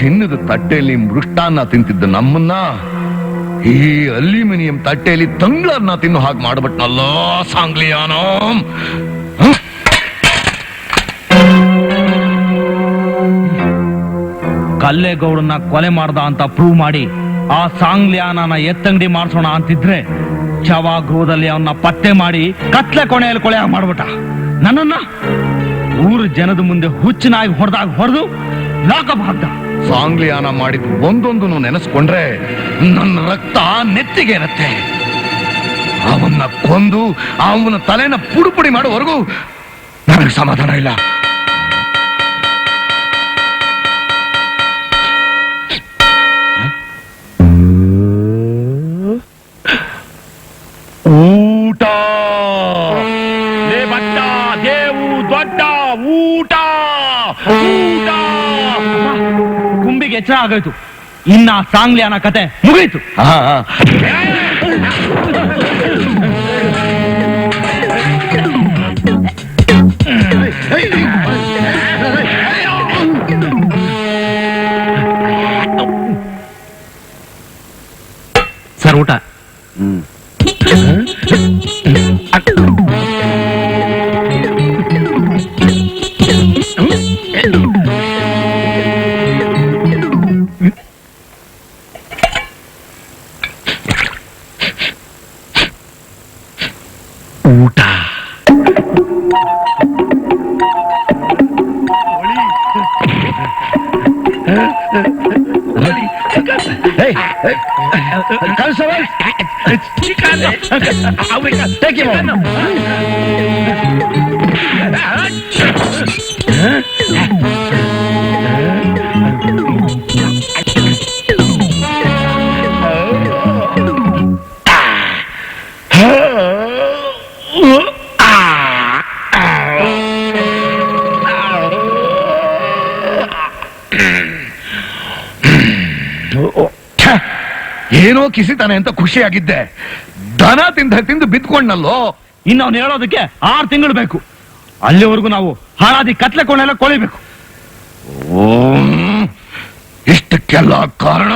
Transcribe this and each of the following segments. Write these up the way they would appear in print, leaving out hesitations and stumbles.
ಚಿನ್ನದ ತಟ್ಟೆಯಲ್ಲಿ ಮೃಷ್ಟಾನ್ನ ತಿಂತಿದ್ದ ನಮ್ಮನ್ನ ಈ ಅಲ್ಯೂಮಿನಿಯಂ ತಟ್ಟೆಯಲ್ಲಿ ತಂಗ್ಳನ್ನ ತಿನ್ನು ಹಾಗೆ ಮಾಡ್ಬಿಟ್ನಲ್ಲ ಸಾಂಗ್ಲಿಯಾನೋ. ಕಲ್ಲೇಗೌಡನ್ನ ಕೊಲೆ ಮಾಡ್ದ ಅಂತ ಪ್ರೂವ್ ಮಾಡಿ ಆ ಸಾಂಗ್ಲಿಯಾನನ ಎತ್ತಂಗಡಿ ಮಾಡ್ಸೋಣ ಅಂತಿದ್ರೆ ಶವಾಗೃಹದಲ್ಲಿ ಅವನ್ನ ಪತ್ತೆ ಮಾಡಿ ಕತ್ಲೆ ಕೊನೆಯಲ್ಲಿ ಕೊಲೆ ಮಾಡ್ಬಿಟ್ಟ. ನನ್ನನ್ನ ಊರು ಜನದ ಮುಂದೆ ಹುಚ್ಚನಾಗಿ ಹೊಡೆದು ಲಾಕಪ್ ಹಾಕ್ದ. ಸಾಂಗ್ಲಿಯಾನ ಮಾಡಿದ್ ಒಂದೊಂದು ನೆನೆಸ್ಕೊಂಡ್ರೆ ನನ್ನ ರಕ್ತ ನೆತ್ತಿಗೆ ಇರತ್ತೆ. ಅವನ್ನ ಕೊಂದು ಅವನ ತಲೆನ ಪುಡಿ ಮಾಡೋವರೆಗೂ ನನಗೆ ಸಮಾಧಾನ ಇಲ್ಲ. ಊಟ ಬಟ್ಟ ದೇವು ದೊಡ್ಡ ಊಟ ಊಟ. ಕುಂಬಿಗೆ ಎಚ್ಚರ ಆಗೋಯ್ತು. ಇನ್ನ ಸಾಂಗ್ಲಿಯಾನ ಕತೆ ಮುಗೀತು. ಸರ್ ಊಟ. ಊಟ ಏನೋ ಕಿಸಿತಾನೆ ಅಂತ ಖುಷಿಯಾಗಿದ್ದೆ. ದನ ತಿಂದು ಬಿದ್ಕೊಂಡಲ್ಲೋ. ಇನ್ನು ಅವ್ನು ಹೇಳೋದಕ್ಕೆ 6 ತಿಂಗಳು ಬೇಕು. ಅಲ್ಲಿವರೆಗೂ ನಾವು ಹಾಳಾದಿ ಕತ್ಲೆ ಕೊಂಡೆಲ್ಲ ಕೊಳಿಬೇಕು. ಇಷ್ಟಕ್ಕೆಲ್ಲ ಕಾರಣ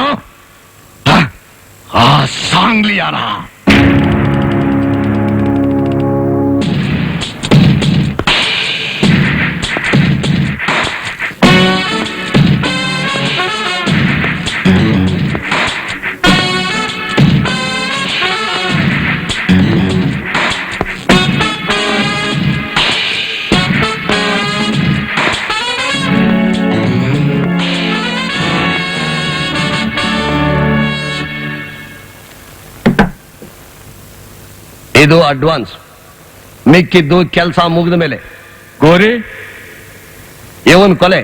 ಆ ಸಾಂಗ್ಲಿಯಾನ. ಇದು ಅಡ್ವಾನ್ಸ್. ಮಿಕ್ಕಿದ್ದು ಕೆಲಸ ಮುಗಿದ ಮೇಲೆ. ಗೋರಿ ಇವನ್ ಕೊಲೆ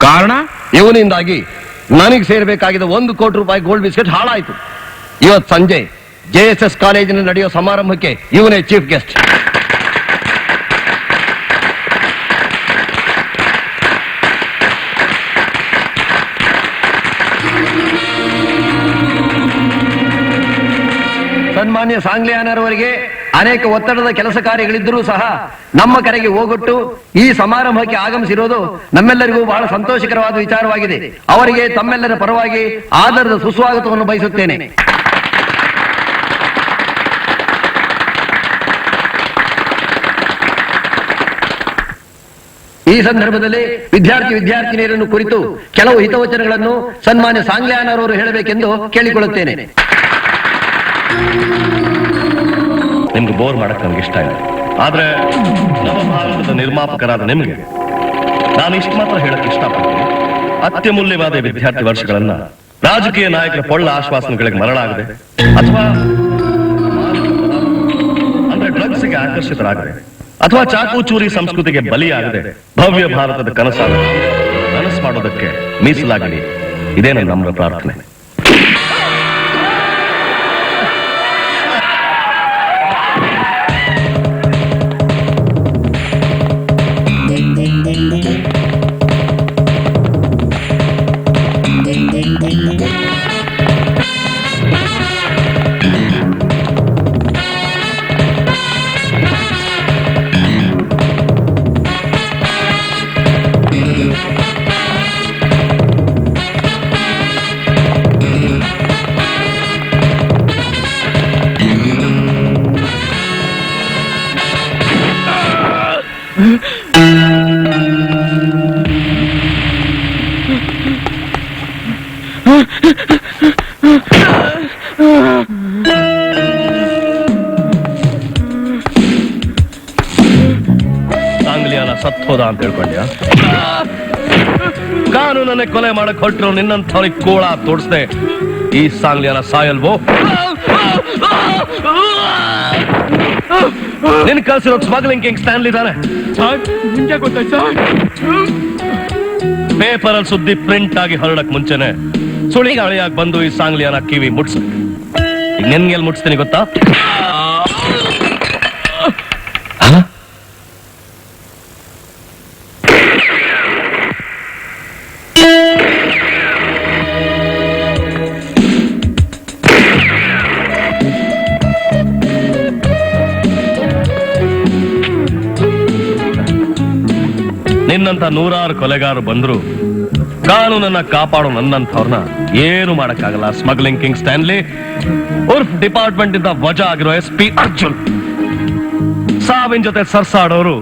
ಕಾರಣ ಇವನಿಂದಾಗಿ ನನಗೆ ಸೇರ್ಬೇಕಾಗಿದ್ದ 1 ಕೋಟಿ ರೂಪಾಯಿ ಗೋಲ್ಡ್ ಬಿಸ್ಕೆಟ್ ಹಾಳಾಯ್ತು. ಇವತ್ತು ಸಂಜೆ JSS ಕಾಲೇಜಿನ ನಡೆಯೋ ಸಮಾರಂಭಕ್ಕೆ ಇವನೇ ಚೀಫ್ ಗೆಸ್ಟ್. ಸನ್ಮಾನ್ಯ ಸಾಂಗ್ಲಿಯಾನರವರಿಗೆ ಅನೇಕ ಒತ್ತಡದ ಕೆಲಸ ಕಾರ್ಯಗಳಿದ್ದರೂ ಸಹ ನಮ್ಮ ಕರೆಗೆ ಹೋಗೊಟ್ಟು ಈ ಸಮಾರಂಭಕ್ಕೆ ಆಗಮಿಸಿರೋದು ನಮ್ಮೆಲ್ಲರಿಗೂ ಬಹಳ ಸಂತೋಷಕರವಾದ ವಿಚಾರವಾಗಿದೆ. ಅವರಿಗೆ ತಮ್ಮೆಲ್ಲರ ಪರವಾಗಿ ಆದರದ ಸುಸ್ವಾಗತವನ್ನು ಬಯಸುತ್ತೇನೆ. ಈ ಸಂದರ್ಭದಲ್ಲಿ ವಿದ್ಯಾರ್ಥಿನಿಯರನ್ನು ಕುರಿತು ಕೆಲವು ಹಿತವಚನಗಳನ್ನು ಸನ್ಮಾನ್ಯ ಸಾಂಗ್ಲಿಯಾನರವರು ಹೇಳಬೇಕೆಂದು ಕೇಳಿಕೊಳ್ಳುತ್ತೇನೆ. ನಿಮ್ಗೆ ಬೋರ್ ಮಾಡಕ್ ನಮ್ಗೆ ಇಷ್ಟ ಇಲ್ಲ. ಆದ್ರೆ ನಮ್ಮ ಭಾರತದ ನಿರ್ಮಾಪಕರಾದ ನಿಮ್ಗೆ ನಾನು ಇಷ್ಟು ಮಾತ್ರ ಹೇಳಕ್ ಇಷ್ಟಪಡ್ತೀನಿ. ಅತ್ಯಮೂಲ್ಯವಾದ ವಿದ್ಯಾರ್ಥಿ ವರ್ಷಗಳನ್ನ ರಾಜಕೀಯ ನಾಯಕರ ಪೊಳ್ಳ ಆಶ್ವಾಸನೆಗಳಿಗೆ ಮರಳಾಗದೆ ಅಥವಾ ಅಂದ್ರೆ ಡ್ರಗ್ಸ್ಗೆ ಆಕರ್ಷಿತರಾಗದೆ ಅಥವಾ ಚಾಕು ಚೂರಿ ಸಂಸ್ಕೃತಿಗೆ ಬಲಿಯಾಗದೆ ಭವ್ಯ ಭಾರತದ ಕನಸು ಮಾಡೋದಕ್ಕೆ ಮೀಸಲಾಗಲಿ. ಇದೇ ನಮ್ಮ ಪ್ರಾರ್ಥನೆ. ಸಾಂಗ್ಲಿಯಾನ ಸತ್ತೋದ ಅಂತ ಹೇಳ್ಕೊಂಡ್ಯಾ? ಕಾನೂನನ್ನೇ ಕೊಲೆ ಮಾಡಕ್ ಹೊರಟ್ರು ನಿನ್ನಂಥವ್ರಿಗೆ ಕೋಳ ತೋಡ್ಸ್ದೆ ಈ ಸಾಂಗ್ಲಿಯಾನ ಸಾಯಲ್ವೋ? ನಿನ್ ಕಳ್ಸಿರೋ ಸ್ಮಗ್ಲಿಂಗ್ ಕಿಂಗ್ ಸ್ಟ್ಯಾನ್ಲಿ ತಾನೆ? ಪೇಪರ್ ಅಲ್ಲಿ ಸುದ್ದಿ ಪ್ರಿಂಟ್ ಆಗಿ ಹೊರಡಕ್ ಮುಂಚೆನೆ ಸುಳಿಗಾಳಿಯಾಗಿ ಬಂದು ಈ ಸಾಂಗ್ಲಿಯಾನ ಕಿವಿ ಮುಟ್ಸು. ಈಗ ನಿನ್ಗೆಲ್ ಮುಟ್ಸ್ತೀನಿ ಗೊತ್ತಾ? ನಿನ್ನಂತ ನೂರಾರು ಕೊಲೆಗಾರರು ಬಂದ್ರು ಕಾನೂನನ್ನ ಕಾಪಾಡೋ ನನ್ನಂಥವ್ರನ್ನ ಏನು ಮಾಡಕ್ಕಾಗಲ್ಲ. ಸ್ಮಗ್ಲಿಂಗ್ ಕಿಂಗ್ ಸ್ಟ್ಯಾನ್ಲಿ ಉರ್ಫ್ ಡಿಪಾರ್ಟ್ಮೆಂಟ್ ಇಂದ ವಜಾ ಆಗಿರೋ SP ಅರ್ಜುನ್ ಸಾವಿನ ಜೊತೆ ಸರ್ಸಾಡೋರು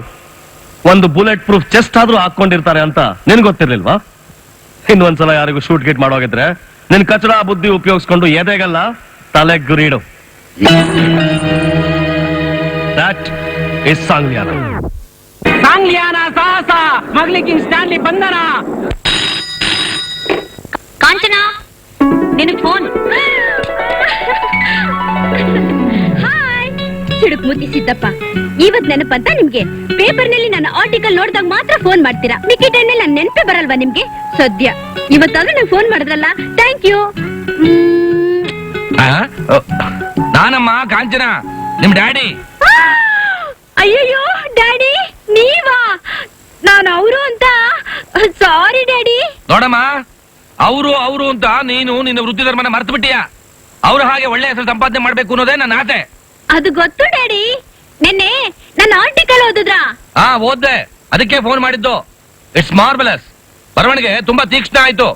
ಒಂದು ಬುಲೆಟ್ ಪ್ರೂಫ್ ಚೆಸ್ಟ್ ಆದ್ರೂ ಹಾಕೊಂಡಿರ್ತಾರೆ ಅಂತ ನಿನ್ ಗೊತ್ತಿರ್ಲಿಲ್ವಾ? ಇನ್ನೊಂದ್ಸಲ ಯಾರಿಗೂ ಶೂಟ್ ಗಿಟ್ ಮಾಡೋಗಿದ್ರೆ ನಿನ್ ಕಚಡ ಬುದ್ಧಿ ಉಪಯೋಗಿಸ್ಕೊಂಡು ಎದೆಗಲ್ಲ ತಲೆ ಗುರಿಡು. That is Sangliyana. ಸಾಂಗ್ಲಿಯಾನ ಸಾಹಸ, ಸ್ಮಗ್ಲಿಂಗ್ ಕಿಂಗ್ ಸ್ಟ್ಯಾನ್ಲಿ ಬಂಧನ. ಕಾಂಚನ, ನಿನಗ್ ಫೋನ್. ಹಾಯ್ ಸಿಡುಕ್ ಮುದ್ದಿ ಸಿದ್ದಪ್ಪ, ಇವತ್ ನೆನಪಂತ ನಿಮ್ಗೆ ಪೇಪರ್ ನಲ್ಲಿ ನನ್ನ ಆರ್ಟಿಕಲ್ ನೋಡಿದಾಗ ಮಾತ್ರ ಫೋನ್ ಮಾಡ್ತೀರಾ, ಮಿಕ್ಕಿ ಟೈಮ್ ನಲ್ಲಿ ನನ್ ನೆನಪೇ ಬರಲ್ವಾ ನಿಮ್ಗೆ? ಸದ್ಯ ಇವತ್ತಾದ್ರೂ ನಂಗೆ ಫೋನ್ ಮಾಡಿದ್ರಲ್ಲ, ಥ್ಯಾಂಕ್ ಯು. ನಾನಮ್ಮ ಕಾಂಚನ, ನಿಮ್ ಡ್ಯಾಡಿ. ಅಯ್ಯಯ್ಯೋ ಡ್ಯಾಡಿ, ನೀವಾ? ನಾನು ಅವರು ಅಂತ. ಸಾರಿ ಡ್ಯಾಡಿ. ನೋಡಮ್ಮ, ಅವರು ಅಂತ ನೀನು ನಿನ್ನ ವೃತ್ತಿ ಧರ್ಮನ ಮರ್ತು ಬಿಟ್ಟಿಯಾ. ಅವ್ರ ಹಾಗೆ ಒಳ್ಳೆ ಹೆಸರು ಸಂಪಾದನೆ ಮಾಡ್ಬೇಕು ಅನ್ನೋದೇ ನನ್ನ ಆಸೆ. ಅದು ಗೊತ್ತು ಡ್ಯಾಡಿ. ನೆನ್ನೆ ನನ್ನ ಆರ್ಟಿಕಲ್ ಓದಿದ್ರಾ? ಓದ್ದೆ, ಅದಕ್ಕೆ ಫೋನ್ ಮಾಡಿದ್ದು. It's marvellous. ಬರವಣಿಗೆ ತುಂಬಾ ತೀಕ್ಷ್ಣ ಆಯ್ತು.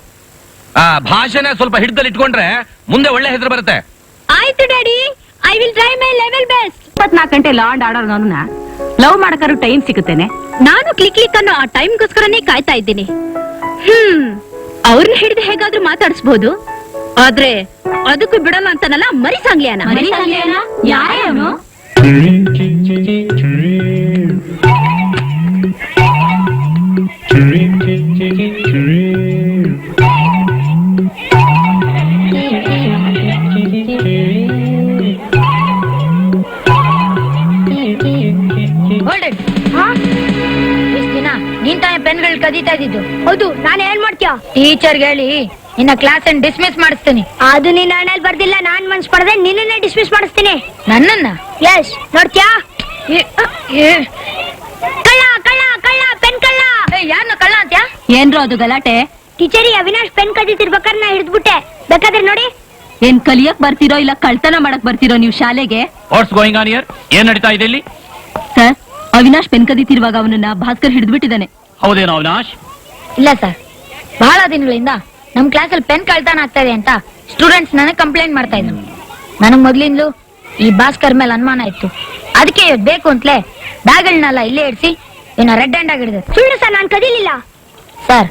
ಭಾಷೆನ ಸ್ವಲ್ಪ ಹಿಡಿದಲ್ಲಿ ಇಟ್ಕೊಂಡ್ರೆ ಮುಂದೆ ಒಳ್ಳೆ ಹೆಸರು ಬರುತ್ತೆ. ಆಯ್ತು daddy, I will try my level best. 24 ಗಂಟೆ ಲಾ ಅಂಡ್ ಆರ್ಡರ್ ನನ್ನ ಲವ್ ಮಾಡಕ್ಕಾರು ಟೈಮ್ ಸಿಗುತ್ತೇನೆ. ನಾನು ಕ್ಲಿಕ್ ಅನ್ನೋ ಆ ಟೈಮ್ಗೋಸ್ಕರನೇ ಕಾಯ್ತಾ ಇದ್ದೀನಿ. ಅವ್ರನ್ನ ಹಿಡಿದು ಹೇಗಾದ್ರೂ ಮಾತಾಡಿಸ್ಬೋದು, ಆದ್ರೆ ಅದಕ್ಕೂ ಬಿಡಲ್ಲ ಅಂತಾನಲ್ಲ ಮರಿ ಸಾಂಗ್ಲಿಯಾನ. ಯಾರು? ನೀನ್ ತಾನೇ ಪೆನ್ಗಳು ಕದೀತಾ ಇದ್ದಿದ್ದು? ಹೌದು, ನಾನು ಏನ್ ಮಾಡ್ತೀಯ? ಟೀಚರ್ಗೆ ಹೇಳಿ ನಿನ್ನ ಕ್ಲಾಸ್ ಅನ್ನು ಡಿಸ್ಮಿಸ್ ಮಾಡಿಸ್ತೀನಿ. ಅದು ನಿನ್ನ ಹಣೆಯಲ್ಲಿ ಬರ್ದಿಲ್ಲ, ನಾನ್ ಮನ್ಸ್ ಪಡೆದೆ ನಿನ್ನನ್ನೇ ಡಿಸ್ಮಿಸ್ ಮಾಡಿಸ್ತೀನಿ. ನನ್ನನ್ನ? ಎಸ್, ನೋಡ್ತ್ಯಾ? ಕಳ್ಳ ಕಳ್ಳ ಕಳ್ಳ, ಪೆನ್ ಕಳ್ಳ. ಯಾರನ್ನ ಕಳ್ಳ ಅಂತ್ಯಾ? ಏನ್ರೋ ಅದು ಗಲಾಟೆ? ಟೀಚರಿ, ಅವಿನಾಶ್ ಪೆನ್ ಕದೀತಿರ್ಬೇಕಾದ್ರೆ ನಾ ಹಿಡಿದ್ಬಿಟ್ಟೆ, ಬೇಕಾದ್ರೆ ನೋಡಿ. ಏನ್ ಕಲಿಯಕ್ ಬರ್ತಿರೋ ಇಲ್ಲ ಕಳ್ತನ ಮಾಡಕ್ ಬರ್ತಿರೋ ನೀವು ಶಾಲೆಗೆ? What's going on here? ಏನ್ ನಡೀತಾ ಇದೆ ಇಲ್ಲಿ? ಸರ್, ಅವಿನಾಶ್ ಪೆನ್ ಕದೀತಿರುವಾಗ ಅವನನ್ನ ಭಾಸ್ಕರ್ ಹಿಡಿದ್ಬಿಟ್ಟಿದ್ದಾನೆ. ಹೌದೇನೋ ಅವಿನಾಶ್? ಇಲ್ಲ ಸರ್, ಬಹಳ ದಿನಗಳಿಂದ ನಮ್ ಕ್ಲಾಸ್ ಅಲ್ಲಿ ಪೆನ್ ಕಳ್ತನ ಆಗ್ತಾ ಇದೆ ಅಂತ ಸ್ಟೂಡೆಂಟ್ಸ್ ನನಗೆ ಕಂಪ್ಲೇಂಟ್ ಮಾಡ್ತಾ ಇದ್ರು. ನನಗ್ ಮೊದ್ಲಿಂದಲೂ ಈ ಭಾಸ್ಕರ್ ಮೇಲೆ ಅನುಮಾನ ಇತ್ತು. ಅದಕ್ಕೆ ಬೇಕು ಅಂತಲೇ ಬ್ಯಾಗ್ಗಳನ್ನೆಲ್ಲ ಇಲ್ಲೇ ಇಡ್ಸಿ ಇವನ್ನ ರೆಡ್ ಹ್ಯಾಂಡ್ ಆಗಿ ಹಿಡಿದ್ರು. ಸುಳ್ಳು ಸರ್, ನಾನು ಕದೀಲಿಲ್ಲ ಸರ್.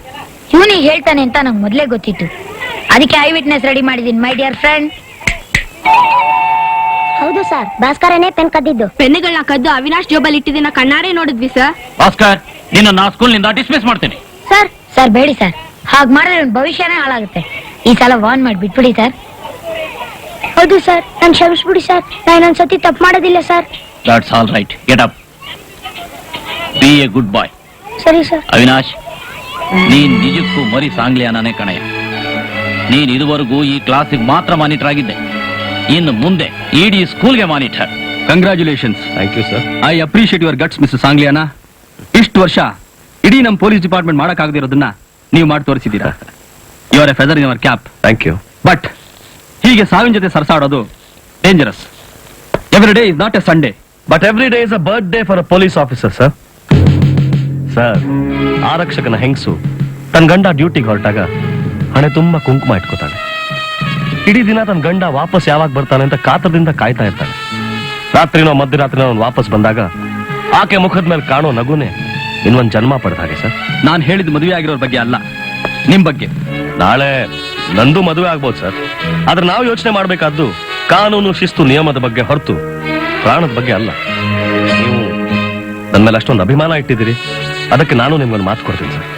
ಇವನಿಗೆ ಹೇಳ್ತಾನೆ ಅಂತ ನಂಗೆ ಮೊದ್ಲೇ ಗೊತ್ತಿತ್ತು. ಅದಕ್ಕೆ ಐ ವಿಟ್ನೆಸ್ ರೆಡಿ ಮಾಡಿದೀನಿ ಮೈ ಡಿಯರ್ ಫ್ರೆಂಡ್. ಹೌದು ಸರ್, ಭಾಸ್ಕರನೇ ಪೆನ್ ಕದ್ದಿದ್ದು. ಪೆನ್ಗಳನ್ನ ಕದ್ದು ಅವಿನಾಶ್ ಜೋಬಲ್ಲಿ ಇಟ್ಟಿದ್ದನ್ನ ಕಣ್ಣಾರೆ ನೋಡಿದ್ವಿ ಸರ್. ಭಾಸ್ಕರ್, ನಿನ್ನ ಸ್ಕೂಲ್ ನಿಂದ ಡಿಸ್ಮಿಸ್ ಮಾಡ್ತೀನಿ. ಸರ್ ಸರ್ ಬೇಡಿ ಸರ್, ಹಾಗೆ ಮಾಡಿದ್ರೆ ಭವಿಷ್ಯನೇ ಹಾಳಾಗುತ್ತೆ. ಈ ಸಲ ವಾರ್ನ್ ಮಾಡಿ ಬಿಟ್ಬಿಡಿ ಸರ್. ಹೌದು ಸರ್, ನಾನು ಕ್ಷಮಿಸ್ಬಿಡಿ ಸರ್, ನಾನು ಒಂದ್ಸತಿ ತಪ್ಪು ಮಾಡೋದಿಲ್ಲ sir. That's all right, get up, be a good boy. ಸರಿ ಸರ್. ಅವಿನಾಶ್, ನೀನ್ ನಿಜಕ್ಕೂ ಮರಿ ಸಾಂಗ್ಲಿಯಾನೇ ಕಣಯ್ಯ. ನೀನ್ ಇದುವರೆಗೂ ಈ ಕ್ಲಾಸಿಗೆ ಮಾತ್ರ ಮಾನಿಟರ್ ಆಗಿದ್ದೆ, ಇನ್ನು ಮುಂದೆ ಇಡೀ ಸ್ಕೂಲ್ಗೆ monitor. Congratulations. Thank you sir. I appreciate your guts mister Sangliyana. ಇಷ್ಟು ವರ್ಷ ಇಡೀ ನಮ್ಮ ಪೊಲೀಸ್ ಡಿಪಾರ್ಟ್ಮೆಂಟ್ ಮಾಡಕ್ಕಾಗದಿರೋದನ್ನ ನೀವು ಮಾಡಿ ತೋರಿಸಿದ್ದೀರಾ. You are a feather in your cap. Thank you. But ಹೀಗೆ ಸಾವಿನ ಜೊತೆ ಸರ್ಸಾಡೋದು dangerous. Every day is not a Sunday. But every day is a birthday for a police officer sir. Sir, ಆರಕ್ಷಕನ ಹೆಂಗಸು ತನ್ನ ಗಂಡ ಡ್ಯೂಟಿಗೆ ಹೊರಟಾಗ ಹಣೆ ತುಂಬಾ ಕುಂಕುಮ ಇಟ್ಕೋತಾಳೆ. ಇಡೀ ದಿನ ತನ್ನ ಗಂಡ ವಾಪಸ್ ಯಾವಾಗ ಬರ್ತಾನೆ ಅಂತ ಕಾತರದಿಂದ ಕಾಯ್ತಾ ಇರ್ತಾನೆ. ರಾತ್ರಿನೋ ಮಧ್ಯರಾತ್ರಿನೋ ಅವ್ನು ವಾಪಸ್ ಬಂದಾಗ ಆಕೆ ಮುಖದ ಮೇಲೆ ಕಾಣೋ ನಗುನೆ ಇನ್ನೊಂದು ಜನ್ಮ ಪಡೆದ ಹಾಗೆ ಸರ್. ನಾನು ಹೇಳಿದ ಮದುವೆ ಆಗಿರೋರ್ ಬಗ್ಗೆ ಅಲ್ಲ, ನಿಮ್ ಬಗ್ಗೆ. ನಾಳೆ ನಂದು ಮದುವೆ ಆಗ್ಬೋದು ಸರ್, ಆದ್ರೆ ನಾವು ಯೋಚನೆ ಮಾಡ್ಬೇಕಾದ್ದು ಕಾನೂನು ಶಿಸ್ತು ನಿಯಮದ ಬಗ್ಗೆ ಹೊರತು ಪ್ರಾಣದ ಬಗ್ಗೆ ಅಲ್ಲ. ನೀವು ನನ್ನ ಮೇಲೆ ಅಷ್ಟೊಂದು ಅಭಿಮಾನ ಇಟ್ಟಿದ್ದೀರಿ, ಅದಕ್ಕೆ ನಾನು ನಿಮ್ಗೊಂದು ಮಾತು ಕೊಡ್ತೀನಿ ಸರ್.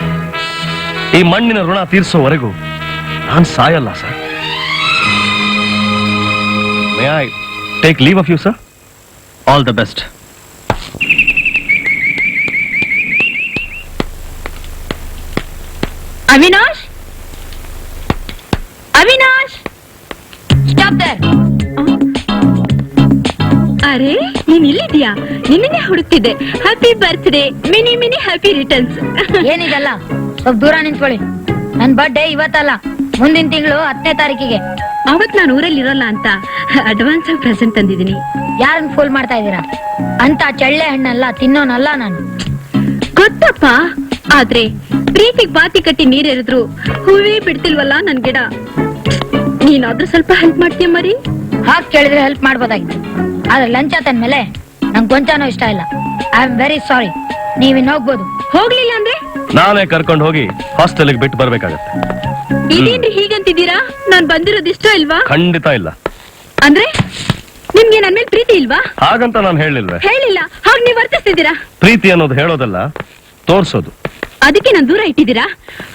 ಈ ಮಣ್ಣಿನ ಋಣ ತೀರಿಸೋವರೆಗೂ ನಾನು ಸಾಯಲ್ಲ sir. May I take leave of you sir? All the best. Avinash, Avinash, stop there. ಅರೆ ನೀನ್ ಇಲ್ಲಿದ್ಯಾ? ನಿನ್ನೆ ಹುಡುಕ್ತಿದ್ದೆ. Happy birthday, many many happy returns. ಏನಿದೆಲ್ಲ? ಸ್ವಲ್ಪ ದೂರ ನಿಂತ್ಕೊಳ್ಳಿ. ನನ್ ಬರ್ಡೇ ಇವತ್ತಲ್ಲ, ಮುಂದಿನ ತಿಂಗಳು 10ನೇ ತಾರೀಕಿಗೆ. ಅವತ್ ನಾನು ಊರಲ್ಲಿ ಇರೋಲ್ಲ ಅಂತ ಅಡ್ವಾನ್ಸ್ ಆಗಿ ಪ್ರೆಸೆಂಟ್ ತಂದಿದ್ದೀನಿ. ಯಾರನ್ನ ಫೋಲ್ ಮಾಡ್ತಾ ಇದ್ದೀರಾ? ಅಂತ ಚಳ್ಳೆ ಹಣ್ಣಲ್ಲ ತಿನ್ನೋನಲ್ಲ ನಾನು. ಗೊತ್ತಪ್ಪ, ಆದ್ರೆ ಪ್ರೀತಿಗ್ ಬಾತಿ ಕಟ್ಟಿ ನೀರೆರಿದ್ರು ಹೂವೇ ಬಿಡ್ತಿಲ್ವಲ್ಲ ನನ್ ಗಿಡ. ನೀನಾದ್ರೂ ಸ್ವಲ್ಪ ಹೆಲ್ಪ್ ಮಾಡ್ತೀಯ ಮರಿ? ಹಾಗೆ ಕೇಳಿದ್ರೆ ಹೆಲ್ಪ್ ಮಾಡ್ಬೋದಾಗಿತ್ತು, ಆದ್ರೆ ಲಂಚ ತಂದ್ಮೇಲೆ ನಂಗೆ ಕೊಂಚನೂ ಇಷ್ಟ ಇಲ್ಲ. I am very sorry. ನೀವಿನ್ ಹೋಗ್ಬೋದು. ಹೋಗ್ಲಿಲ್ಲ ಅಂದ್ರೆ ನಾನೇ ಕರ್ಕೊಂಡು ಹೋಗಿ ಹಾಸ್ಟೆಲ್ಗೆ ಬಿಟ್ಟು ಬರ್ಬೇಕಾಗತ್ತೆ. ಇದೇನ್ರಿ ಹೀಗಂತಿದ್ದೀರಾ? ನಾನ್ ಬಂದಿರೋದು ಇಷ್ಟ ಇಲ್ವಾ? ಖಂಡಿತ ಇಲ್ಲ. ಅಂದ್ರೆ ನಿಮ್ಗೆ ನನ್ ಮೇಲೆ ಪ್ರೀತಿ ಇಲ್ವಾ? ಹಾಗಂತ ನಾನು ಹೇಳಿಲ್ವೇ? ಹೇಳಿಲ್ಲ, ಹಾಗ್ ನೀವ್ ವರ್ತಿಸ್ತಿದ್ದೀರಾ. ಪ್ರೀತಿ ಅನ್ನೋದು ಹೇಳೋದಲ್ಲ, ತೋರ್ಸೋದು. ಅದಕ್ಕೆ ನಾನ್ ದೂರ ಇಟ್ಟಿದ್ದೀರಾ?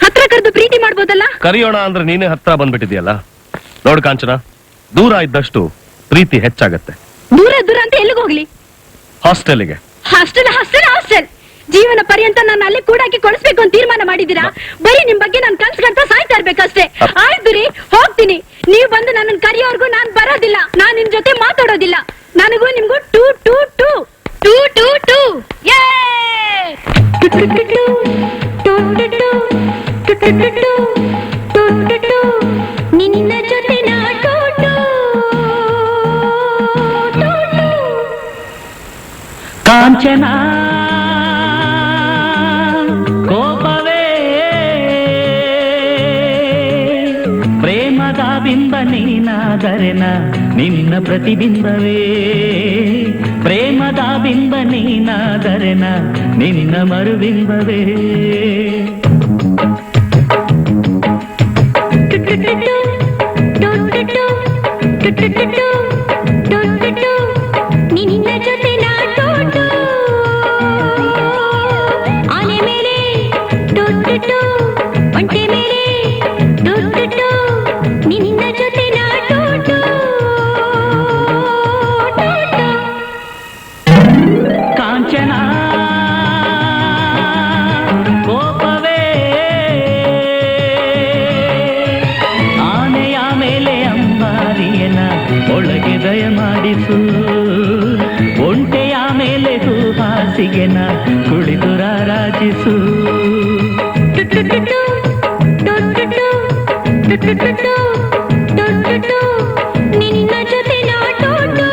ಹತ್ರ ಕರೆದು ಪ್ರೀತಿ ಮಾಡ್ಬೋದಲ್ಲ? ಕರಿಯೋಣ ಅಂದ್ರೆ ನೀನೇ ಹತ್ರ ಬಂದ್ಬಿಟ್ಟಿದ್ಯಲ್ಲ. ನೋಡು ಕಾಂಚನ, ದೂರ ಇದ್ದಷ್ಟು ಪ್ರೀತಿ ಹೆಚ್ಚಾಗತ್ತೆ. ದೂರ ದೂರ ಅಂತ ಎಲ್ಲಿಗೆ ಹೋಗ್ಲಿ? ಹಾಸ್ಟೆಲ್ಗೆ. ಹಾಸ್ಟೆಲ್ ಹಾಸ್ಟೆಲ್ ಹಾಸ್ಟೆಲ್ ಜೀವನ ಪರ್ಯಂತ ನಾನು ಅಲ್ಲಿ ಕೂಡಾಕಿ ಕೊಡಿಸ್ಬೇಕು ಅಂತ ತೀರ್ಮಾನ ಮಾಡಿದ್ದೀರಾ? ಬರೀ ನಿಮ್ ಬಗ್ಗೆ ನಾನು ಕನ್ಸ್ಕಂತ ಸಾಯ್ತಾ ಇರ್ಬೇಕಷ್ಟೇ. ಆಯ್ತು ರೀ, ಹೋಗ್ತೀನಿ. ನೀವು ಬಂದು ನನ್ನ ಕರೆಯೋರ್ಗು ನಾನ್ ಬರೋದಿಲ್ಲ. ನಾನ್ ನಿಮ್ ಜೊತೆ ಮಾತಾಡೋದಿಲ್ಲ. ನನಗೂ ನಿಮ್ಗೂ two two two two two two ಯೇ ನಿನ್ನ ಜೊತೆ ನಾ ಟೂ ಟೂ ಕಾಂಚನ ಕೋಪವೇ ಪ್ರೇಮದ ಬಿಂಬ ನೀನಾದರೆನ ನಿನ್ನ ಪ್ರತಿಬಿಂಬವೇ. ಪ್ರೇಮದ ಬಿಂಬ ನೀನಾದರೆನ ನಿನ್ನ ಮರುಬಿಂಬವೇ. ನಿನ್ನ ಜೊತೆ ನಾ ಟೋಟು ಆನೆ ಮೇಲೆ ಟೋಟು ಒಂಟೆ ಮೇಲೆ ಟೋಟು ನಿನ್ನ ಜೊತೆ ನಾ ಟೋಟು ಕಾಂಚನ ಕೋಪವೇ ಆನೆಯ ಮೇಲೆ ಅಂಬಾರಿಯನ ಒಳಗೆ ದಯ ಮಾಡಿಸು. ಒಂಟೆಯ ಮೇಲೆ ಹೂಹಾಸಿಗೆನ ಕುಳಿತು ರಾರಾಜಿಸು. ನಿನ್ನ ಜೊತೆ ನಾ ಟೋಟು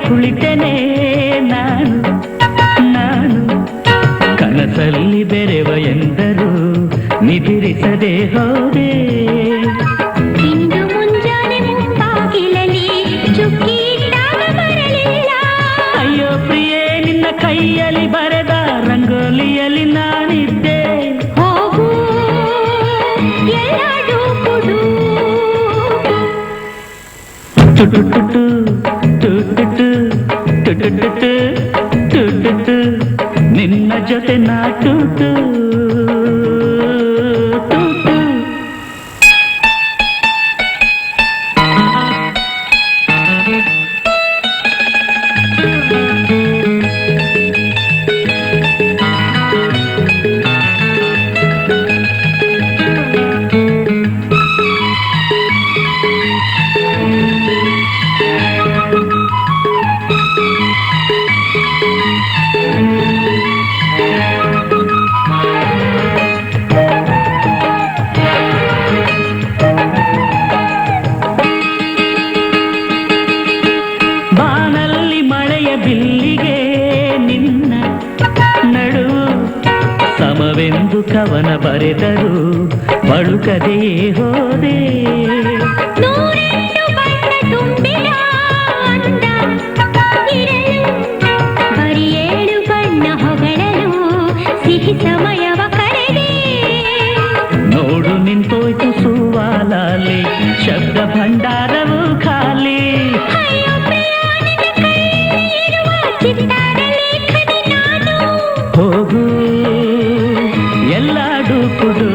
ಕುಳಿತೇನೆ ನಾನು ಕನಸಲ್ಲಿ ಬೆರೆವ ಎಂದರು ನಿದಿರಿಸದೆ ಹೋದೆ. ಇಂದು ಮುಂಜಾನೆ ಮುಂಬಾಗಿಲಲ್ಲಿ ಚುಕ್ಕಿ ಇಟ್ಟಾಗ ಬರಲಿಲ್ಲ. ಅಯ್ಯೋ ಪ್ರಿಯೇ, ನಿನ್ನ ಕೈಯಲ್ಲಿ ಬರೆದ ರಂಗೋಲಿಯಲ್ಲಿ ನಾನಿದ್ದೆ. ಹೋಗು ಎಲ್ಲಾಡು ಕೊಡು ಟುಟುಟುಟು ಟುಟುಟು ಟುಟುಟುಟು ಟುಟುಟು ನಿನ್ನ ಜೊತೆ ನಾ ಟುಟು ಟುಟು. ಎಂದು ಕವನ ಬರೆದರು ಬಳುಕದೆಯೇ ಹೋದೆ. ನೂರೆಂಟು ಬಣ್ಣ ತುಂಬಿದ ಅಂದ ಇರಲು, ಬರಿ 7 ಬಣ್ಣ ಹೊಗಳಲು ಸಿಹಿ ಸಮಯವ ಕಳೆದೆ. ನೋಡು ನಿಂತೋಯ್ತು ಸುವಾಲಾಲಿ, ಶಬ್ದ ಭಂಡಾರವು ಖಾಲಿ. ಅಯ್ಯೋ ಪ್ರಯಾಣದ ಕೈಯಿರುವ ಚಿತ್ತಾರ ಲೇಖನಿ ನಾನು. ಹೋಗು ಎಲ್ಲಾಡು ಕುಡು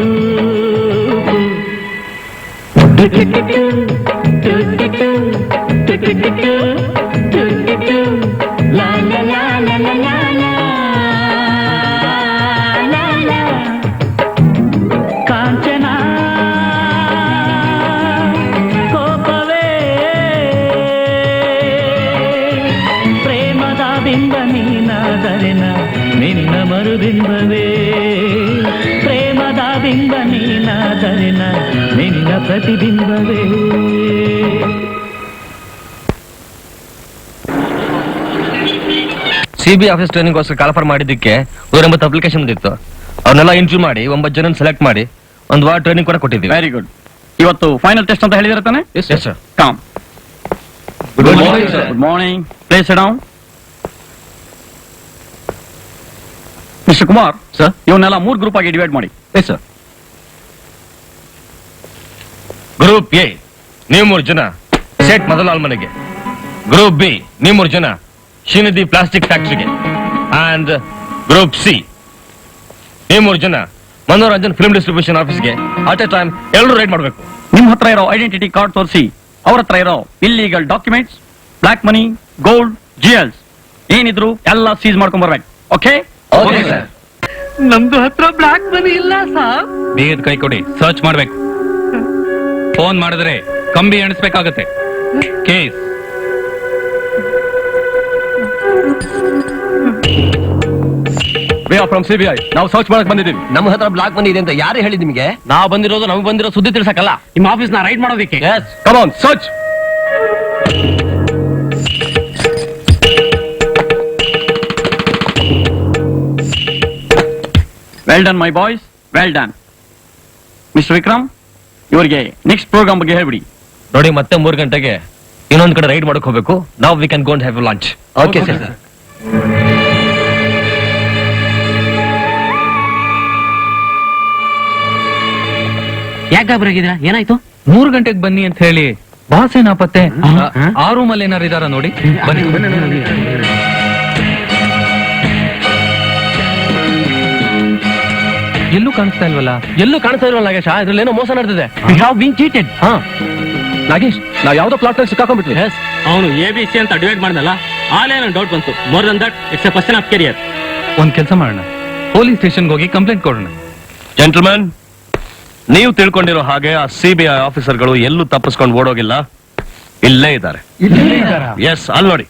ಲಾ ಲಾ ಲಾ ಲಾ ಲಾ ಲಾ ಲಾ ಲಾ ಲಾ. ಕಾಂಚನ ಕೋಪವೇ ಪ್ರೇಮದ ಬಿಂಬ ನೀನಾದರೆನ ನಿನ್ನ ಮರುಬಿಂಬವೇ. ಪ್ರೇಮದ ಬಿಂಬ ನೀನಾದರೆನ ನಿನ್ನ ಪ್ರತಿಬಿಂಬವೇ. CBI ಆಫೀಸ್ ಟ್ರೈನಿಂಗ್ಗೋಸ್ಕರ ಕಾಲ್ಫರ್ ಮಾಡಿದ್ದಕ್ಕೆ 180 ಅಪ್ಲಿಕೇಶನ್ ಇತ್ತು. ಅವ್ರನ್ನೆಲ್ಲ ಇಂಟರ್ವ್ಯೂ ಮಾಡಿ 9 ಜನ ಸೆಲೆಕ್ಟ್ ಮಾಡಿ ಒಂದು ವಾರ ಟ್ರೈನಿಂಗ್ ಕೂಡ ಕೊಟ್ಟಿದ್ದೀವಿ. Very good. ಇವತ್ತು ಫೈನಲ್ ಟೆಸ್ಟ್ ಅಂತ ಹೇಳಿದಿರ ತಾನೆ? Yes, sir. Come. Good morning, sir. Good morning. Place sit down. Mister Kumar sir. ಇವನ್ನೆಲ್ಲ 3 ಗ್ರೂಪ್ ಆಗಿ ಡಿವೈಡ್ ಮಾಡಿ. Yes sir. ಗ್ರೂಪ್ ಎ ನೀವು 3 ಜನ ಸೆಟ್ ಮೊದಲಾಲ್ ಮನೆಗೆ. ಗ್ರೂಪ್ ಬಿ ನೀವು 3 ಜನ ಶ್ರೀನಿಧಿ ಪ್ಲಾಸ್ಟಿಕ್ ಫ್ಯಾಕ್ಟರಿಗೆ. ಅಂಡ್ ಗ್ರೂಪ್ ಸಿ ನೀವು 3 ಜನ ಮನೋರಂಜನ್ ಫಿಲ್ಮ್ ಡಿಸ್ಟ್ರಿಬ್ಯೂಷನ್ ಆಫೀಸ್ಗೆ. ಅಟ್ ಎ ಟೈಮ್ ಎಲ್ಲರೂ ರೈಡ್ ಮಾಡಬೇಕು. ನಿಮ್ ಹತ್ರ ಇರೋ ಐಡೆಂಟಿಟಿ ಕಾರ್ಡ್ ತೋರಿಸಿ, ಅವ್ರ ಹತ್ರ ಇರೋ ಇಲ್ಲೀಗಲ್ ಡಾಕ್ಯುಮೆಂಟ್ಸ್, ಬ್ಲಾಕ್ ಮನಿ, ಗೋಲ್ಡ್, ಜ್ಯುವೆಲ್ಸ್ ಏನಿದ್ರು ಎಲ್ಲ ಸೀಸ್ ಮಾಡ್ಕೊಂಡ್ ಬರ್ಬೇಕು. ಓಕೆ? Okay, sir. ನಮ್ದು ಹತ್ರ ಬ್ಲಾಕ್ ಮನಿ ಇಲ್ಲ ಸರ್. ಬೇಗದ ಕೈ ಕೊಡಿ, ಸರ್ಚ್ ಮಾಡ್ಬೇಕು. ಫೋನ್ ಮಾಡಿದ್ರೆ ಕಂಬಿ ಎಣಿಸ್ಬೇಕಾಗತ್ತೆ. ಕೇಸ್ ಫ್ರಮ್ CBI ನಾವು ಸರ್ಚ್ ಮಾಡಕ್ ಬಂದಿದ್ದೀವಿ. ನಮ್ಮ ಹತ್ರ ಬ್ಲಾಕ್ ಮನಿ ಇದೆ ಅಂತ ಯಾರು ಹೇಳಿದ್ ನಿಮಗೆ? ನಾವು ಬಂದಿರೋದು ನಮಗೆ ಬಂದಿರೋ ಸುದ್ದಿ ತಿಳ್ಸಕ್ಕಲ್ಲ. ನಿಮ್ಮ ಆಫೀಸ್ ನ ರೈಡ್ ಮಾಡೋದಕ್ಕೆ. Come on search. Well done my boys, well done. Mister Vikram, ಇವರಿಗೆ ನೆಕ್ಸ್ಟ್ ಪ್ರೋಗ್ರಾಮ್ ಬಗ್ಗೆ ಹೇಳ್ಬಿಡಿ. ನೋಡಿ ಮತ್ತೆ 3 ಗಂಟೆಗೆ ಇನ್ನೊಂದ್ ಕಡೆ ರೈಡ್ ಮಾಡಕ್ ಹೋಗ್ಬೇಕು. ನಾವು we can go and have lunch. Okay sir. ಯಾಕೆ ಗಾಬರಿಯಾಗಿದ್ದೀರಾ? ಏನಾಯ್ತು? 3 ಗಂಟೆಗೆ ಬನ್ನಿ ಅಂತ ಹೇಳಿ ಬಾಸ್ ಏನಾಪತ್ತೆ. ಆ ರೂಮಲ್ಲಿ ಏನಾರು ಇದಾರ ನೋಡಿ. ಬನ್ನಿ. ಎಲ್ಲೂ ಕಾಣಿಸ್ತಾ ಇಲ್ವಲ್ಲ. ಎಲ್ಲೂ ಕಾಣಿಸ್ತಾ ಇಲ್ವಲ್ಲ ನಾಗೇಶ್, ಇದ್ರಲ್ಲಿ ಏನೋ ಮೋಸ ನಡೆದಿದೆ. We have been cheated. ಹಾ ನಾಗೇಶ್, ನಾವ್ ಯಾವ್ದೋ ಪ್ಲಾಟ್ ನಲ್ಲಿ ಸಿಕ್ಕಾಕೊಂಡ್ಬಿಟ್ವಿ. ಅವನು ABC ಅಂತ ಡಿವೈಡ್ ಮಾಡ್ದಲ್ಲ, ಆಲೇ ನಂಗೆ ಡೌಟ್ ಬಂತು. More than that it's A question of career. ಒಂದ್ ಕೆಲಸ ಮಾಡೋಣ, ಪೊಲೀಸ್ ಸ್ಟೇಷನ್ಗೆ ಹೋಗಿ ಕಂಪ್ಲೇಂಟ್ ಕೊಡೋಣ. ಜೆಂಟಲ್ಮನ್, ನೀವು ತಿಳ್ಕೊಂಡಿರೋ ಹಾಗೆ ಆ CBI ಆಫೀಸರ್ಗಳು ಎಲ್ಲೂ ತಪ್ಪಿಸ್ಕೊಂಡು ಓಡೋಗಿಲ್ಲ, ಇಲ್ಲೇ ಇದ್ದಾರೆ. ಎಸ್, ಅಲ್ಲಿ ನೋಡಿ.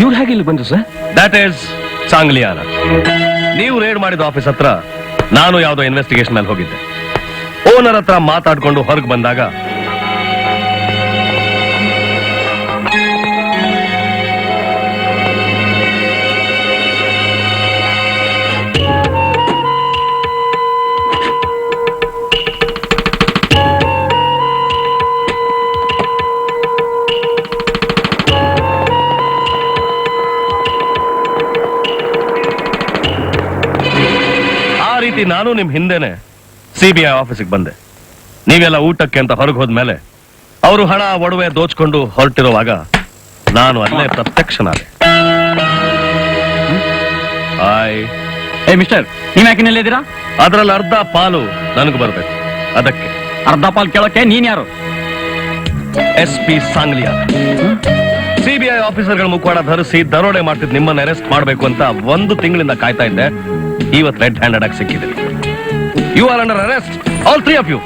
ಇವ್ರು ಹೇಗೆ ಇಲ್ಲಿ ಬಂದ್ರು ಸರ್? That is Sangliana. ನೀವು ರೇಡ್ ಮಾಡಿದ ಆಫೀಸ್ ಹತ್ರ ನಾನು ಯಾವ್ದೋ ಇನ್ವೆಸ್ಟಿಗೇಷನ್ ಅಲ್ಲಿ ಹೋಗಿದ್ದೆ. ಓನರ್ ಹತ್ರ ಮಾತಾಡ್ಕೊಂಡು ಹೊರಗೆ ಬಂದಾಗ ನಾನು ನಿಮ್ ಹಿಂದೆನೆ CBI ಆಫೀಸಿಗೆ ಬಂದೆ. ನೀವೆಲ್ಲ ಊಟಕ್ಕೆ ಅಂತ ಹೊರಗೆ ಹೋದ್ಮೇಲೆ ಅವರು ಹಣ ಒಡವೆ ದೋಚ್ಕೊಂಡು ಹೊರಟಿರುವಾಗ ನಾನು ಅಲ್ಲೇ ಪ್ರತ್ಯಕ್ಷನಾದೆ. ಏ ಮಿಸ್ಟರ್, ನೀವ್ ಯಾಕೆ ಇದ್ದೀರಾ? ಅದ್ರಲ್ಲಿ ಅರ್ಧ ಪಾಲು ನನಗೆ ಬರ್ಬೇಕು. ಅದಕ್ಕೆ ಅರ್ಧ ಪಾಲ್ ಕೇಳೋಕೆ ನೀನ್ ಯಾರು? SP ಸಾಂಗ್ಲಿಯಾ. CBI ಆಫೀಸರ್ಗಳ ಮುಖವಾಡ ಧರಿಸಿ ದರೋಡೆ ಮಾಡ್ತಿದ್ ನಿಮ್ಮನ್ನ ಅರೆಸ್ಟ್ ಮಾಡ್ಬೇಕು ಅಂತ 1 ತಿಂಗಳಿಂದ ಕಾಯ್ತಾ ಇದ್ದೆ. ಇವತ್ತು ರೆಡ್ ಹ್ಯಾಂಡೆಡ್ ಆಗಿ ಸಿಕ್ಕಿದೆ. You are under arrest, all 3 of you.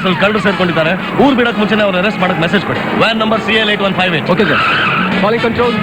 Quarters ಅಲ್ಲಿ ಕರಡು ಸೇರ್ಕೊಂಡಿದ್ದಾರೆ. ಊರ್ ಬಿಡಕ್ ಮುಂಚೆನೆ ಅವ್ರ ಅರೆಸ್ಟ್ ಮಾಡಕ್ ಮೆಸೇಜ್ ಕೊಡಿ. Van number CL 8158. Okay sir. Calling control.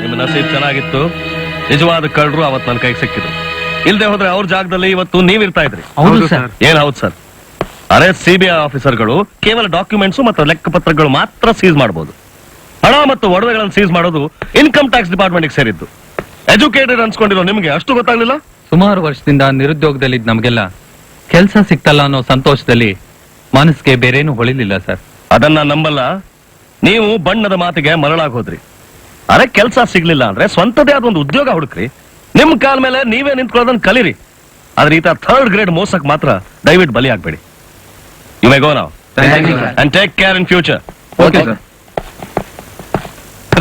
ನಿಮ್ಮ ನಸೀಬ್ ಚೆನ್ನಾಗಿತ್ತು. ನಿಜವಾದ ಕಳ್ಳರು ಅವತ್ತು ನನ್ನ ಕೈಗೆ ಸಿಕ್ಕಿದ್ರು. ಇಲ್ದೆ ಹೋದ್ರೆ ಅವ್ರ ಜಾಗದಲ್ಲಿ ಇವತ್ತು ನೀವಿರ್ತಾ ಇದ್ರಿ. ಹೌದು ಸರ್. ಏನ್ ಹೌದು ಸರ್? ಅರೆ CBI ಆಫೀಸರ್ಗಳು ಕೇವಲ ಡಾಕ್ಯುಮೆಂಟ್ಸ್ ಮತ್ತು ಲೆಕ್ಕ ಪತ್ರಗಳು ಮಾತ್ರ ಸೀಸ್ ಮಾಡಬಹುದು. ಹಣ ಮತ್ತು ಒಡವೆಗಳನ್ನು ಸೀಸ್ ಮಾಡೋದು ಇನ್ಕಮ್ ಟ್ಯಾಕ್ಸ್ ಡಿಪಾರ್ಟ್ಮೆಂಟ್ ಸೇರಿದ್ದು. ಎಜುಕೇಟೆಡ್ ಅನ್ಸ್ಕೊಂಡಿರೋ ನಿಮ್ಗೆ ಅಷ್ಟು ಗೊತ್ತಾಗ್ಲಿಲ್ಲ? ಸುಮಾರು ವರ್ಷದಿಂದ ನಿರುದ್ಯೋಗದಲ್ಲಿದ್ದ ನಮಗೆಲ್ಲ ಕೆಲಸ ಸಿಕ್ತಲ್ಲ ಅನ್ನೋ ಸಂತೋಷದಲ್ಲಿ ಮನಸ್ಸಿಗೆ ಬೇರೇನು ಹೊಳಿಲಿಲ್ಲ ಸರ್. ಅದನ್ನ ನಂಬಲ್ಲ. ನೀವು ಬಣ್ಣದ ಮಾತಿಗೆ ಮರಳಾಗೋದ್ರಿ. ಅರೆ ಕೆಲಸ ಸಿಗ್ಲಿಲ್ಲ ಅಂದ್ರೆ ಸ್ವಂತದೇ ಆದ ಒಂದು ಉದ್ಯೋಗ ಹುಡುಕ್ರಿ. ನಿಮ್ ಕಾಲ್ ಮೇಲೆ ನೀವೇ ನಿಂತ್ಕೊಳ್ಳೋದನ್ನ ಕಲೀರಿ. ಆದ್ರೆ ಈತ 3rd ಗ್ರೇಡ್ ಮೋಸಕ್ ಮಾತ್ರ ದಯವಿಟ್ಟು ಬಲಿ ಆಗ್ಬೇಡಿ. You may go now and take care in future. Okay sir.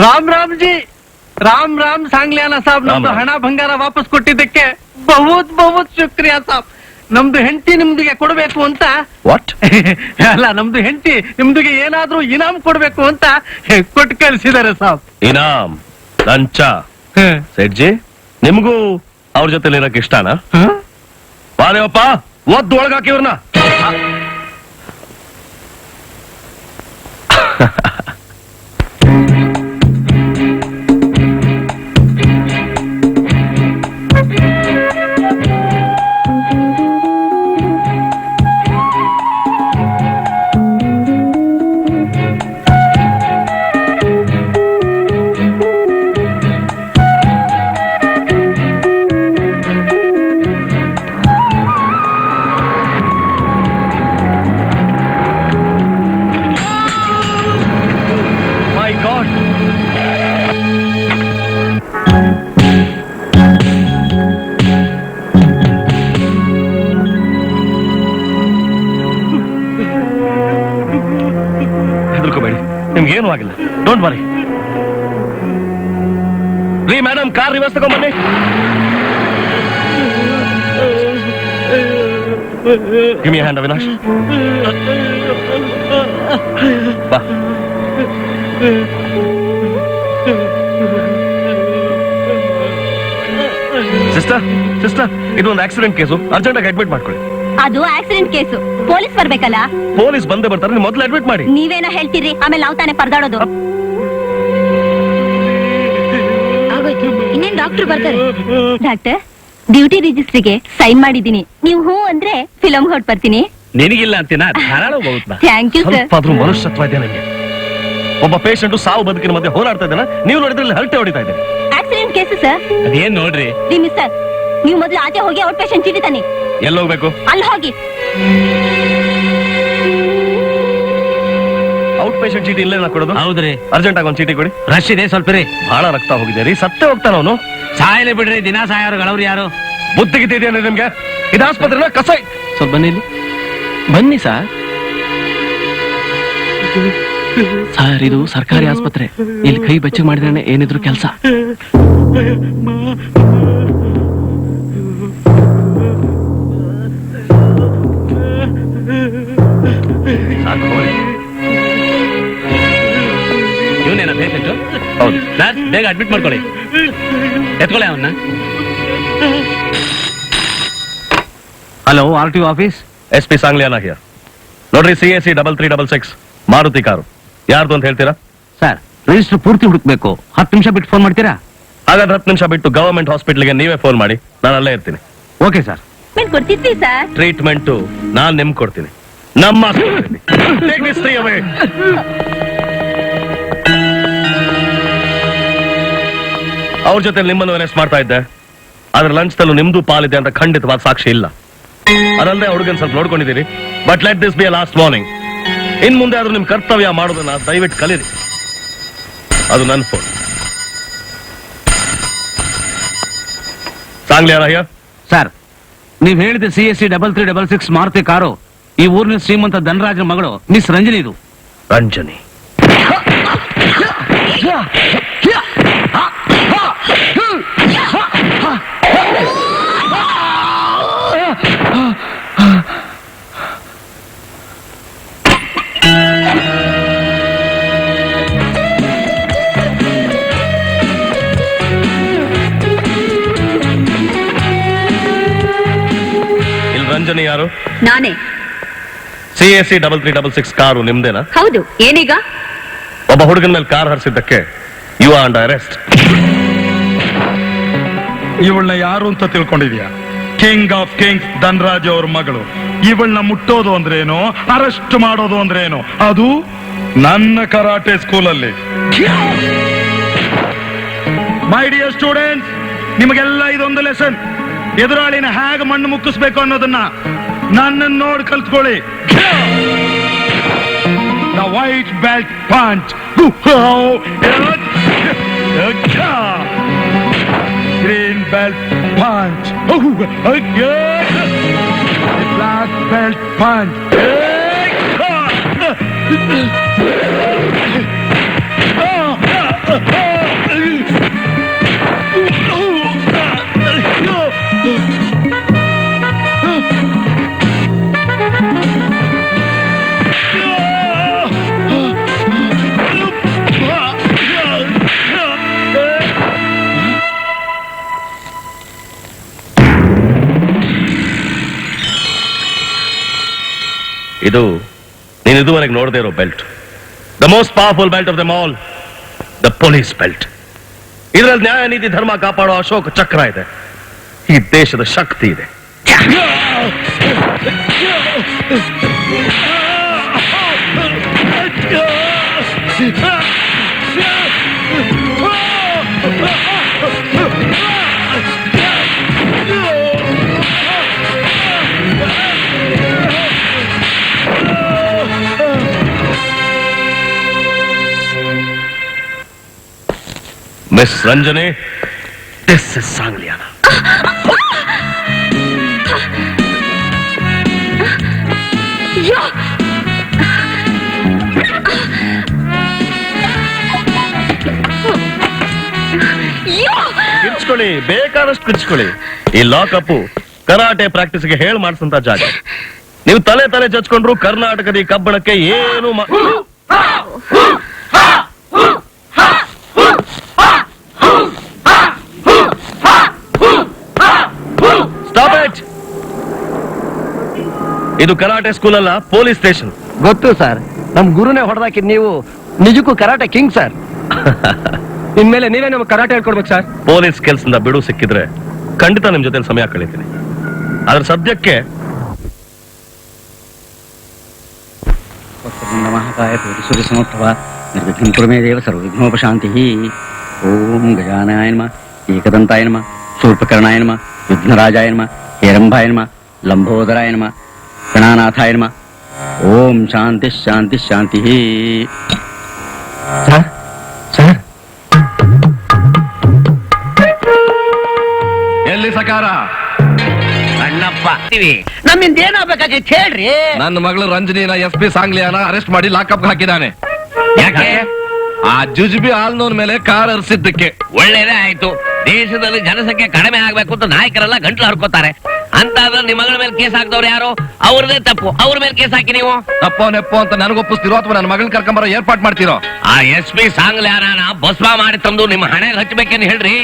Ram Ram ji, Ram Ram Sangliyana sahab, ನಮ್ದು ರಾಮ್. ಹಣ ಬಂಗಾರ ವಾಪಸ್ ಕೊಟ್ಟಿದ್ದಕ್ಕೆ ಬಹುತ್ ಬಹುತ್ ಶುಕ್ರಿಯಾ ಸಾಬ್. ನಮ್ದು ಹೆಂಡತಿ ನಿಮ್ದಿಗೆ ಕೊಡ್ಬೇಕು ಅಂತ ವಾಟ್? ಅಲ್ಲ, ನಮ್ದು ಹೆಂಡತಿ ನಿಮ್ದಿಗೆ ಏನಾದ್ರೂ ಇನಾಮ್ ಕೊಡ್ಬೇಕು ಅಂತ ಕೊಟ್ಟು ಕಳಿಸಿದಾರೆ ಸಾಬ್. ಇನಾಮ್, ಲಂಚ. ಸೇಠ್ಜಿ, ನಿಮ್ಗೂ ಅವ್ರ ಜೊತೆ ಇರಕ್ ಇಷ್ಟನಾ? ಬಾದೇವಪ್ಪ, ಒದ್ದು ಒಳಗಾಕಿ ಇವ್ರನ್ನ. My God. ಹೆದರ್ಕೋಬೇಡಿ, ನಿಮ್ಗೇನು ಆಗಿಲ್ಲ. Don't worry. ರೀ ಮೇಡಮ್, ಕಾರ್ ರಿವರ್ಸ್ ತಗೊಂಡ್ಬನ್ನಿ. Give me a hand, Avinash. ಬಾ. ಸಿಸ್ಟರ್, ಇದು ಒಂದು ಆಕ್ಸಿಡೆಂಟ್ ಕೇಸು. ಅರ್ಜೆಂಟ್ ಆಗಿ ಅಡ್ಮಿಟ್ ಮಾಡ್ಕೊಳ್ಳಿ. ಅದು ಆಕ್ಸಿಡೆಂಟ್ ಕೇಸು, ಪೊಲೀಸ್ ಬರ್ಬೇಕಲ್ಲ. ಪೊಲೀಸ್ ಬಂದೇ ಬರ್ತಾರೆ, ನೀವು ಮೊದಲು ಅಡ್ಮಿಟ್ ಮಾಡಿ. ನೀವೇನೋ ಹೇಳ್ತೀರಿ, ಆಮೇಲೆ ನಾವು ತಾನೇ ಪರದಾಡೋದು. ಆಗೋಯ್ತು, ಇನ್ನೇನ್ ಡಾಕ್ಟರ್ ಬರ್ತಾರೆ. ಡಾಕ್ಟರ್, ಡ್ಯೂಟಿ ರಿಜಿಸ್ಟ್ರಿಗೆ ಸೈನ್ ಮಾಡಿದೀನಿ. ನೀವು ಹೂ ಅಂದ್ರೆ ಫಿಲಂ ಹೊರಟ್ ಬರ್ತೀನಿ. ನಿನಗಿಲ್ಲ ಅಂತೀನ ಧಾರಾಳ ಹೋಗುತ್ತ. Thank you sir. ಸ್ವಲ್ಪ ಆದ್ರೂ ಮನುಷ್ಯತ್ವ ಇದೆ ನನಗೆ. ಒಬ್ಬ ಪೇಷಂಟ್ ಸಾವು ಬದುಕಿನ ಮಧ್ಯೆ ಹೋರಾಡ್ತಾ ಇದ್ದಾನೆ, ನೀವು ನೋಡಿದ್ರೆ ಹರಟೆ ಹೊಡಿತಾ ಇದ್ದೀರಿ. Accident case sir. ಅದೇನ್ ನೋಡ್ರಿ, ಮಿಸ್ಟರ್, ನೀವು ಮೊದಲು ಆಚೆ ಹೋಗಿ ಔಟ್ ಪೇಷಂಟ್ ಚೀಟಿ ತಾನೆ. ಎಲ್ಲಿ ಹೋಗ್ಬೇಕು? ಅಲ್ಲಿ ಹೋಗಿ. ಔಟ್ ಪೇಷಂಟ್ ಚೀಟಿ ಇಲ್ಲೇ ಕೊಡೋದು? ಹೌದ್ರಿ. ಅರ್ಜೆಂಟ್ ಆಗಿ ಒಂದು ಚೀಟಿ ಕೊಡಿ. ರಶ್ ಇದೆ ಸ್ವಲ್ಪ ರೀ. ಬಹಳ ರಕ್ತ ಹೋಗಿದೆ ರೀ, ಸತ್ತೇ ಹೋಗ್ತಾನ ಅವನು. ಸಾಯಲೆ ಬಿಡ್ರಿ, ದಿನ ಸಾಯೋರುಗಳವ್ರು ಯಾರು? ಬುದ್ಧಿಗಿದ್ದೇನೆ ನಿಮ್ಗೆ? ಇದು ಆಸ್ಪತ್ರೆ ಕಸ. ಸ್ವಲ್ಪ ಬನ್ನಿ ಇಲ್ಲಿ. ಬನ್ನಿ ಸರ್. ಸರ್, ಇದು ಸರ್ಕಾರಿ ಆಸ್ಪತ್ರೆ. ಇಲ್ಲಿ ಕೈ ಬೆಚ್ಚಗೆ ಮಾಡಿದ್ರೆ ಏನಿದ್ರು ಕೆಲಸ. ಇವನೇನ ಪೇಷಂಟ್? ಹೌದು. ಬೇಗ ಅಡ್ಮಿಟ್ ಮಾಡ್ಕೊಳ್ಳಿ. ಎತ್ಕೊಳ್ಳಿ ಅವನ್ನ. Hello, RTO office. SP Sangliana here. ನೋಡ್ರಿ, CAC 3366 ಮಾರುತಿ ಕಾರು. ಯಾರ್ದು ಅಂತ ಹೇಳ್ತೀರಾ? ಸರ್, ರಿಜಿಸ್ಟರ್ ಪೂರ್ತಿ ಹುಡುಕ್ಬೇಕು. 10 ನಿಮಿಷ ಬಿಟ್ಟು ಫೋನ್ ಮಾಡ್ತೀರಾ? ಹಾಗಾದ್ರೆ 10 ನಿಮಿಷ ಬಿಟ್ಟು ಗವರ್ಮೆಂಟ್ ಹಾಸ್ಪಿಟಲ್ಗೆ ನೀವೇ ಫೋನ್ ಮಾಡಿ, ನಾನು ಅಲ್ಲೇ ಇರ್ತೀನಿ. Okay sir. ಕೊಡ್ತಿದ್ವಿ ಸರ್. ಟ್ರೀಟ್ಮೆಂಟ್ ನಾನ್ ನಿಮ್ಗೆ ಕೊಡ್ತೀನಿ. ನಮ್ಮ ಆಸ್ಪತ್ರೆಯಲ್ಲಿ. Take this tree away. ಅವ್ರ ಜೊತೆ ನಿಮ್ಮನ್ನು ಅರೆಸ್ಟ್ ಮಾಡ್ತಾ ಇದ್ದೆ, ಆದ್ರೆ ಲಂಚ್ ತಲ್ಲೂ ನಿಮ್ದು ಪಾಲಿದೆ ಅಂತ ಖಂಡಿತವಾದ ಸಾಕ್ಷಿ ಇಲ್ಲ. ಅದಲ್ಲದೆ ಹುಡುಗನ್ ಸ್ವಲ್ಪ ನೋಡ್ಕೊಂಡಿದ್ದೀರಿ. But let this be a last warning. ಇನ್ ಮುಂದೆ ಆದ್ರೂ ನಿಮ್ ಕರ್ತವ್ಯ ಮಾಡೋದನ್ನ ದಯವಿಟ್ಟು ಕಲೀರಿ. ಅದು ನನ್ನ ಫೋನ್. ಸಾಂಗ್ಲಿಯಾನ ಹಿಯರ್. ಸರ್, ನೀವ್ ಹೇಳಿದ CAC 3366 ಮಾರುತಿ ಕಾರು ಈ ಊರಿನ ಶ್ರೀಮಂತ ಧನರಾಜನ ಮಗಳು ಮಿಸ್ ರಂಜನಿ. ಇದು ರಂಜನಿ. ಇಲ್ಲಿ ರಂಜನಿ ಯಾರು? ನಾನೇ. CAC 3366 ಕಾರು ನಿಮ್ದೇನಾ? ಹೌದು. ಏನೀಗ? ಒಬ್ಬ ಹುಡುಗನ ಮೇಲೆ ಕಾರ್ ಹರಿಸಿದ್ದಕ್ಕೆ ಯು ಆರ್ ಅಂಡರ್ ಅರೆಸ್ಟ್. ಇವಳನ್ನ ಯಾರು ಅಂತ ತಿಳ್ಕೊಂಡಿದ್ಯಾ? ಕಿಂಗ್ ಆಫ್ ಕಿಂಗ್ಸ್ ಧನರಾಜ್ ಅವ್ರ ಮಗಳು. ಇವಳನ್ನ ಮುಟ್ಟೋದು ಅಂದ್ರೇನು, ಅರೆಸ್ಟ್ ಮಾಡೋದು ಅಂದ್ರೇನು, ಅದು ನನ್ನ ಕರಾಟೆ ಸ್ಕೂಲಲ್ಲಿ. ಮೈ ಡಿಯರ್ ಸ್ಟೂಡೆಂಟ್ಸ್, ನಿಮಗೆಲ್ಲ ಇದೊಂದು ಲೆಸನ್. ಎದುರಾಳಿನ ಹೇಗೆ ಮಣ್ಣು ಮುಕ್ಕಿಸ್ಬೇಕು ಅನ್ನೋದನ್ನ ನನ್ನನ್ನು ನೋಡಿ ಕಲ್ತ್ಕೊಳ್ಳಿ. The white belt punch. Green belt punch. The black belt punch. ಇದು ನೀನು ಇದುವರೆಗೆ ನೋಡದೇ ಇರೋ belt. The most powerful belt of them all, the police belt. ಇದರಲ್ಲಿ ನ್ಯಾಯ, ನೀತಿ, ಧರ್ಮ ಕಾಪಾಡೋ ಅಶೋಕ ಚಕ್ರ ಇದೆ. ಈ ದೇಶದ ಶಕ್ತಿ ಇದೆ. Miss Ranjani, this is Sangliyana. ಕಿರ್ಚ್ಕೊಳ್ಳಿ, ಬೇಕಾದಷ್ಟು ಕಿರ್ಚ್ಕೊಳ್ಳಿ. ಈ ಲಾಕಪ್ ಕರಾಟೆ ಪ್ರಾಕ್ಟೀಸ್ಗೆ ಹೇಳ್ ಮಾಡಿಸಂತ ಜಾಗ. ನೀವು ತಲೆ ತಲೆ ಚಚ್ಕೊಂಡ್ರು ಕರ್ನಾಟಕದ ಈ ಕಬ್ಬಣಕ್ಕೆ ಏನು ಸ್ಟಾಪ್ ಇಟ್. ಇದು ಕರಾಟೆ ಸ್ಕೂಲ್ ಅಲ್ಲ, ಪೊಲೀಸ್ ಸ್ಟೇಷನ್. ಗೊತ್ತು ಸರ್, ನಮ್ ಗುರುನೇ ಹೊಡೆದಾಕಿದ್ ನೀವು ನಿಜಕ್ಕೂ ಕರಾಟೆ ಕಿಂಗ್ ಸರ್. ಇನ್ಮೇಲೆ ನೀವೇ ನಮ್ಗೆ ಕರಾಟೆ ಹೇಳ್ಕೊಡ್ಬೇಕು ಸರ್. ಪೊಲೀಸ್ ಕೆಲ್ಸದಿಂದ ಬಿಡು ಸಿಕ್ಕಿದ್ರೆ ಖಂಡಿತ ನಿಮ್ ಜೊತೆ ಸಮಯ ಕಳೀತೀನಿ. ಅದ್ರ ಸದ್ಯಕ್ಕೆ ಮಹಾಕಾಯ ಸೂರ್ಯ ಸಮರ್ಥವ ನಿರ್ವಿಘ್ನಂ ಕುರು ಮೇ ದೇವ ಸರ್ವವಿಘ್ನೋಪಶಾಂತಿ. ಓಂ ಗಜಾನನಾಯ ನಮಃ, ಏಕದಂತಾಯ ನಮಃ, ಶೂರ್ಪಕರ್ಣಾಯ ನಮಃ, ವಿಘ್ನರಾಜಾಯ ನಮಃ, ಹೇರಂಬಾಯ ನಮಃ, ಲಂಬೋದರಾಯ ನಮಃ, ಗಣಾನಾಥಾಯ ನಮಃ. ಓಂ ಶಾಂತಿ ಶಾಂತಿ ಶಾಂತಿ. ಸರ್ ಸರ್ ಎಲ್ಲಿ ಸಕಾರ? ನಮ್ಮಿಂದ ಏನಾಗಬೇಕಾಗಿತ್ತು ಹೇಳ್ರಿ. ನನ್ನ ಮಗಳು ರಂಜನಿನ SP ಸಾಂಗ್ಲಿಯಾನ ಅರೆಸ್ಟ್ ಮಾಡಿ ಲಾಕಪ್ ಹಾಕಿದ್ದಾನೆ. ಯಾಕೆ? ಆ ಜುಜುಬಿ ಹಾಲ್ನೋನ್ ಮೇಲೆ ಕಾರ್ ಹರಿಸಿದ್ದಕ್ಕೆ. ಒಳ್ಳೇದೇ ಆಯ್ತು. ದೇಶದಲ್ಲಿ ಜನಸಂಖ್ಯೆ ಕಡಿಮೆ ಆಗ್ಬೇಕು ಅಂತ ನಾಯಕರೆಲ್ಲ ಗಂಟ್ಲು ಹರ್ಕೋತಾರೆ. ಅಂತ ನಿಮ್ಮ ಮಗಳ ಮೇಲೆ ಕೇಸ್ ಹಾಕಿದವ್ರು ಯಾರು? ಅವ್ರದೇ ತಪ್ಪು. ಅವ್ರ ಮೇಲೆ ಕೇಸ್ ಹಾಕಿ ನೀವು ತಪ್ಪೋ ನೆಪ್ಪೋ ಅಂತ ನನಗೊಪ್ಪಿಸ್ತಿರೋ ಅಥವಾ ನನ್ನ ಮಗಳನ್ನ ಕರ್ಕೊಂಬರೋ ಏರ್ಪಾಟ್ ಮಾಡ್ತಿರೋ? ಆ SP ಸಾಂಗ್ಲ್ಯಾನ ಭಸ್ಮ ಮಾಡಿ ತಂದು ನಿಮ್ಮ ಹಣೆಗೆ ಹಚ್ಚಬೇಕೇನು ಹೇಳ್ರಿ?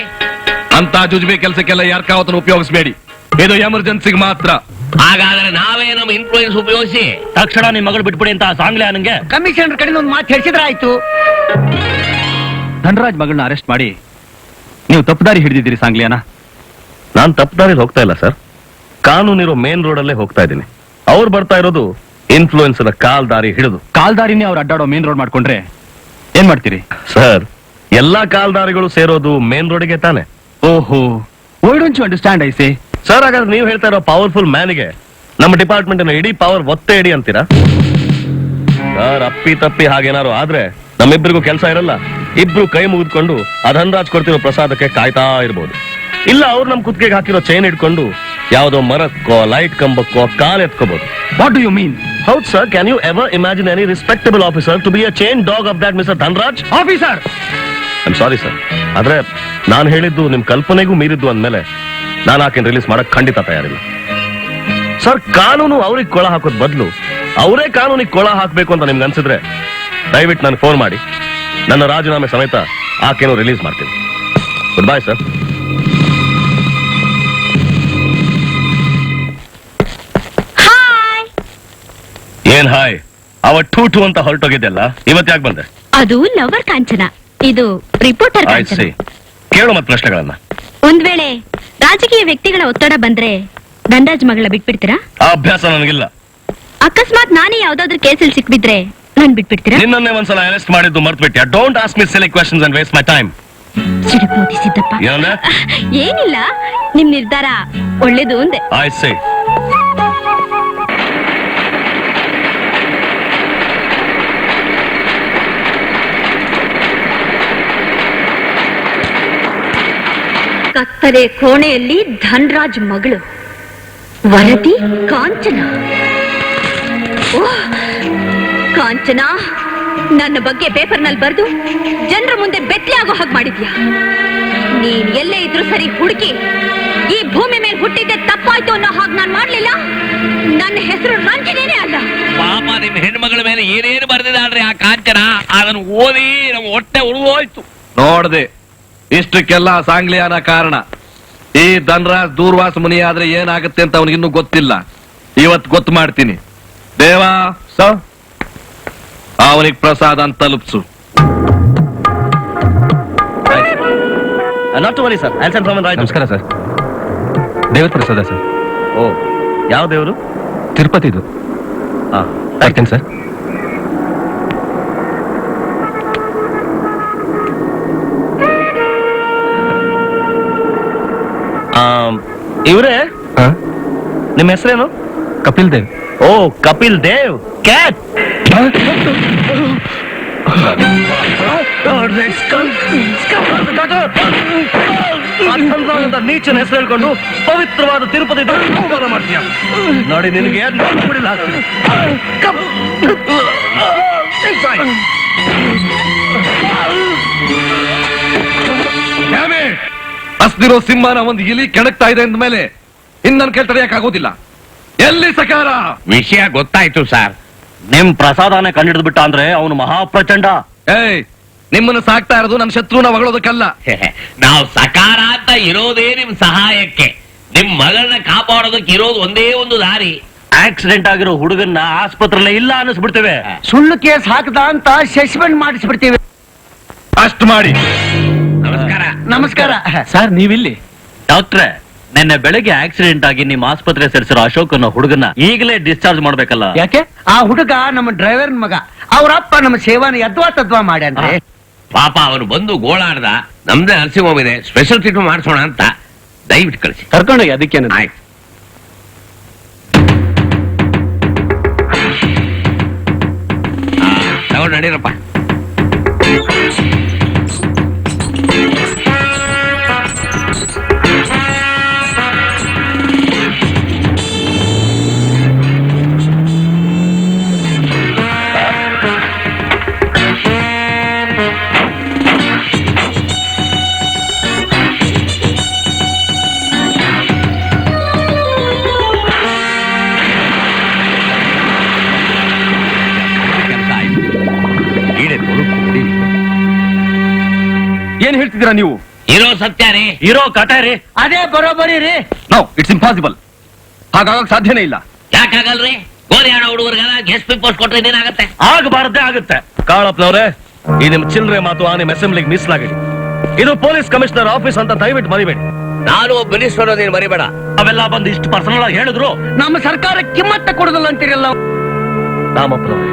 ಅಂತ ಜುಜುಬಿ ಕೆಲಸಕ್ಕೆಲ್ಲ ಯಾರ್ಕಾವತನ ಉಪಯೋಗಿಸಬೇಡಿ. ಇದು ಎಮರ್ಜೆನ್ಸಿಗೆ ಮಾತ್ರ. ಹಾಗಾದ್ರೆ ನಾವೇ ನಮ್ಮ ಇನ್ಫ್ಲೂಯೆನ್ಸ್ ಉಪಯೋಗಿಸಿ ತಕ್ಷಣ ನಿಮ್ ಮಗಳು ಬಿಟ್ಬಿಡಿ ಅಂತ ಸಾಂಗ್ಲ್ಯಾನಂಗೆ ಕಮಿಷನರ್ ಕಡೆ ಒಂದು ಮಾತು ಹೇಳಿಸಿದ್ರೆ ಆಯ್ತು. ಧನರಾಜ್ ಮಗಳನ್ನ ಅರೆಸ್ಟ್ ಮಾಡಿ ನೀವು ತಪ್ಪುದಾರಿ ಹಿಡಿದಿದ್ದೀರಿ ಸಾಂಗ್ಲಿಯಾನ. ನಾನ್ ತಪ್ಪದಾರಿಲಿ ಹೋಗ್ತಾ ಇಲ್ಲ ಸರ್, ಕಾನೂನಿರೋ ಮೇನ್ ರೋಡ್ ಅಲ್ಲೇ ಹೋಗ್ತಾ ಇದ್ದೀನಿ. ಅವ್ರು ಬರ್ತಾ ಇರೋದು ಇನ್ಫ್ಲೂಯೆನ್ಸ್ ಕಾಲ್ ದಾರಿ ಹಿಡಿದು. ಕಾಲ್ದಾರಿನೇ ಅವ್ರು ಅಡ್ಡಾಡೋ ಮೇನ್ ರೋಡ್ ಮಾಡ್ಕೊಂಡ್ರೆ ಏನ್ ಮಾಡ್ತೀರಿ? ಸರ್, ಎಲ್ಲಾ ಕಾಲ್ದಾರಿಗಳು ಸೇರೋದು ಮೇನ್ ರೋಡ್ಗೆ ತಾನೆ. ಓಹೋ, why don't you understand I say? Sir, ಹಾಗಾದ್ರೆ ನೀವು ಹೇಳ್ತಾ ಇರೋ ಪವರ್ಫುಲ್ ಮ್ಯಾನ್ಗೆ ನಮ್ಮ ಡಿಪಾರ್ಟ್ಮೆಂಟ್ ಇಡೀ ಪವರ್ ಒತ್ತೆ ಇಡಿ ಅಂತೀರಾ? ಸರ್, ಅಪ್ಪಿ ತಪ್ಪಿ ಹಾಗೇನಾರು ಆದ್ರೆ ನಮ್ಮಿಬ್ಬರಿಗೂ ಕೆಲಸ ಇರಲ್ಲ. ಇಬ್ರು ಕೈ ಮುಗಿದ್ಕೊಂಡು ಆ ಧನರಾಜ್ ಕೊಡ್ತಿರೋ ಪ್ರಸಾದಕ್ಕೆ ಕಾಯ್ತಾ ಇರ್ಬೋದು. ಇಲ್ಲ, ಅವ್ರು ನಮ್ ಕುತ್ತಿಗೆಗೆ ಹಾಕಿರೋ ಚೈನ್ ಇಟ್ಕೊಂಡು ಯಾವ್ದೋ ಮರಕ್ಕೋ ಲೈಟ್ ಕಂಬಕ್ಕೋ ಕಾಲ್ ಎತ್ಕೋಬಹುದು. What do you mean? ಹೌದು sir, can you ever imagine any respectable officer to be a chain dog of that mister Dhanraj? Officer, I'm sorry sir, ಆದ್ರೆ ನಾನು ಹೇಳಿದ್ದು ನಿಮ್ ಕಲ್ಪನೆಗೂ ಮೀರಿದ್ದು ಅಂದ್ಮೇಲೆ ನಾನು ಆಕೆನ್ ರಿಲೀಸ್ ಮಾಡಕ್ ಖಂಡಿತ ತಯಾರಿಲ್ಲ. ಸರ್, ಕಾನೂನು ಅವ್ರಿಗೆ ಕೊಳ ಹಾಕೋದ್ ಬದಲು ಅವರೇ ಕಾನೂನಿಗೆ ಕೊಳ ಹಾಕ್ಬೇಕು ಅಂತ ನಿಮ್ಗೆ ಅನ್ಸಿದ್ರೆ ದಯವಿಟ್ಟು ನನಗೆ ಫೋನ್ ಮಾಡಿ. ನನ್ನ ರಾಜೀನಾಮೆ ಸಮೇತ ಆಕೆನೂ ರಿಲೀಸ್ ಮಾಡ್ತೀನಿ. Good bye sir. ಏನ್ ಹಾಯ್, ಅವ ಟೂ ಅಂತ ಹೊರಟೋಗಿದ್ದೆಲ್ಲ ಇವತ್ತು ಯಾಕೆ ಬಂದೆ? ಅದು ಲವರ್ ಕಾಂಚನ, ಇದು ರಿಪೋರ್ಟರ್ ಆಯ್ತು, ಕಾಂಚನ. ಕೇಳು ಮತ್ ಪ್ರಶ್ನೆಗಳನ್ನ. ಒಂದ್ ವೇಳೆ ರಾಜಕೀಯ ವ್ಯಕ್ತಿಗಳ ಒತ್ತಡ ಬಂದ್ರೆ ಧನರಾಜ್ ಮಗಳ ಬಿಟ್ಬಿಡ್ತೀರಾ? ಆ ಅಭ್ಯಾಸ ನನಗಿಲ್ಲ. ಅಕಸ್ಮಾತ್ ನಾನೇ ಯಾವ್ದಾದ್ರು ಕೇಸಲ್ಲಿ ಸಿಕ್ಬಿದ್ರೆ ನನ್ ಬಿಟ್ಬಿಡ್ತೀರಾ? ನಿನ್ನನ್ನೇ ಒಂದ್ಸಲ ಅರೆಸ್ಟ್ ಮಾಡಿದ್ದು ಮರ್ತ್ಬಿಟ್ಯಾ? Don't ask me silly questions and waste my time. ಸಿಡುಕು ಮೋದಿ ಸಿದ್ದಪ್ಪ. ಏನಂದೆ? ಏನಿಲ್ಲ, ನಿಮ್ ನಿರ್ಧಾರ ಒಳ್ಳೇದು ಅಂದೆ. I say. ಕತ್ತಲೆ ಕೋಣೆಯಲ್ಲಿ ಧನರಾಜ್ ಮಗಳು, ವರದಿ ಕಾಂಚನ. ಓಹ್ ಕಾಂಚನ, ನನ್ನ ಬಗ್ಗೆ ಪೇಪರ್ನಲ್ಲಿ ಬರೆದು ಜನರ ಮುಂದೆ ಬೆತ್ತಲೆ ಆಗೋ ಹಾಗೆ ಮಾಡಿದ್ಯಾ. ನೀನ್ ಎಲ್ಲೇ ಇದ್ರು ಸರಿ ಹುಡುಕಿ ಈ ಭೂಮಿ ಮೇಲೆ ಹುಟ್ಟಿದ್ದೆ ತಪ್ಪಾಯ್ತು ಅನ್ನೋ ಹಾಗೆ ನಾನ್ ಮಾಡ್ಲಿಲ್ಲ. ನನ್ನ ಹೆಸರು ರಂಜನೇನೆ ಅಲ್ಲ. ಪಾಪ ನಿಮ್ ಹೆಣ್ಮಗಳ ಮೇಲೆ ಏನೇನು ಬರ್ದಿದ್ದಾಳ್ರಿ ಆ ಕಾಂಚನ. ಅದನ್ನು ಓದಿ ನಮ್ಮ ಹೊಟ್ಟೆ ಉಳಿದೋಯ್ತು. ನೋಡ್ದೆ, ಇಷ್ಟಕ್ಕೆಲ್ಲ ಸಾಂಗ್ಲಿಯಾನ ಕಾರಣ. ಈ ಧನರಾಜ್ ದೂರ್ವಾಸ ಮುನಿ ಆದ್ರೆ ಏನಾಗುತ್ತೆ ಅಂತ ಅವನಿಗಿನ್ನೂ ಗೊತ್ತಿಲ್ಲ. ಇವತ್ ಗೊತ್ತು ಮಾಡ್ತೀನಿ. ದೇವಾ ಸ ಅವನಿಗೆ ಪ್ರಸಾದ ಅಂತ ತಲುಪ್ಸು. Not to worry sir, I send summon right. ನಮಸ್ಕಾರ ಸರ್, ದೇವತ್ ಪ್ರಸಾದ ಸರ್. ಓ, ಯಾವ ದೇವರು? ತಿರುಪತಿದು. ಬರ್ತೀನಿ ಸರ್. ಇವರೇ, ನಿಮ್ಮ ಹೆಸರೇನು? ಕಪಿಲ್ ದೇವ್. ಓ, ಕಪಿಲ್ ದೇವ್ ಕ್ಯಾಟ್. ನೀಚನ ಹೆಸರು ಹೇಳ್ಕೊಂಡು ಪವಿತ್ರವಾದ ತಿರುಪತಿ ಅವಮಾನ ಮಾಡ್ತೀಯ ನೋಡಿ. ನಿನಗೆ ಅಸ್ತಿರೋ ಸಿಂಹನ ಒಂದು ಇಲಿ ಕೆಣಕ್ತಾ ಇದೆ ಅಂದ ಮೇಲೆ ಇನ್ನನ್ ಕೇಳಿ ತಡೆಯಕ್ಕಾಗೋದಿಲ್ಲ. ಎಲ್ಲಿ ಸಕಾರ? ವಿಷಯ ಗೊತ್ತಾಯ್ತು ಸರ್. ನಿಮ್ ಪ್ರಸಾದನೇ ಕಂಡಿಡಿದು ಬಿಟ್ಟ ಅಂದ್ರೆ ಅವನು ಮಹಾಪ್ರಚಂಡ. ಏಯ್, ನಿಮ್ಮನ್ನು ಸಾಕ್ತಾ ಇರೋದು ನನ್ನ ಶತ್ರುನ ಹೊಗಳೋದಕ್ಕಲ್ಲ. ನಾವು ಸಕಾರ ಅಂತ ಇರೋದೇ ನಿಮ್ ಸಹಾಯಕ್ಕೆ. ನಿಮ್ ಮಗಳನ್ನ ಕಾಪಾಡೋದಕ್ಕೆ ಇರೋದು ಒಂದೇ ಒಂದು ದಾರಿ. ಆಕ್ಸಿಡೆಂಟ್ ಆಗಿರೋ ಹುಡುಗನ್ನ ಆಸ್ಪತ್ರೆಲ್ಲ ಇಲ್ಲ ಅನ್ನಿಸ್ಬಿಡ್ತೇವೆ. ಸುಳ್ಳು ಕೇಸ್ ಹಾಕದ ಅಂತ ಸಸ್ಪೆಂಡ್ ಮಾಡಿಸ್ಬಿಡ್ತೀವಿ. ಅಷ್ಟು ಮಾಡಿ. ನಮಸ್ಕಾರ. ನಮಸ್ಕಾರ ಸರ್, ನೀವಿಲ್ಲಿ? ಡಾಕ್ಟ್ರೆ, ನಿನ್ನೆ ಬೆಳಗ್ಗೆ ಆಕ್ಸಿಡೆಂಟ್ ಆಗಿ ನಿಮ್ಮ ಆಸ್ಪತ್ರೆ ಸೇರಿಸಿರೋ ಅಶೋಕ್ ಅನ್ನೋ ಹುಡುಗನ ಈಗಲೇ ಡಿಸ್ಚಾರ್ಜ್ ಮಾಡ್ಬೇಕಲ್ಲ? ಯಾಕೆ ಆ ಹುಡುಗ ನಮ್ಮ ಡ್ರೈವರ್ ಮಗ, ಅವ್ರಪ್ಪ ನಮ್ಮ ಸೇವಾನ ಯದ್ವಾ ತದ್ವಾ ಮಾಡ್ಯಾನ್ರಿ. ಪಾಪ ಅವನು ಬಂದು ಗೋಳಾಡ್ದ. ನಮ್ದೇ ನರ್ಸಿಂಗ್ ಹೋಮ್ ಇದೆ, ಸ್ಪೆಷಲ್ ಟ್ರೀಟ್ಮೆಂಟ್ ಮಾಡಿಸೋಣ ಅಂತ. ದಯವಿಟ್ಟು ಕಳಿಸಿ. ಕರ್ಕೊಂಡೋಗಿ ಅದಕ್ಕೆ ಆಯ್ತು. ತಗೊಂಡು ನಡೀರಪ್ಪ. ಏನ್ ಹೇಳ್ತಿದ್ದೀರಾ ನೀವು? ಇರೋ ಸತ್ಯ ರೀ, ಇರೋ ಕಟ ರೀ. ಅದೇ ಬರೋಬರಿ ರೀ. No, it's impossible. ಹಾಗಾಗಕ್ ಸಾಧ್ಯನೇ ಇಲ್ಲ. ಯಾಕಾಗಲ್ರಿ? ಗೋರಿ ಆಡೋ ಹುಡುಗರಿಗೆಲ್ಲ ಗೆಸ್ಟ್ ಪಿ ಪೋಸ್ಟ್ ಕೊಟ್ರೆ ಏನಾಗತ್ತೆ? ಆಗಬಾರದೇ ಆಗುತ್ತೆ. ಕಾಳಪ್ಪನವ್ರೆ, ಈ ನಿಮ್ ಚಿಲ್ಲರೆ ಮಾತು ಆ ನಿಮ್ ಅಸೆಂಬ್ಲಿಗೆ ಮೀಸಲಾಗಲಿ. ಇದು ಪೊಲೀಸ್ ಕಮಿಷನರ್ ಆಫೀಸ್ ಅಂತ ದಯವಿಟ್ಟು ಮರಿಬೇಡಿ. ನಾನು ಒಬ್ಬ ಮಿನಿಸ್ಟರ್ ನೀನು ಮರಿಬೇಡ. ಅವೆಲ್ಲ ಬಂದು ಇಷ್ಟು ಪರ್ಸನಲ್ ಆಗಿ ಹೇಳಿದ್ರು. ನಮ್ಮ ಸರ್ಕಾರ ಕಿಮ್ಮತ್ತ ಕೊಡುದಿಲ್ಲ ಅಂತೀರಲ್ಲ. ರಾಮಪ್ಪನವ್ರೆ,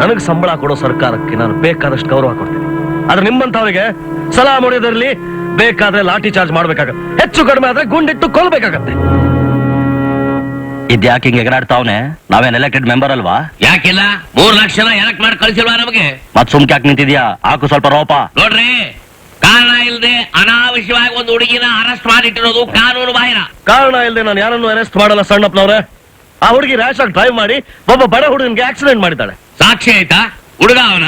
ನನಗ್ ಸಂಬಳ ಕೊಡೋ ಸರ್ಕಾರಕ್ಕೆ ನಾನು ಬೇಕಾದಷ್ಟು ಗೌರವ ಕೊಡ್ತೀನಿ. ಆದ್ರೆ ನಿಮ್ಮಂತವರಿಗೆ ಸಲಾ ಹೊಡೆಯೋದ್ರಲ್ಲಿ ಬೇಕಾದ್ರೆ ಲಾಠಿ ಚಾರ್ಜ್ ಮಾಡ್ಬೇಕಾಗತ್ತೆ. ಹೆಚ್ಚು ಕಡಿಮೆ ಆದ್ರೆ ಗುಂಡಿಟ್ಟು ಕೊಲ್ಬೇಕಾಗತ್ತೆ. ಇದ್ಯಾಕೆ ಹಿಂಗೆ ಎಗರಾಡ್ತಾವನೆ? ನಾವೇನ್ ಎಲೆಕ್ಟೆಡ್ ಮೆಂಬರ್ ಅಲ್ವಾ? ಯಾಕಿಲ್ಲ? 3 ಲಕ್ಷ ಎಲೆಕ್ಟ್ ಮಾಡಿ ಕಳ್ಸಿಲ್ವಾ ನಮಗೆ? ಮತ್ ಸುಮ್ಕೆ ಯಾಕೆ ನಿಂತಿದ್ಯಾ? ಹಾಕು ಸ್ವಲ್ಪ ರೋಪ. ನೋಡ್ರಿ, ಕಾರಣ ಇಲ್ಲದೆ ಅನಾವಶ್ಯವಾಗಿ ಒಂದು ಹುಡುಗಿನ ಅರೆಸ್ಟ್ ಮಾಡಿಟ್ಟಿರೋದು ಕಾನೂನು ಬಾಹಿರ. ಕಾರಣ ಇಲ್ಲದೆ ನಾನು ಯಾರನ್ನು ಅರೆಸ್ಟ್ ಮಾಡಲ್ಲ ಸಣ್ಣಪ್ಪನವ್ರೆ. ಆ ಹುಡುಗಿ ರ್ಯಾಶ್ ಆಗಿ ಡ್ರೈವ್ ಮಾಡಿ ಒಬ್ಬ ಬಡ ಹುಡುಗನಿಗೆ ಆಕ್ಸಿಡೆಂಟ್ ಮಾಡಿದ್ದಾಳೆ. ಸಾಕ್ಷಿ ಆಯ್ತಾ? ಹುಡುಗ ಅವನ?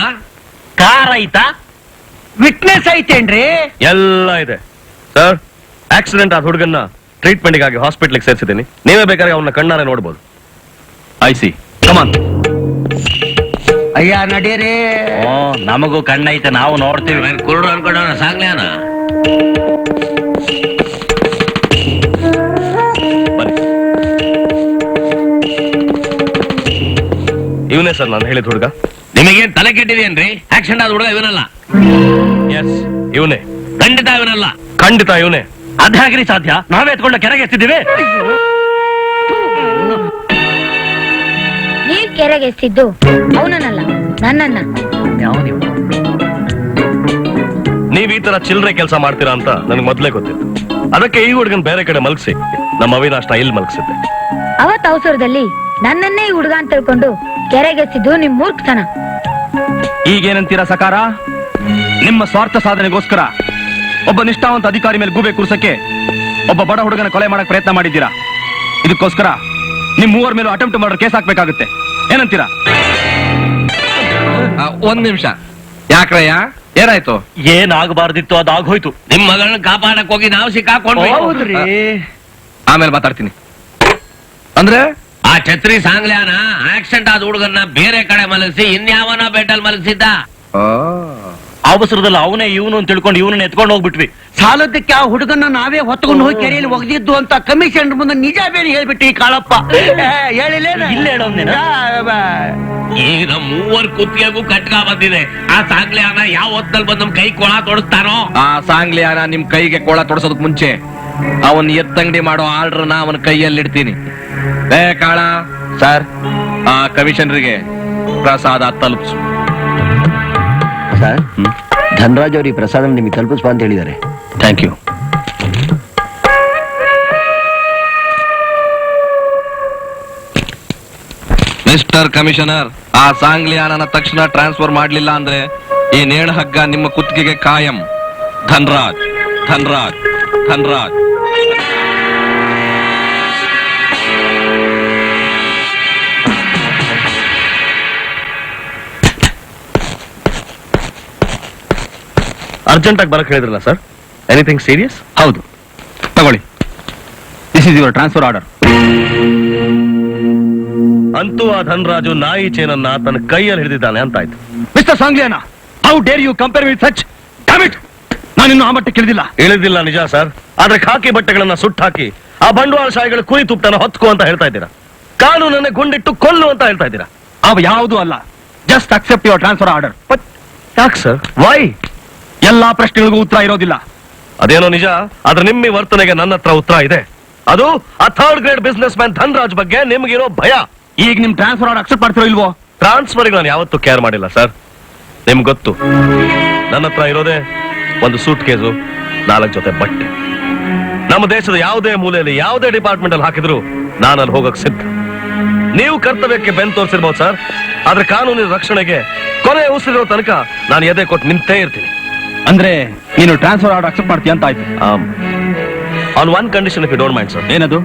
ಕಾರ್ ಆಯ್ತಾ? ವಿಟ್ನೆಸ್ ಐತೇನ್ರಿ? ಎಲ್ಲ ಇದೆ ಸರ್. ಆಕ್ಸಿಡೆಂಟ್ ಆದ ಹುಡುಗನ್ನ ಟ್ರೀಟ್ಮೆಂಟ್ಗಾಗಿ ಹಾಸ್ಪಿಟ್ಲಿಗೆ ಸೇರಿಸಿದ್ದೀನಿ. ನೀವೇ ಬೇಕಾದ್ರೆ ಅವನ್ನ ಕಣ್ಣಾರೆ ನೋಡ್ಬೋದು. I see. ಕಮಾನ್. ಅಯ್ಯ ನಡೀರಿ. ಓ, ನಮಗೂ ಕಣ್ಣೈತೆ, ನಾವು ನೋಡ್ತೀವಿ. ಕುರುಡು ಅನ್ಕೊಂಡವನ ಸಾಂಗ್ಲ್ಯಾನ. ಇವನೇ ಸರ್ ನಾನು ಹೇಳಿದ ಹುಡುಗ. ನಿಮಗೇನ್ ತಲೆ ಕೆಟ್ಟಿದೇನ್ರಿ? ಆಕ್ಸಿಡೆಂಟ್ ಆದ ಹುಡುಗ ಇವನಲ್ಲ. ಎಸ್, ಇವನೇ. ಖಂಡಿತ ಇವನಲ್ಲ. ಖಂಡಿತ ಇವನೇ. ಅದ್ಯಾಗ್ರಿ ಸಾಧ್ಯ? ನಾವೇ ಎತ್ಕೊಂಡ ಕೆರೆಗೆ ಎತ್ತಿದ್ದೀವಿ. ನೀವ್ ಕೆರೆಗೆ ಎಸ್ತಿದ್ದು ಅವನನ್ನಲ್ಲ, ನನ್ನನ್ನ. ನೀವ್ ಈ ತರ ಚಿಲ್ಲರೆ ಕೆಲಸ ಮಾಡ್ತೀರಾ ಅಂತ ನನಗೆ ಮೊದ್ಲೇ ಗೊತ್ತಿತ್ತು. ಅದಕ್ಕೆ ಈ ಹುಡುಗನ್ ಬೇರೆ ಕಡೆ ಮಲಗಿಸಿ ನಮ್ಮ ಅವಿನಾಶ್ನ ಇಲ್ಲಿ ಮಲಗಿಸಿದ್ದೆ. ಅವತ್ ಅವಸರದಲ್ಲಿ ನನ್ನನ್ನೇ ಈ ಹುಡುಗ ಅಂತ ತಿಳ್ಕೊಂಡು ಕೆರೆಗೆ ಎಸ್ತಿದ್ದು ನಿಮ್ ಮೂರ್ಖತನ. ಈಗೇನಂತೀರಾ ಸಕಾರ? ನಿಮ್ಮ ಸ್ವಾರ್ಥ ಸಾಧನೆಗೋಸ್ಕರ ಒಬ್ಬ ನಿಷ್ಠಾವಂತ ಅಧಿಕಾರಿ ಮೇಲೆ ಗೂಬೆ ಕೂರ್ಸಕ್ಕೆ ಒಬ್ಬ ಬಡ ಹುಡುಗನ ಕೊಲೆ ಮಾಡಕ್ ಪ್ರಯತ್ನ ಮಾಡಿದ್ದೀರಾ. ಇದಕ್ಕೋಸ್ಕರ ನಿಮ್ 3 ಮೇಲೂ ಅಟೆಂಪ್ಟ್ ಮಾಡೋ ಕೇಸ್ ಹಾಕ್ಬೇಕಾಗುತ್ತೆ. ಏನಂತೀರಾ? ಒಂದ್ ನಿಮಿಷ. ಯಾಕ್ರಯ್ಯ, ಏನಾಯ್ತು? ಏನಾಗಬಾರ್ದಿತ್ತು ಅದಾಗೋಯ್ತು. ನಿಮ್ ಮಗಳನ್ನ ಕಾಪಾಡಕ್ ಹೋಗಿ ನಾವು ಸಿಕ್ಕಾಕೊಂಡ್ವಿ. ಹೌದ್ರಿ. ಆಮೇಲೆ ಮಾತಾಡ್ತೀನಿ. ಅಂದ್ರೆ ಆ ಛತ್ರಿ ಸಾಂಗ್ಲ್ಯಾನ ಆಕ್ಸಿಡೆಂಟ್ ಆದ ಹುಡುಗನ್ನ ಬೇರೆ ಕಡೆ ಮಲಗಿಸಿ ಇನ್ಯಾವನ ಬೆಟ್ಟಲ್ ಮಲಗಿಸಿದ್ದ. ಅವಸರದಲ್ಲಿ ಅವನೇ ಇವನು ಅಂತ ತಿಳ್ಕೊಂಡು ಇವನನ್ನ ಎತ್ಕೊಂಡು ಹೋಗ್ಬಿಟ್ವಿ. ಸಾಲದಕ್ಕೆ ಆ ಹುಡುಗನ್ನ ನಾವೇ ಹೊತ್ಕೊಂಡು ಹೋಗಿ ಕೆರೆಯಲ್ಲಿ ಒಗ್ದಿದ್ದು ಅಂತ ಕಮಿಷನ್ ಮುಂದೆ ನಿಜ ಬೇರೆ ಹೇಳ್ಬಿಟ್ಟು ಈ ಕಾಳಪ್ಪ. ಹೇಳಿಲ್ಲ ಇಲ್ಲೇ ಹೇಳೋನ್ ನೀನು. ಈಗ ನಮ್ಮ 3 ಕುತ್ತಿಗೆಗೂ ಕಟ್ಕ ಬಂದಿದೆ. ಆ ಸಾಂಗ್ಲ್ಯಾನ ಯಾವ ಹೊತ್ತಲ್ಲಿ ಬಂದು ನಮ್ ಕೈ ಕೊಳ ತೊಡಸ್ತಾನೋ. ಆ ಸಾಂಗ್ಲಿಯಾನ ನಿಮ್ ಕೈಗೆ ಕೋಳ ತೊಡಸೋದಕ್ ಮುಂಚೆ ಅವನ್ ಎತ್ತಂಗಡಿ ಮಾಡೋ ಆರ್ಡರ್ನ ಅವನ ಕೈಯಲ್ಲಿ ಇಡ್ತೀನಿ. ಲೇ ಕಾಳ ಸರ್, ಆ ಕಮಿಷನರಿಗೆ ಪ್ರಸಾದ ತಲುಪಿಸು. ಸರ್, ಧನರಾಜ್ ಅವ್ರ ಈ ಪ್ರಸಾದ ನಿಮಗೆ ತಲುಪಿಸ್ಬಾ ಅಂತ ಹೇಳಿದ್ದಾರೆ. Thank you. ಮಿಸ್ಟರ್ ಕಮಿಷನರ್, ಆ ಸಾಂಗ್ಲಿಯಾನನ ತಕ್ಷಣ ಟ್ರಾನ್ಸ್ಫರ್ ಮಾಡ್ಲಿಲ್ಲ ಅಂದ್ರೆ ಈ ನೇಣ ಹಗ್ಗ ನಿಮ್ಮ ಕುತ್ತಿಗೆಗೆ ಕಾಯಂ. ಧನ್ರಾಜ್, ಧನ್ರಾಜ್, ಧನ್ರಾಜ್. ಅರ್ಜೆಂಟ್ ಆಗಿ ಬರಕ್ ಹೇಳಿದ್ರಲ್ಲ ಸರ್. Anything serious? ಹೌದು, ತಗೊಳ್ಳಿ. This is your transfer order. ಅಂತೂ ಆ ಧನರಾಜು ನಾಯಿ ಚೇನನ್ನ ತನ್ನ ಕೈಯಲ್ಲಿ ಹಿಡಿದಿದ್ದಾನೆ ಅಂತ ಆಯ್ತು. Mister Sangliana, how dare you compare with such? Damn it, ನಾನಿನ್ನು ಆ ಮಟ್ಟಕ್ಕೆ ಇಳಿದಿಲ್ಲ. ಇಳಿದಿಲ್ಲ ನಿಜ ಸರ್. ಆದ್ರೆ ಖಾಕಿ ಬಟ್ಟೆಗಳನ್ನ ಸುಟ್ಟಾಕಿ ಆ ಬಂಡವಾಳಶಾಹಿಗಳ ಕುರಿ ತುಪ್ಪನ ಹೊತ್ಕೋ ಅಂತ ಹೇಳ್ತಾ ಇದ್ದೀರಾ. ಕಾನೂನನ್ನೇ ಗುಂಡಿಟ್ಟು ಕೊಲ್ಲು ಅಂತ ಹೇಳ್ತಾ ಇದ್ದೀರಾ. ಅವ ಯಾವುದೂ ಅಲ್ಲ. Just accept your transfer order. ಯಾಕೆ ಸರ್? ವೈ? ಎಲ್ಲಾ ಪ್ರಶ್ನೆಗಳಿಗೂ ಉತ್ತರ ಇರೋದಿಲ್ಲ. ಅದೇನೋ ನಿಜ, ಆದ್ರೆ ನಿಮ್ಮ ವರ್ತನೆಗೆ ನನ್ನ ಹತ್ರ ಉತ್ತರ ಇದೆ. ಅದು ಆ third grade business man Dhanraj ಬಗ್ಗೆ ನಿಮ್ಗಿರೋ ಭಯ. ಈಗ ನಿಮ್ ಟ್ರಾನ್ಸ್ಫರ್ ಆರ್ಡರ್ ಅಕ್ಸೆಪ್ಟ್ ಮಾಡ್ತಿರೋ ಇಲ್ವೋ? ಟ್ರಾನ್ಸ್ಫರ್ಗೆ ನಾನು ಯಾವತ್ತೂ ಕೇರ್ ಮಾಡಿಲ್ಲ ಸರ್. ನಿಮ್ಗೆ ಗೊತ್ತು, ನನ್ನ ಹತ್ರ ಇರೋದೇ ಒಂದು ಸೂಟ್ ಕೇಸು, 4 ಜೊತೆ ಬಟ್ಟೆ. ನಮ್ಮ ದೇಶದ ಯಾವುದೇ ಮೂಲೆಯಲ್ಲಿ ಯಾವುದೇ ಡಿಪಾರ್ಟ್ಮೆಂಟ್ ಅಲ್ಲಿ ಹಾಕಿದ್ರು ನಾನು ಅಲ್ಲಿ ಹೋಗಕ್ ಸಿದ್ಧ. ನೀವು ಕರ್ತವ್ಯಕ್ಕೆ ಬೆನ್ ತೋರಿಸಿರ್ಬೋದು ಸರ್, ಆದ್ರೆ ಕಾನೂನಿನ ರಕ್ಷಣೆಗೆ ಕೊನೆ ಉಸಿರಿರೋ ತನಕ ನಾನು ಎದೆ ಕೊಟ್ಟು ನಿಂತೇ ಇರ್ತೀನಿ. ಅಂದ್ರೆ ನೀನು ಟ್ರಾನ್ಸ್ಫರ್ ಆರ್ಡರ್ ಅಕ್ಸೆಪ್ಟ್ ಮಾಡ್ತೀಯ ಅಂತ ಆಯ್ತು. On one condition, if you don't mind sir. ಏನದು?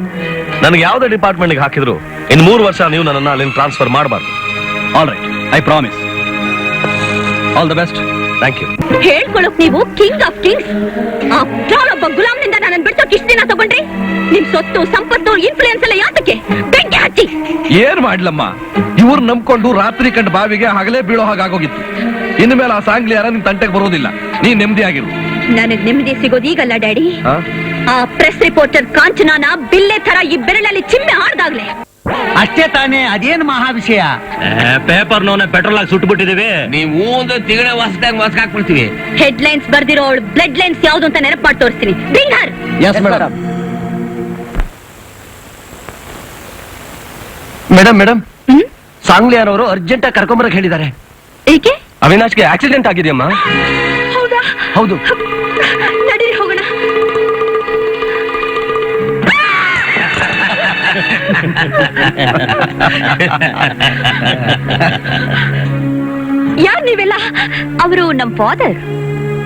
ನನಗೆ ಯಾವುದೇ ಡಿಪಾರ್ಟ್ಮೆಂಟ್ಗೆ ಹಾಕಿದ್ರು ಇನ್ನು 3 ವರ್ಷ ನೀವು ನನ್ನನ್ನು ಅಲ್ಲಿಂದ ಟ್ರಾನ್ಸ್ಫರ್ ಮಾಡಬಾರ್ದು. All right, I promise. All the best. Thank you. ಹೇಳ್ಕೊಳಕ್ ನೀವು ಕಿಂಗ್ ಆಫ್ ಕಿಂಗ್ಸ್. ಒಬ್ಬ ಗುಲಾಮ್ನಿಂದ ನನ್ನ ಬಿಡ್ಸೋಕ್ ಇಷ್ಟ ದಿನ ತಗೊಂಡ್ರಿ. ನಿಮ್ ಸೊತ್ತು ಸಂಪತ್ತು ಇನ್ಫ್ಲೂಯೆನ್ಸ್ ಎಲ್ಲ ಯಾತಕ್ಕೆ? ಬೆಂಕಿ ಹಚ್ಚಿ. ಏನ್ ಮಾಡ್ಲಮ್ಮ, ಇವ್ರು ನಂಬ್ಕೊಂಡು ರಾತ್ರಿ ಕಂಡ ಬಾವಿಗೆ ಹಗಲೇ ಬೀಳೋ ಹಾಗಾಗೋಗಿತ್ತು. ಇನ್ನು ಮೇಲೆ ಆ ಸಾಂಗ್ಲಿ ಯಾರ ನಿನ್ ತಂಟೆಗೆ ಬರೋದಿಲ್ಲ. ನೀ ನೆಮ್ಮದಿ ಆಗಿರು. ನನಗ್ ನೆಮ್ಮದಿ ಸಿಗೋದು ಈಗಲ್ಲ ಡ್ಯಾಡಿ. ಆ ಪ್ರೆಸ್ ರಿಪೋರ್ಟರ್ ಕಾಂಚನಾನ ಬಿಲ್ಲೆ ತರ ಈ ಬೆರಳಲ್ಲಿ ಚಿಮ್ಮೆ ಹಾಡ್ದಾಗ್ಲೆ. ಅಷ್ಟೇ ತಾನೇ, ಅದೇನು ಮಹಾ ವಿಷಯ? ಪೇಪರ್ ನೋನೆ ಪೆಟ್ರೋಲ್ ಆಗಿ ಸುಟ್ಟು ಬಿಟ್ಟಿದೀವಿ. ನೀವು ಒಂದು ತಿಂಗಳ ಹೊಸದಾಗಿ ಹಾಕ್ಬಿಡ್ತೀವಿ. ಹೆಡ್ಲೈನ್ಸ್ ಬರ್ದಿರೋ ಅವಳು ಬ್ಲಡ್ ಲೈನ್ಸ್ ಯಾವ್ದು ಅಂತ ನೆನಪು ಮಾಡಿ ತೋರಿಸ್ತೀನಿ. Bring her. Yes madam. Madam ಸಾಂಗ್ಲಿಯಾನವರು ಅರ್ಜೆಂಟ್ ಆಗಿ ಕರ್ಕೊಂಬರಕ್ ಹೇಳಿದ್ದಾರೆ. ಏಕೆ? ಅವಿನಾಶ್ಗೆ ಆಕ್ಸಿಡೆಂಟ್ ಆಗಿದೆಯಮ್ಮ. ಹೌದಾ? ಹೌದು. ನಡೀರಿ ಹೋಗೋಣ. ಯಾರ್ ನೀವೆಲ್ಲ? ಅವರು ನಮ್ ಫಾದರ್.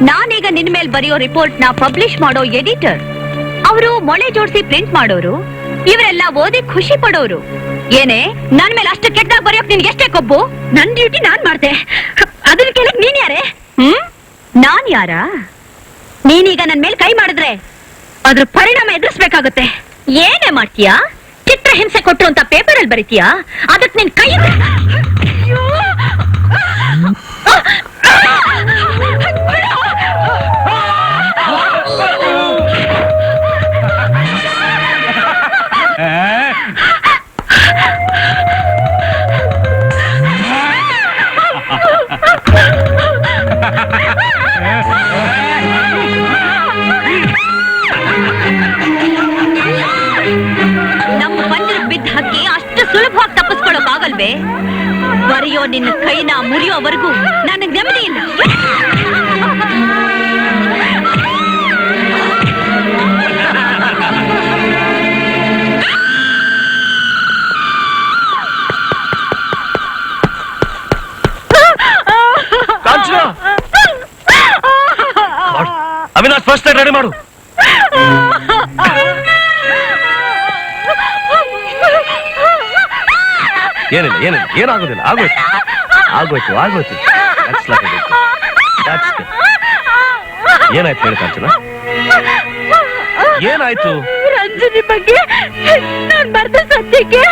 ನಾನೀಗ ನಿನ್ ಮೇಲೆ ಬರೆಯೋ ರಿಪೋರ್ಟ್ ನ ಪಬ್ಲಿಷ್ ಮಾಡೋ ಎಡಿಟರ್. ಅವರು ಮೊಳೆ ಜೋಡಿಸಿ ಪ್ರಿಂಟ್ ಮಾಡೋರು. ಇವರೆಲ್ಲ ಓದಿ ಖುಷಿ ಪಡೋರು. ಏನೇ ನನ್ ಮೇಲೆ ಅಷ್ಟು ಕೆಟ್ಟದಾಗ ಬರೆಯೋಕ್ ನಿನ್ಗೆ ಎಷ್ಟೇ ಕೊಬ್ಬು? ನನ್ ಡ್ಯೂಟಿ ನಾನ್ ಮಾಡ್ದೆ, ಅದನ್ನ ಕೇಳಕ್ ನೀನ್ ಯಾರೇ? ನಾನ್ ಯಾರ? ನೀನೀಗ ನನ್ ಮೇಲೆ ಕೈ ಮಾಡಿದ್ರೆ ಅದ್ರ ಪರಿಣಾಮ ಎದುರಿಸ್ಬೇಕಾಗುತ್ತೆ. ಏನೇ ಮಾಡ್ತೀಯಾ? ಚಿತ್ರ ಹಿಂಸೆ ಕೊಟ್ರು ಅಂತ ಪೇಪರ್ ಅಲ್ಲಿ ಬರೀತೀಯಾ? ಅದಕ್ ನಿನ್ ಕೈ ನಮ್ಮ ಬಂದಿರೋ ಬಿದ್ದ ಹಕ್ಕಿ ಅಷ್ಟು ಸುಲಭವಾಗಿ ತಪ್ಪಿಸ್ಕೊಳ್ಳೋಕಾಗಲ್ವೇ? ಬರೆಯೋ ನಿನ್ನ ಕೈನ ಮುರಿಯೋವರೆಗೂ ನನಗೆ ನೆಮ್ಮದಿ ಇಲ್ಲ. ಅವಿನಾಶ್, ಫಸ್ಟ್ ಏಡ್ ರೆಡಿ ಮಾಡು. ಏನಿಲ್ಲ, ಏನಾಗೋದಿಲ್ಲ. ಆಗೋಯ್ತು. ಏನಾಯ್ತು ಹೇಳಿ ಕಾಂಚನ? ಏನಾಯ್ತು? ರಂಜನಿ ಬಗ್ಗೆ ನಾನ್ ಬರ್ದ ಸತ್ಯಕ್ಕೆ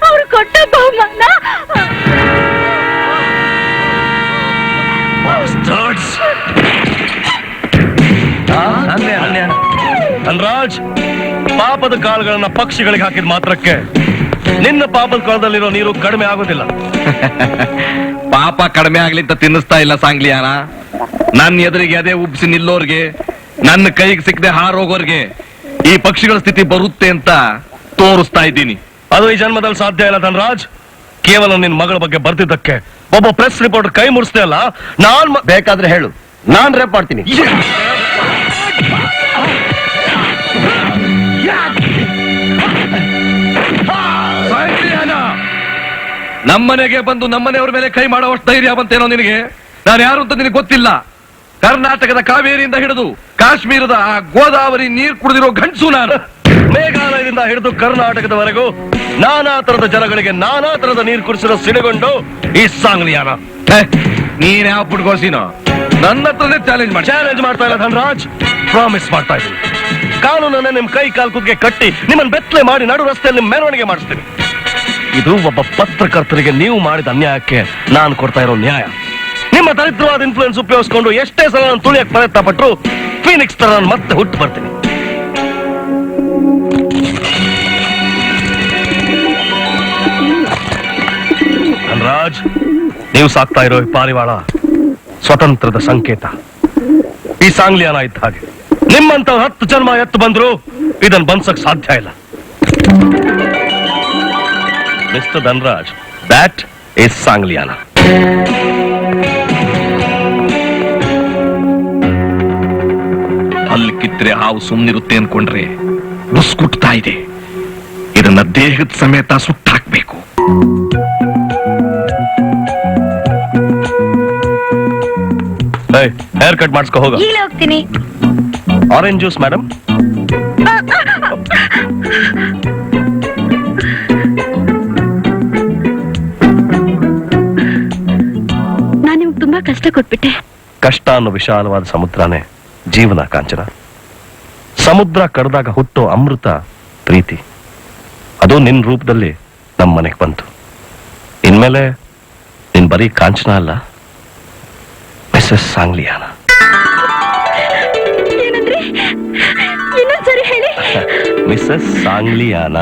ಅವ್ರು ಕೊಟ್ಟ ಬಹುಮಾನ. ಧನ್ರಾಜ್, ಪಾಪದ ಕಾಳುಗಳನ್ನ ಪಕ್ಷಿಗಳಿಗೆ ಹಾಕಿದ ಮಾತ್ರಕ್ಕೆ ನಿನ್ನ ಪಾಪದ ಕಾಲದಲ್ಲಿರೋ ನೀರು ಕಡಿಮೆ ಆಗೋದಿಲ್ಲ. ಪಾಪ ಕಡಿಮೆ ಆಗ್ಲಿ ಅಂತ ತಿನ್ನಿಸ್ತಾ ಇಲ್ಲ ಸಾಂಗ್ಲಿಯಾನ. ನನ್ನ ಎದುರಿಗೆ ಅದೇ ಉಬ್ಸಿ ನಿಲ್ಲೋರ್ಗೆ, ನನ್ನ ಕೈಗೆ ಸಿಕ್ಕದೆ ಹಾರೋಗೋರ್ಗೆ ಈ ಪಕ್ಷಿಗಳ ಸ್ಥಿತಿ ಬರುತ್ತೆ ಅಂತ ತೋರಿಸ್ತಾ ಇದ್ದೀನಿ. ಅದು ಈ ಜನ್ಮದಲ್ಲಿ ಸಾಧ್ಯ ಇಲ್ಲ ಧನ್ರಾಜ್. ಕೇವಲ ನಿನ್ ಮಗಳ ಬಗ್ಗೆ ಬರ್ತಿದ್ದಕ್ಕೆ ಒಬ್ಬ ಪ್ರೆಸ್ ರಿಪೋರ್ಟರ್ ಕೈ ಮುಡಿಸ್ತೆ ಅಲ್ಲ. ನಾನ್ ಬೇಕಾದ್ರೆ ಹೇಳು, ನಾನ್ ರೇಪ್ ಮಾಡ್ತೀನಿ. ನಮ್ಮನೆಗೆ ಬಂದು ನಮ್ಮನೆಯವ್ರ ಮೇಲೆ ಕೈ ಮಾಡುವಷ್ಟು ಧೈರ್ಯ ಬಂತೇನೋ ನಿನಗೆ? ನಾನು ಯಾರು ಅಂತ ನಿನಗೆ ಗೊತ್ತಿಲ್ಲ. ಕರ್ನಾಟಕದ ಕಾವೇರಿಯಿಂದ ಹಿಡಿದು ಕಾಶ್ಮೀರದ ಆ ಗೋದಾವರಿ ನೀರು ಕುಡಿದಿರೋ ಗಂಡಸು ನಾನು. ಮೇಘಾಲಯದಿಂದ ಹಿಡಿದು ಕರ್ನಾಟಕದವರೆಗೂ ನಾನಾ ತರದ ಜನಗಳಿಗೆ ನಾನಾ ತರದ ನೀರು ಕುಡಿಸಿರೋ ಸಿಡಿಗೊಂಡು ಈ ಸಾಂಗ್ಲಿಯಾನ. ನೀನ್ ಯಾವ ಪುಟ್ಕೋಸಿನೋ ನನ್ನ ಹತ್ರನೇ ಚಾಲೆಂಜ್ ಮಾಡ್ತಾ ಇಲ್ಲ ಧನ್ರಾಜ್, ಪ್ರಾಮಿಸ್ ಮಾಡ್ತಾ ಇದ್ದೀನಿ. ಕಾನೂನನ್ನ ನಿಮ್ ಕೈ ಕಾಲ್ ಕುಗ್ಗೆ ಕಟ್ಟಿ ನಿಮ್ಮನ್ನ ಬೆತ್ತಲೆ ಮಾಡಿ ನಡು ರಸ್ತೆಯಲ್ಲಿ ಮೆರವಣಿಗೆ ಮಾಡಿಸ್ತೀನಿ. ಇದು ಒಬ್ಬ ಪತ್ರಕರ್ತರಿಗೆ ನೀವು ಮಾಡಿದ ಅನ್ಯಾಯಕ್ಕೆ ನಾನು ಕೊಡ್ತಾ ಇರೋ ನ್ಯಾಯ. ನಿಮ್ಮ ದರಿದ್ರವಾದ ಇನ್ಫ್ಲೂಯೆನ್ಸ್ ಉಪಯೋಗಿಸ್ಕೊಂಡು ಎಷ್ಟೇ ಸಲ ನಾನು ತುಳಿಯಕ್ಕೆ ಪ್ರಯತ್ನ ಪಟ್ಟರು ಫೀನಿಕ್ಸ್ ತರ ನಾನು ಮತ್ತೆ ಹುಟ್ಟು ಬರ್ತೀನಿ. ಧನ್ರಾಜ್, ನೀವು ಸಾಕ್ತಾ ಇರೋ ಪಾರಿವಾಳ ಸ್ವತಂತ್ರದ ಸಂಕೇತ. ಈ ಸಾಂಗ್ಲಿಯಾನ ಇದ್ದ ಹಾಗೆ. ನಿಮ್ಮಂತ 10 ಜನ್ಮ ಎತ್ತು ಬಂದ್ರು ಇದನ್ ಬಂದ್ಸಕ್ ಸಾಧ್ಯ ಇಲ್ಲ. Mister Dhanraj, that is Sangliana. ಅಲ್ಲಿ ಕಿತ್ರೆ ಹಾವು ಸುಮ್ನಿರುತ್ತೆ ಅನ್ಕೊಂಡ್ರೆ ಬುಸ್ಕುಟ್ತಾ ಇದೆ. ಇದನ್ನ ದೇಹದ ಸಮೇತ ಸುಟ್ಟಾಕ್ಬೇಕು. ಹೇರ್ ಕಟ್ ಮಾಡಿಸ್ಕೊ ಹೋಗ. ಈಗಲೇ ಹೋಗ್ತೀನಿ. Orange juice madam. ನಾನು ನಿಮ್ಗೆ ತುಂಬಾ ಕಷ್ಟ ಕೊಟ್ಬಿಟ್ಟೆ. ಕಷ್ಟ ಅನ್ನೋ ವಿಶಾಲವಾದ ಸಮುದ್ರನೇ ಜೀವನ ಕಾಂಚನ. ಸಮುದ್ರ ಕಡ್ದಾಗ ಹುಟ್ಟೋ ಅಮೃತ ಪ್ರೀತಿ. ಅದು ನಿನ್ ರೂಪದಲ್ಲಿ ನಮ್ಮ ಮನೆಗೆ ಬಂತು. ಇನ್ಮೇಲೆ ನಿನ್ ಬರೀ ಕಾಂಚನ ಅಲ್ಲ, ಮಿಸಸ್ ಸಾಂಗ್ಲಿಯಾನ. ಏನಂದ್ರೆ ಇನ್ನೊಂದ್ಸರಿ ಹೇಳಿ. ಮಿಸಸ್ ಸಾಂಗ್ಲಿಯಾನ.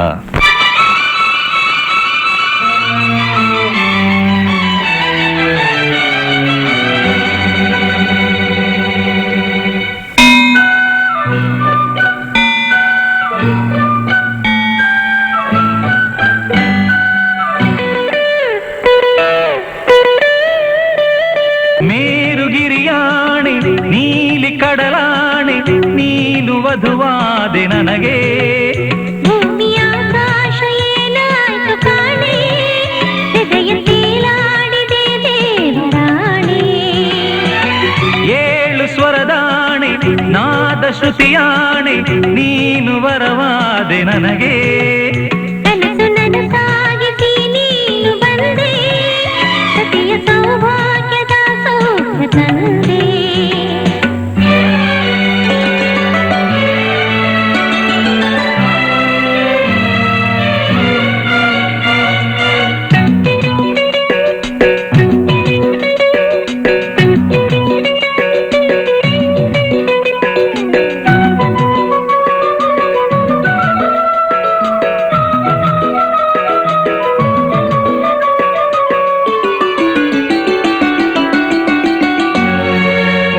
ಮೇರುಗಿರಿಯಾಣೆ ನೀಲಿ ಕಡಲಾಣೆ ನೀನು ವಧುವಾದೆ ನನಗೆ. ಭೂಮಿಯಾಕಾಶ ಏನಾಯ್ತು ಕಾಣೆ, ಹೃದಯ ತೇಲಾಡಿದೆ ದೇವರಾಣೆ. 7 ಸ್ವರದಾಣೆ ನಾದ ಶ್ರುತಿಯಾಣೆ ನೀನು ವರವಾದೆ ನನಗೆ. ಕನಸು ನನಸಾಗಿಸಿ ನೀನು ಬಂದೆ, ಸತಿಯ ಸೌಭಾಗ್ಯದ ಸೌಖ್ಯ ತಂದೆ.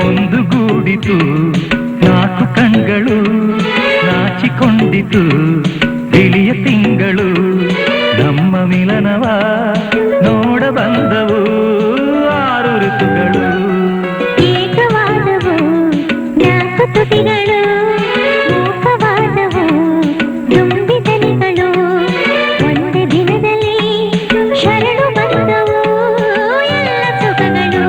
ಒಂದು ಗೂಡಿತು 4 ಕಣ್ಗಳು, ನಾಚಿಕೊಂಡಿತು ಬಿಳಿಯ ತಿಂಗಳು. ನಮ್ಮ ಮಿಲನವ ನೋಡ ಬಂದವು 6 ಋತುಗಳು. ಏಕವಾದವು 4 ತುಟಿಗಳು, ಮೂಕವಾದವು ದುಂಬಿದನಿಗಳು. ಒಂದೇ ದಿನದಲ್ಲಿ ಶರಣು ಬಂದವು ಎಲ್ಲ ಸುಖಗಳು.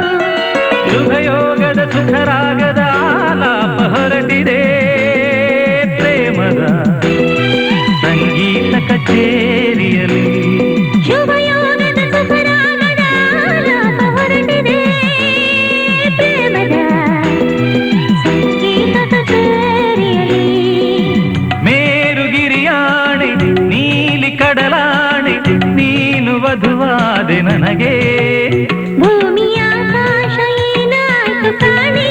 ಸುಖಯೋಗದ ಸುಖರಾಗದ ಆಲಾಪ ಹೊರಟಿದೆ, ಪ್ರೇಮದ ಸಂಗೀತ ಕಚೇರಿಯಲ್ಲಿ. ಶುಭಯೋಗದ ಸುಖರಾಗದ ಆಲಾಪ ಹೊರಟಿದೆ, ಪ್ರೇಮದ ಸಂಗೀತ ಕಚೇರಿಯಲ್ಲಿ. ಮೇರುಗಿರಿಯಾಣೆ ನೀಲಿ ಕಡಲಾಣೆ ನೀನು ವಧುವಾದೆ ನನಗೆ. ಭೂಮಿಯಾಕಾಶ ಏನಾಯ್ತು ಕಾಣೆ,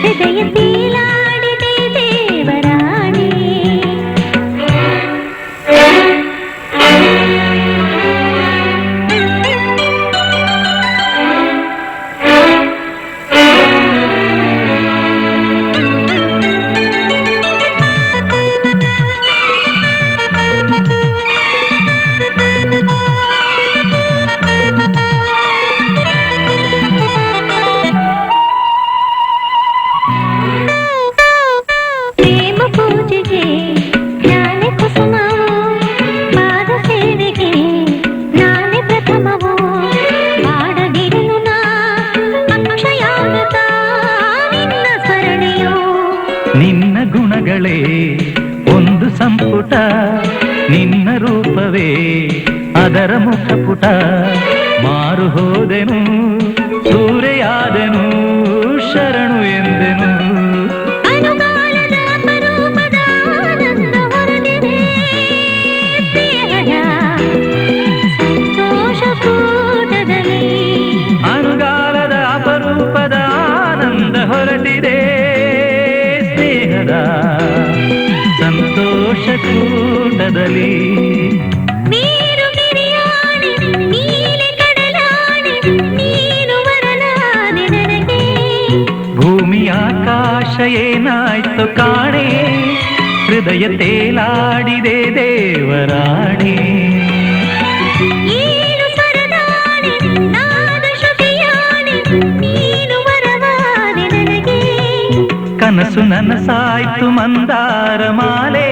ಹೃದಯ ತೇಲಾಡಿದೆ ದೇವರಾಣೆ. ಪ್ರೇಮ ಪೂಜೆಗೆ ನಾನೇ ಕುಸುಮವು, ಪಾದ ಸೇವೆಗೆ ನಾನೇ ಪ್ರಥಮವು. ಹಾಡದಿರಲು ನಾ ಅಕ್ಷಯಾಗತ ನಿನ್ನ ಸ್ಮರಣೆಯೋ. ನಿನ್ನ ಗುಣಗಳೇ ಒಂದು ಸಂಪುಟ, ನಿನ್ನ ರೂಪವೇ ಅದರ ಮುಖಪುಟ. ಮಾರು ಹೋದೆನು ಸೂರೆಯಾದೆನು ಶರಣು ಎಂದೆನು. ಅನುಗಾಲದ ಅಪರೂಪದ ಆನಂದ ಹೊರಟಿದೆ, ಪ್ರಿಯರ ಸಂತೋಷ ಕೂಟದಲ್ಲಿ. ಅನುಗಾಲದ ಅಪರೂಪದ ಆನಂದ ಹೊರಟಿದೆ, ಸ್ನೇಹದ ಸಂತೋಷ ಕೂಟದಲ್ಲಿ. ಮೇರುಗಿರಿಯಾಣೆ ನೀಲಿ ಕಡಲಾಣೆ ನೀನು ವರನಾದೆ ನನಗೆ. ಭೂಮಿ ಆಕಾಶ ಕಾಣೆ ಹೃದಯ ತೇಲಾಡಿದೆ ದೇವರಾಣೆ ಏಳು ಸ್ವರದಾನೆ ನಾದ ಶ್ರುತಿಯಾನೆ ನೀನು ವರವಾದೆ ನನಗೆ ಕನಸು ನನಸಾಯ್ತು ಮಂದಾರ ಮಾಲೆ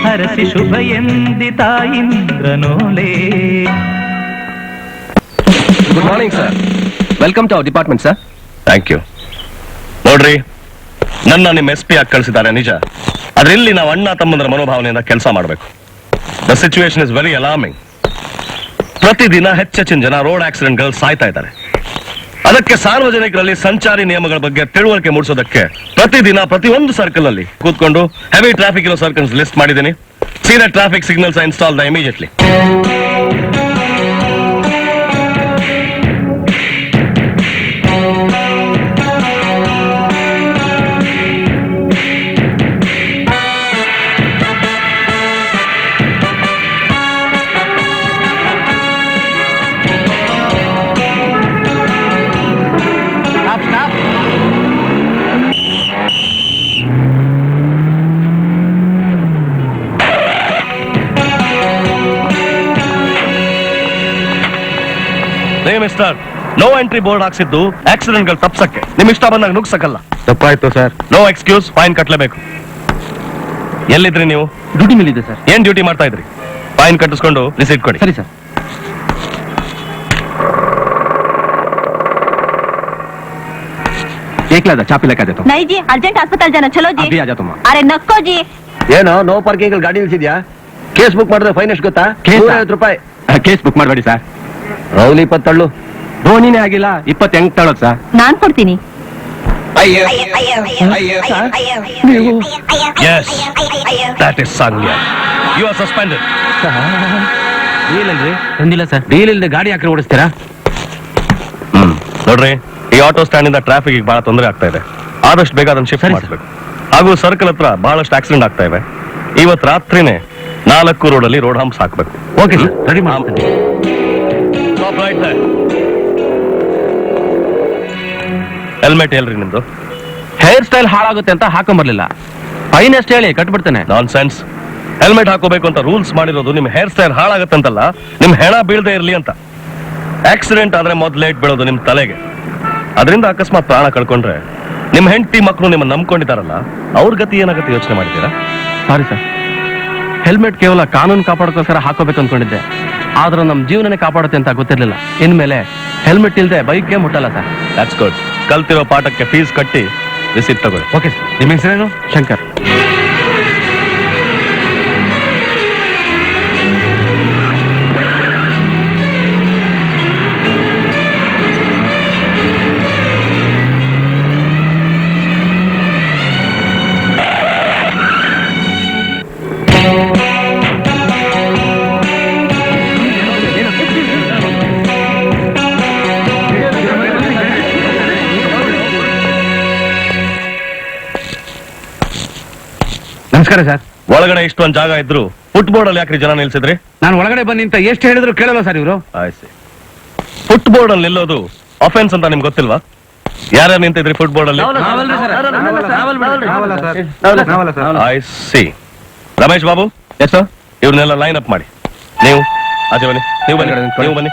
ಹರಸಿ ಶುಭ ಎಂದಿತ ಇಂದ್ರನೋಲೆ good morning sir welcome to our department sir thank you. ನೋಡ್ರಿ, ನನ್ನ ನಿಮ್ಮ ಎಸ್ ಪಿ ಆಗಿ ಕಳಿಸಿದ್ದಾರೆ ನಿಜ. ಆದ್ರೆ ಇಲ್ಲಿ ನಾವು ಅಣ್ಣ ತಮ್ಮಂದ್ರ ಮನೋಭಾವನೆಯಿಂದ ಕೆಲಸ ಮಾಡಬೇಕು. The situation is very alarming. ಪ್ರತಿದಿನ ಹೆಚ್ಚೆಚ್ಚಿನ ಜನ ರೋಡ್ ಆಕ್ಸಿಡೆಂಟ್ಗಳು ಸಾಯ್ತಾ ಇದ್ದಾರೆ. ಅದಕ್ಕೆ ಸಾರ್ವಜನಿಕರಲ್ಲಿ ಸಂಚಾರಿ ನಿಯಮಗಳ ಬಗ್ಗೆ ತಿಳುವಳಿಕೆ ಮೂಡಿಸೋದಕ್ಕೆ ಪ್ರತಿದಿನ ಪ್ರತಿಯೊಂದು ಸರ್ಕಲ್ ಅಲ್ಲಿ ಕೂತ್ಕೊಂಡು ಹೆವಿ ಟ್ರಾಫಿಕ್ ಇರೋ ಸರ್ಕಲ್ಸ್ ಲಿಸ್ಟ್ ಮಾಡಿದ್ದೀನಿ. See the traffic signals install the immediately. Mister, no entry board ಹಾಕ್ಸಿದ್ದು ಆಕ್ಸಿಡೆಂಟ್ ಗಳು ತಪ್ಸಕ್ಕೆ, ನಿಮ್ ಇಷ್ಟ ಬಂದಾಗ ನುಗ್ಸಕ್ಕಲ್ಲ. ತಪ್ಪಾಯ್ತು ಸರ್. ನೋ ಎಕ್ಸ್ಕ್ಯೂಸ್, ಫೈನ್ ಕಟ್ಲೇಬೇಕು. ಎಲ್ಲಿದ್ರಿ ನೀವು? ಡ್ಯೂಟಿ ಮೇಲಿದೆ ಸರ್. ಏನ್ ಡ್ಯೂಟಿ ಮಾಡ್ತಾ ಇದ್ರಿ? ಫೈನ್ ಕಟ್ಟಿಸ್ಕೊಂಡು ರಿಸೀಟ್ ಕೊಡಿ. ಸರಿ ಸರ್. ಏಕ್ಲಾದ ಚಾಪಿ ಲೆಕ್ಕ ಆಯ್ತು. नहीं जी अर्जेंट अस्पताल जाना चलो जी अभी आ जाता हूँ। अरे नक्को जी ಏನೋ ನೋ ಪಾರ್ಕಿಂಗ್ ಗಾಡಿ ನಿಲ್ಸಿದ್ಯಾ? ಕೇಸ್ ಬುಕ್ ಮಾಡಿದ್ರೆ ಫೈನ್ ಎಷ್ಟು ಗೊತ್ತಾ? ಕೇಸಾ? 150 ರೂಪಾಯಿ. ಕೇಸ್ ಬುಕ್ ಮಾಡಬೇಡಿ ಸರ್. ರೌಲಿ 20 ತಳ್ಳು. ಧೋನಿನೇ ಆಗಿಲ್ಲ, 20 ಹೆಂಗ್ ತಳೋದು ಸರ್? ನಾನ್ ಕೊಡ್ತೀನಿ Yes, that is Sanglia. You are suspended. Deal ಅಲ್ರಿ? ತಂದಿಲ್ಲ ಸರ್. ಡೀಲ್ ಇಲ್ಲದೆ ಗಾಡಿ ಹಾಕಿ ಓಡಿಸ್ತೀರಾ? ನೋಡ್ರಿ, ಈ ಆಟೋ ಸ್ಟ್ಯಾಂಡ್ ಇಂದ ಟ್ರಾಫಿಕ್ ಬಹಳ ತೊಂದರೆ ಆಗ್ತಾ ಇದೆ. ಆದಷ್ಟು ಬೇಗ ಅದನ್ನ ಶಿಫ್ಟ್ ಮಾಡಿಸ್ಬೇಕು. ಹಾಗೂ ಸರ್ಕಲ್ ಹತ್ರ ಬಹಳಷ್ಟು ಆಕ್ಸಿಡೆಂಟ್ ಆಗ್ತಾ ಇವೆ. ಇವತ್ತು ರಾತ್ರಿನೇ 4 ರೋಡಲ್ಲಿ ರೋಡ್ ಹಂಪ್ಸ್ ಹಾಕ್ಬೇಕು. ಓಕೆ ಸರ್, ರೆಡಿ ಮಾಡ್ತೀನಿ. ಹೆಲ್ಮೆಟ್ ಎಲ್ರಿ ನಿಮ್ದು? ಹೇರ್ ಸ್ಟೈಲ್ ಹಾಳಾಗುತ್ತೆ ಅಂತ ಹಾಕೊಂಬರ್ಲಿಲ್ಲ. ಫೈನ್ ಎಷ್ಟು ಹೇಳಿ ಕಟ್ಬಿಡ್ತೇನೆ. ನಾನ್ ಸೆನ್ಸ್. ಹೆಲ್ಮೆಟ್ ಹಾಕೋಬೇಕು ಅಂತ ರೂಲ್ಸ್ ಮಾಡಿರೋದು ನಿಮ್ ಹೇರ್ ಸ್ಟೈಲ್ ಹಾಳಾಗತ್ತಂತಲ್ಲ, ನಿಮ್ ಹೆಣ ಬೀಳದೆ ಇರ್ಲಿ ಅಂತ. ಆಕ್ಸಿಡೆಂಟ್ ಆದ್ರೆ ಮೊದ್ಲೇಟ್ ಬೀಳೋದು ನಿಮ್ ತಲೆಗೆ. ಅದರಿಂದ ಅಕಸ್ಮಾತ್ ಪ್ರಾಣ ಕಳ್ಕೊಂಡ್ರೆ ನಿಮ್ ಹೆಂಡತಿ ಮಕ್ಕಳು ನಿಮ್ಮನ್ನ ನಂಬ್ಕೊಂಡಿದಾರಲ್ಲ, ಅವ್ರ ಗತಿ ಏನಾಗತ್ತೆ ಯೋಚನೆ ಮಾಡಿದ್ದೀರಾ? ಸಾರಿ ಸರ್, ಹೆಲ್ಮೆಟ್ ಕೇವಲ ಕಾನೂನು ಕಾಪಾಡೋಕ್ಕೋಸ್ಕರ ಹಾಕೋಬೇಕು ಅನ್ಕೊಂಡಿದ್ದೆ. ಆದ್ರೂ ನಮ್ ಜೀವನನೇ ಕಾಪಾಡುತ್ತೆ ಅಂತ ಗೊತ್ತಿರ್ಲಿಲ್ಲ. ಇನ್ಮೇಲೆ ಹೆಲ್ಮೆಟ್ ಇಲ್ದೆ ಬೈಕ್ಗೆ ಮುಟ್ಟಲ್ಲ ಸರ್. That's good. ಕಲ್ತಿರೋ ಪಾಠಕ್ಕೆ ಫೀಸ್ ಕಟ್ಟಿ ರಿಸೀಟ್ ತಗೊಳ್ಳಿ. Okay sir. ನಿಮ್ಮ ಹೆಸರೇನು? ಶಂಕರ್. ನಮಸ್ಕಾರ ಸರ್. ಒಳಗಡೆ ಇಷ್ಟೊಂದು ಜಾಗ ಇದ್ರು ಫುಟ್ಬೋರ್ಡ್ ಅಲ್ಲಿ ಯಾಕ್ರಿ ಜನ ನಿಲ್ಸಿದ್ರಿ? ನಾನು ಒಳಗಡೆ ಬಂದು ನಿಂತ ಎಷ್ಟು ಹೇಳಿದ್ರು ಕೇಳಲ್ಲ ಸರ್ ಇವರು. ಫುಟ್ಬೋರ್ಡ್ ಅಲ್ಲಿ ನಿಲ್ಲೋದು ಅಫೆನ್ಸ್ ಅಂತ ನಿಮ್ಗೆ ಗೊತ್ತಿಲ್ವಾ? ಯಾರ್ಯಾರು ನಿಂತಿದ್ರಿ ಫುಟ್ಬೋರ್ಡ್ ಅಲ್ಲಿ? I C. Ramesh Babu, yes sir. ಇವ್ರನ್ನೆಲ್ಲ ಲೈನ್ ಅಪ್ ಮಾಡಿ. ನೀವು ಆಚೆ ಬನ್ನಿ. ನೀವು ಬನ್ನಿ. ನೀವು ಬನ್ನಿ.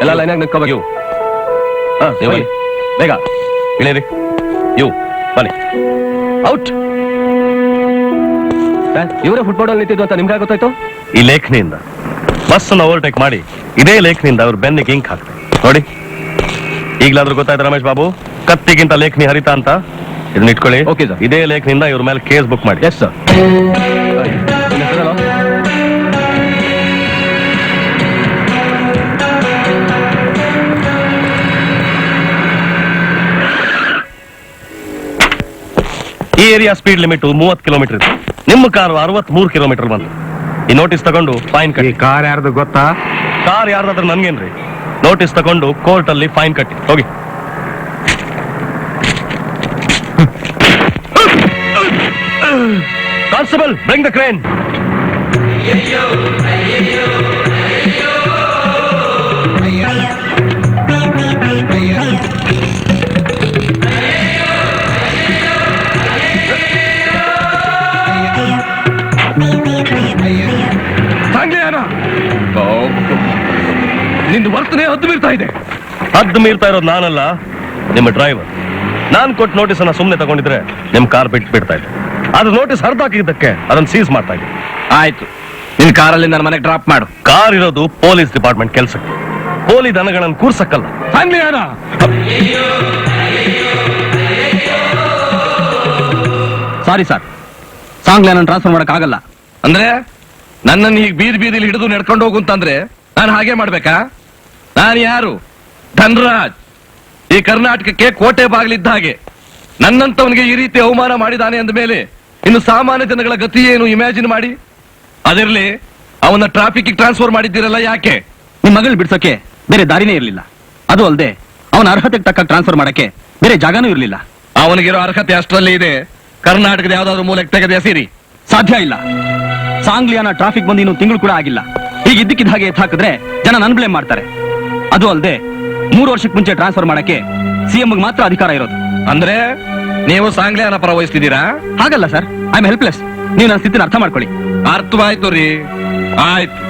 ಎಲ್ಲ ಲೈನ್ ಆಗಿ ನಿಂತ್ಕೋಬೇಕು. ನೀವು ಬನ್ನಿ. ಬೇಗ ಇಳೀರಿ. ಇವು ಬನ್ನಿ. ಔಟ್. ಇವರೇ ಫುಟ್ಬಾಲ್ ಅಲ್ಲಿ ನಿಂತಿದ್ದು ಅಂತ ನಿಮ್ಗೆ ಗೊತ್ತಾಯ್ತು? ಈ ಲೇಖನಿಯಿಂದ ಬಸ್ ಅನ್ನು ಓವರ್ಟೇಕ್ ಮಾಡಿ ಇದೇ ಲೇಖನಿಯಿಂದ ಅವ್ರ ಬೆನ್ನಿಗೆ ಇಂಕ್ ಹಾಕ್ತಾರೆ ನೋಡಿ. ಈಗಲಾದ್ರೂ ಗೊತ್ತಾಯ್ತು ರಮೇಶ್ ಬಾಬು, ಕತ್ತಿಗಿಂತ ಲೇಖನಿ ಹರಿತಾ ಅಂತ? ಇದನ್ನ ಇಟ್ಕೊಳ್ಳಿ. Okay sir. ಇದೇ ಲೇಖನಿಂದ ಇವ್ರ ಮೇಲೆ ಕೇಸ್ ಬುಕ್ ಮಾಡಿ. Yes sir. ಈ ಏರಿಯಾ ಸ್ಪೀಡ್ ಲಿಮಿಟ್ 30 ಕಿಲೋಮೀಟರ್ ಇದೆ. ನಿಮ್ಮ ಕಾರು 63 ಕಿಲೋಮೀಟರ್ ಬಂತು. ಈ ನೋಟಿಸ್ ತಗೊಂಡು ಫೈನ್ ಕಟ್ಟಿ. ಕಾರ್ ಯಾರ್ದು ಗೊತ್ತಾ? ಕಾರ್ ಯಾರ್ದಾದ್ರೂ ನನ್ಗೇನ್ರಿ? ನೋಟಿಸ್ ತಗೊಂಡು ಕೋರ್ಟ್ ಅಲ್ಲಿ ಫೈನ್ ಕಟ್ಟಿ ಹೋಗಿ. Constable, bring the crane. ನಿಂದು ವರ್ತನೆ ಹದ್ದು ಮೀರ್ತಾ ಇದೆ. ಹದ್ದು ಮೀರ್ತಾ ಇರೋದು ನಾನಲ್ಲ, ನಿಮ್ಮ ಡ್ರೈವರ್. ನಾನ್ ಕೊಟ್ಟು ನೋಟಿಸ್ ಅನ್ನ ಸುಮ್ಮನೆ ತಗೊಂಡಿದ್ರೆ ನಿಮ್ ಕಾರ್ ಬಿಡ್ತಾ ಇದ್ದೆ. ಆದ್ರೆ ನೋಟಿಸ್ ಹರ್ದು ಹಾಕಿದ್ದಕ್ಕೆ ಅದನ್ನ ಸೀಸ್ ಮಾಡ್ತಾ ಇದ್ದೆ. ಆಯ್ತು, ನಿನ್ ಕಾರಲ್ಲಿ ನನ್ನ ಮನೆಗೆ ಡ್ರಾಪ್ ಮಾಡು. ಕಾರ್ ಇರೋದು ಪೊಲೀಸ್ ಡಿಪಾರ್ಟ್ಮೆಂಟ್ ಕೆಲ್ಸಕ್ಕೆ, ಪೋಲಿ ದನಗಳನ್ನು ಕೂರ್ಸಕ್ಕಲ್ಲ. ಸಾರಿ ಸರ್, ಸಾಂಗ್ಲಿಯಾನ ಟ್ರಾನ್ಸ್ಫರ್ ಮಾಡಕ್ ಆಗಲ್ಲ. ಅಂದ್ರೆ ನನ್ನನ್ನು ಈಗ ಬೀದಿಲಿ ಹಿಡಿದು ನಡ್ಕೊಂಡು ಹೋಗು ಅಂತಂದ್ರೆ ನಾನು ಹಾಗೆ ಮಾಡ್ಬೇಕಾ? ನಾನು ಯಾರು? ಧನ್ರಾಜ್. ಈ ಕರ್ನಾಟಕಕ್ಕೆ ಕೋಟೆ ಬಾಗಿಲಿದ್ದ ಹಾಗೆ. ನನ್ನಂತವನಿಗೆ ಈ ರೀತಿ ಅವಮಾನ ಮಾಡಿದಾನೆ ಅಂದ ಮೇಲೆ ಇನ್ನು ಸಾಮಾನ್ಯ ಜನಗಳ ಗತಿ ಏನು ಇಮ್ಯಾಜಿನ್ ಮಾಡಿ. ಅದಿರ್ಲಿ, ಅವನ ಟ್ರಾಫಿಕ್ ಟ್ರಾನ್ಸ್ಫರ್ ಮಾಡಿದ್ದೀರಲ್ಲ, ಯಾಕೆ? ನಿಮ್ ಮಗಳು ಬಿಡ್ಸೋಕೆ ಬೇರೆ ದಾರಿನೇ ಇರಲಿಲ್ಲ. ಅದು ಅಲ್ಲದೆ ಅವನ ಅರ್ಹತೆಗೆ ತಕ್ಕ ಟ್ರಾನ್ಸ್ಫರ್ ಮಾಡಕ್ಕೆ ಬೇರೆ ಜಾಗನೂ ಇರಲಿಲ್ಲ. ಅವನಿಗಿರೋ ಅರ್ಹತೆ ಅಷ್ಟರಲ್ಲಿ ಇದೆ. ಕರ್ನಾಟಕದ ಯಾವ್ದಾದ್ರು ಮೂಲಕ್ಕೆ ತೆಗೆದ ಎಸೀರಿ ಸಾಧ್ಯ ಇಲ್ಲ. ಸಾಂಗ್ಲಿಯಾನ ಟ್ರಾಫಿಕ್ ಬಂದು ಇನ್ನೂ ತಿಂಗಳು ಕೂಡ ಆಗಿಲ್ಲ. ಈಗ ಇದ್ದಕ್ಕಿದ್ದ ಹಾಗೆ ಎತ್ತು ಹಾಕಿದ್ರೆ ಜನ ನನ್ ಬ್ಲೇಮ್ ಮಾಡ್ತಾರೆ. ಅದು ಅಲ್ಲದೆ 3 ವರ್ಷಕ್ಕೆ ಮುಂಚೆ ಟ್ರಾನ್ಸ್ಫರ್ ಮಾಡಕ್ಕೆ ಸಿಎಂ ಮಾತ್ರ ಅಧಿಕಾರ ಇರೋದು. ಅಂದ್ರೆ ನೀವು ಸಾಂಗ್ಲಿಯಾನ ಪರ ವಹಿಸ್ತಿದ್ದೀರಾ? ಹಾಗಲ್ಲ ಸರ್, ಐ ಆಮ್ ಹೆಲ್ಪ್ಲೆಸ್. ನೀವು ನನ್ನ ಸ್ಥಿತಿನ ಅರ್ಥ ಮಾಡ್ಕೊಳ್ಳಿ. ಅರ್ಥವಾಯ್ತು ರೀ, ಆಯ್ತು.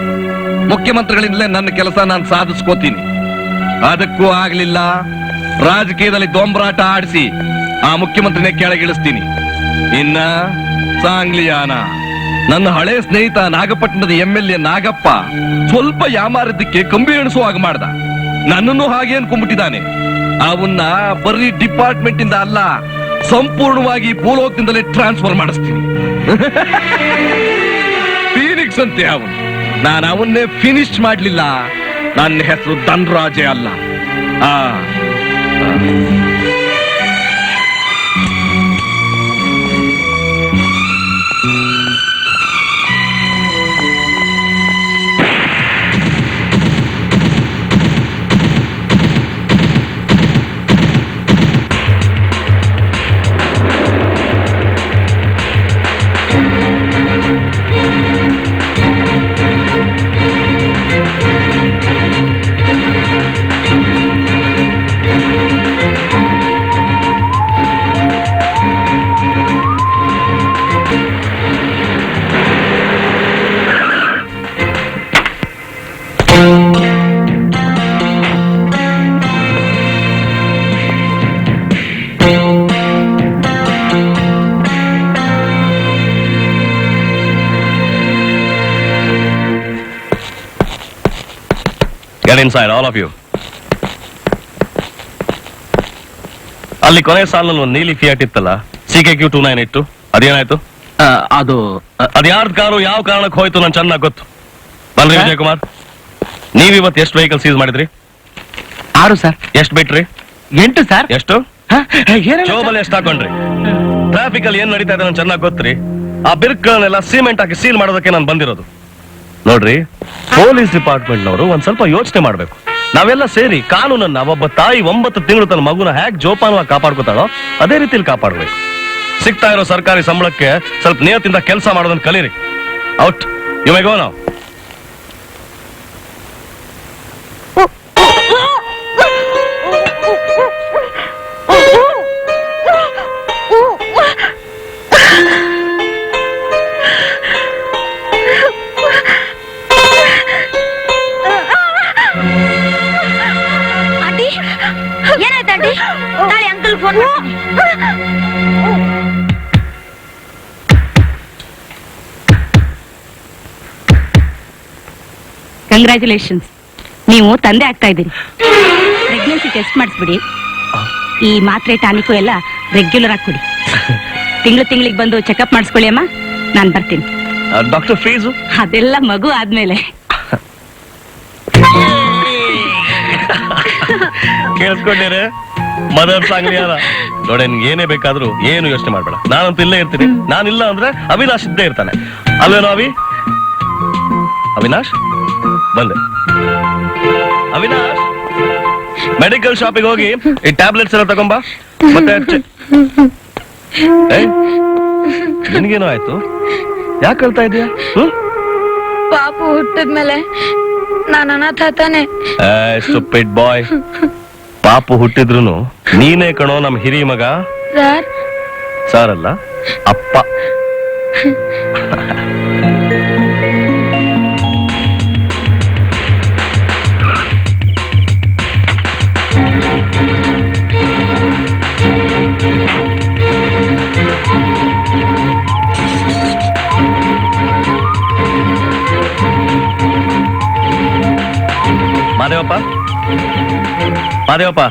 ಮುಖ್ಯಮಂತ್ರಿಗಳಿಂದಲೇ ನನ್ನ ಕೆಲಸ ನಾನು ಸಾಧಿಸ್ಕೋತೀನಿ. ಅದಕ್ಕೂ ಆಗ್ಲಿಲ್ಲ, ರಾಜಕೀಯದಲ್ಲಿ ದೊಂಬರಾಟ ಆಡಿಸಿ ಆ ಮುಖ್ಯಮಂತ್ರಿನೇ ಕೆಳಗಿಳಿಸ್ತೀನಿ. ಇನ್ನ ಸಾಂಗ್ಲಿಯಾನ ನನ್ನ ಹಳೆ ಸ್ನೇಹಿತ ನಾಗಪಟ್ಟಣದ MLA ನಾಗಪ್ಪ ಸ್ವಲ್ಪ ಯಾಮಾರದಕ್ಕೆ ಕಂಬಿ ಎಣಿಸುವ ಹಾಗೆ ಮಾಡ್ದ. ನನ್ನನ್ನು ಹಾಗೆ ಅನ್ಕೊಂಡ್ಬಿಟ್ಟಿದ್ದಾನೆ. ಅವನ್ನ ಬರೀ ಡಿಪಾರ್ಟ್ಮೆಂಟ್ ಇಂದ ಅಲ್ಲ, ಸಂಪೂರ್ಣವಾಗಿ ಭೂಲೋಕದಿಂದಲೇ ಟ್ರಾನ್ಸ್ಫರ್ ಮಾಡಿಸ್ತೀನಿ. ಫೀನಿಕ್ಸ್ ಅಂತೆ ಅವನು. ನಾನು ಅವನ್ನೇ ಫಿನಿಶ್ ಮಾಡ್ಲಿಲ್ಲ. ನನ್ನ ಹೆಸರು ಧನ್ರಾಜೇ ಅಲ್ಲ. Get inside, all of you. ಅಲ್ಲಿ ಕೊನೆ ಸಾಲಿನಲ್ಲಿ ಒಂದು ನೀಲಿ ಫಿಯಾಟ್ ಇತ್ತಲ್ಲ, CKQ 2982, ಅದೇನಾಯ್ತು? ಅದು ಅದ್ಯಾರ್ದ ಕಾರು ಯಾವ ಕಾರಣಕ್ಕೆ ಹೋಯ್ತು ನನ್ ಚೆನ್ನಾಗಿ ಗೊತ್ತು. ಬನ್ರಿ ವಿಜಯ್ ಕುಮಾರ್, ನೀವಿವತ್ತು ಎಷ್ಟು ವೆಹಿಕಲ್ ಸೀಸ್ ಮಾಡಿದ್ರಿ? 6 ಸರ್. ಎಷ್ಟು ಬಿಟ್ರಿ? 8 ಸರ್. ಎಷ್ಟು? ಜೋಬಲ್ಲಿ ಎಷ್ಟು ಹಾಕೊಂಡ್ರಿ? ಟ್ರಾಫಿಕ್ ಅಲ್ಲಿ ಏನ್ ನಡೀತಾ ಇದೆ ನನ್ ಚೆನ್ನಾಗಿ ಗೊತ್ತ್ರಿ. ಆ ಬಿರ್ಗಳನ್ನೆಲ್ಲ ಸಿಮೆಂಟ್ ಹಾಕಿ ಸೀಲ್ ಮಾಡೋದಕ್ಕೆ ನಾನು ಬಂದಿರೋದು. ನೋಡ್ರಿ, ಪೊಲೀಸ್ ಡಿಪಾರ್ಟ್ಮೆಂಟ್ ನವರು ಒಂದ್ ಸ್ವಲ್ಪ ಯೋಚನೆ ಮಾಡ್ಬೇಕು. ನಾವೆಲ್ಲ ಸೇರಿ ಕಾನೂನನ್ನ ಒಬ್ಬ ತಾಯಿ 9 ತಿಂಗಳು ತನ್ನ ಮಗುನ ಹ್ಯಾಕ್ ಜೋಪಾನವಾಗಿ ಕಾಪಾಡ್ಕೊತಾಳೋ ಅದೇ ರೀತಿಯಲ್ಲಿ ಕಾಪಾಡ್ಬೇಕು. ಸಿಗ್ತಾ ಇರೋ ಸರ್ಕಾರಿ ಸಂಬಳಕ್ಕೆ ಸ್ವಲ್ಪ ನಿಯತ್ತಿಂದ ಕೆಲಸ ಮಾಡೋದನ್ನ ಕಲೀರಿ. Out, you may go now. ಏನಾಯ್ತು ಆಂಟಿ? ನಾಳೆ ಅಂಕಲ್ ಫೋನ್ ಮಾಡ್ತೀನಿ. ಕಂಗ್ರ್ಯಾಚುಲೇಷನ್ಸ್, ನೀವು ತಂದೆ ಆಗ್ತಾ ಇದ್ದೀರಿ. ಪ್ರೆಗ್ನೆನ್ಸಿ ಟೆಸ್ಟ್ ಮಾಡಿಸ್ಬಿಡಿ. ಈ ಮಾತ್ರೆ ಟಾನಿಕು ಎಲ್ಲ ರೆಗ್ಯುಲರ್ ಆಗಿ ಕೊಡಿ. ತಿಂಗಳಿಗೆ ಬಂದು ಚೆಕಪ್ ಮಾಡಿಸ್ಕೊಳ್ಳಿ ಅಮ್ಮ. ನಾನು ಬರ್ತೀನಿ. ಡಾಕ್ಟರ್ ಫೀಸು ಅದೆಲ್ಲ ಮಗು ಆದ್ಮೇಲೆ. ಕೇಳಿಸ್ಕೊಂಡಿರೇ ಮದರ್ ಸಾಂಗ್ಲಿಯಾನ? ನೋಡಿ, ನಿನ್ಗೆ ಏನೇ ಬೇಕಾದ್ರೂ ಏನು ಯೋಚನೆ ಮಾಡ್ಬೇಡ. ನಾನಂತೂ ಇಲ್ಲೇ ಇರ್ತೀನಿ. ನಾನಿಲ್ಲ ಅಂದ್ರೆ ಅವಿನಾಶ್ ಇದ್ದೇ ಇರ್ತಾನೆ. ಅಲ್ವೇನೋ ಅವಿನಾಶ್ ಬಂದೆ. ಅವಿನಾಶ್, ಮೆಡಿಕಲ್ ಶಾಪಿಗೆ ಹೋಗಿ ಈ ಟ್ಯಾಬ್ಲೆಟ್ಸ್ ಎಲ್ಲ ತಗೊಂಬಾ. ಮತ್ತೆ ನಿನ್ಗೇನೋ ಆಯ್ತು? ಯಾಕೆ ಹೇಳ್ತಾ ಇದೀಯ? ಪಾಪು ಹುಟ್ಟಿದ್ಮೇಲೆ ನಾನು ಅನಾಥ ತಾನೆ. ಸ್ಟುಪಿಡ್ ಬಾಯ್. ಪಾಪು ಹುಟ್ಟಿದ್ರು ನೀನೇ ಕಣೋ ನಮ್ ಹಿರಿಯ ಮಗ. ಸಾರ್ ಅಲ್ಲ, ಅಪ್ಪ. ಮಾದೇವಪ್ಪ ಮಾದೇವಪ್ಪ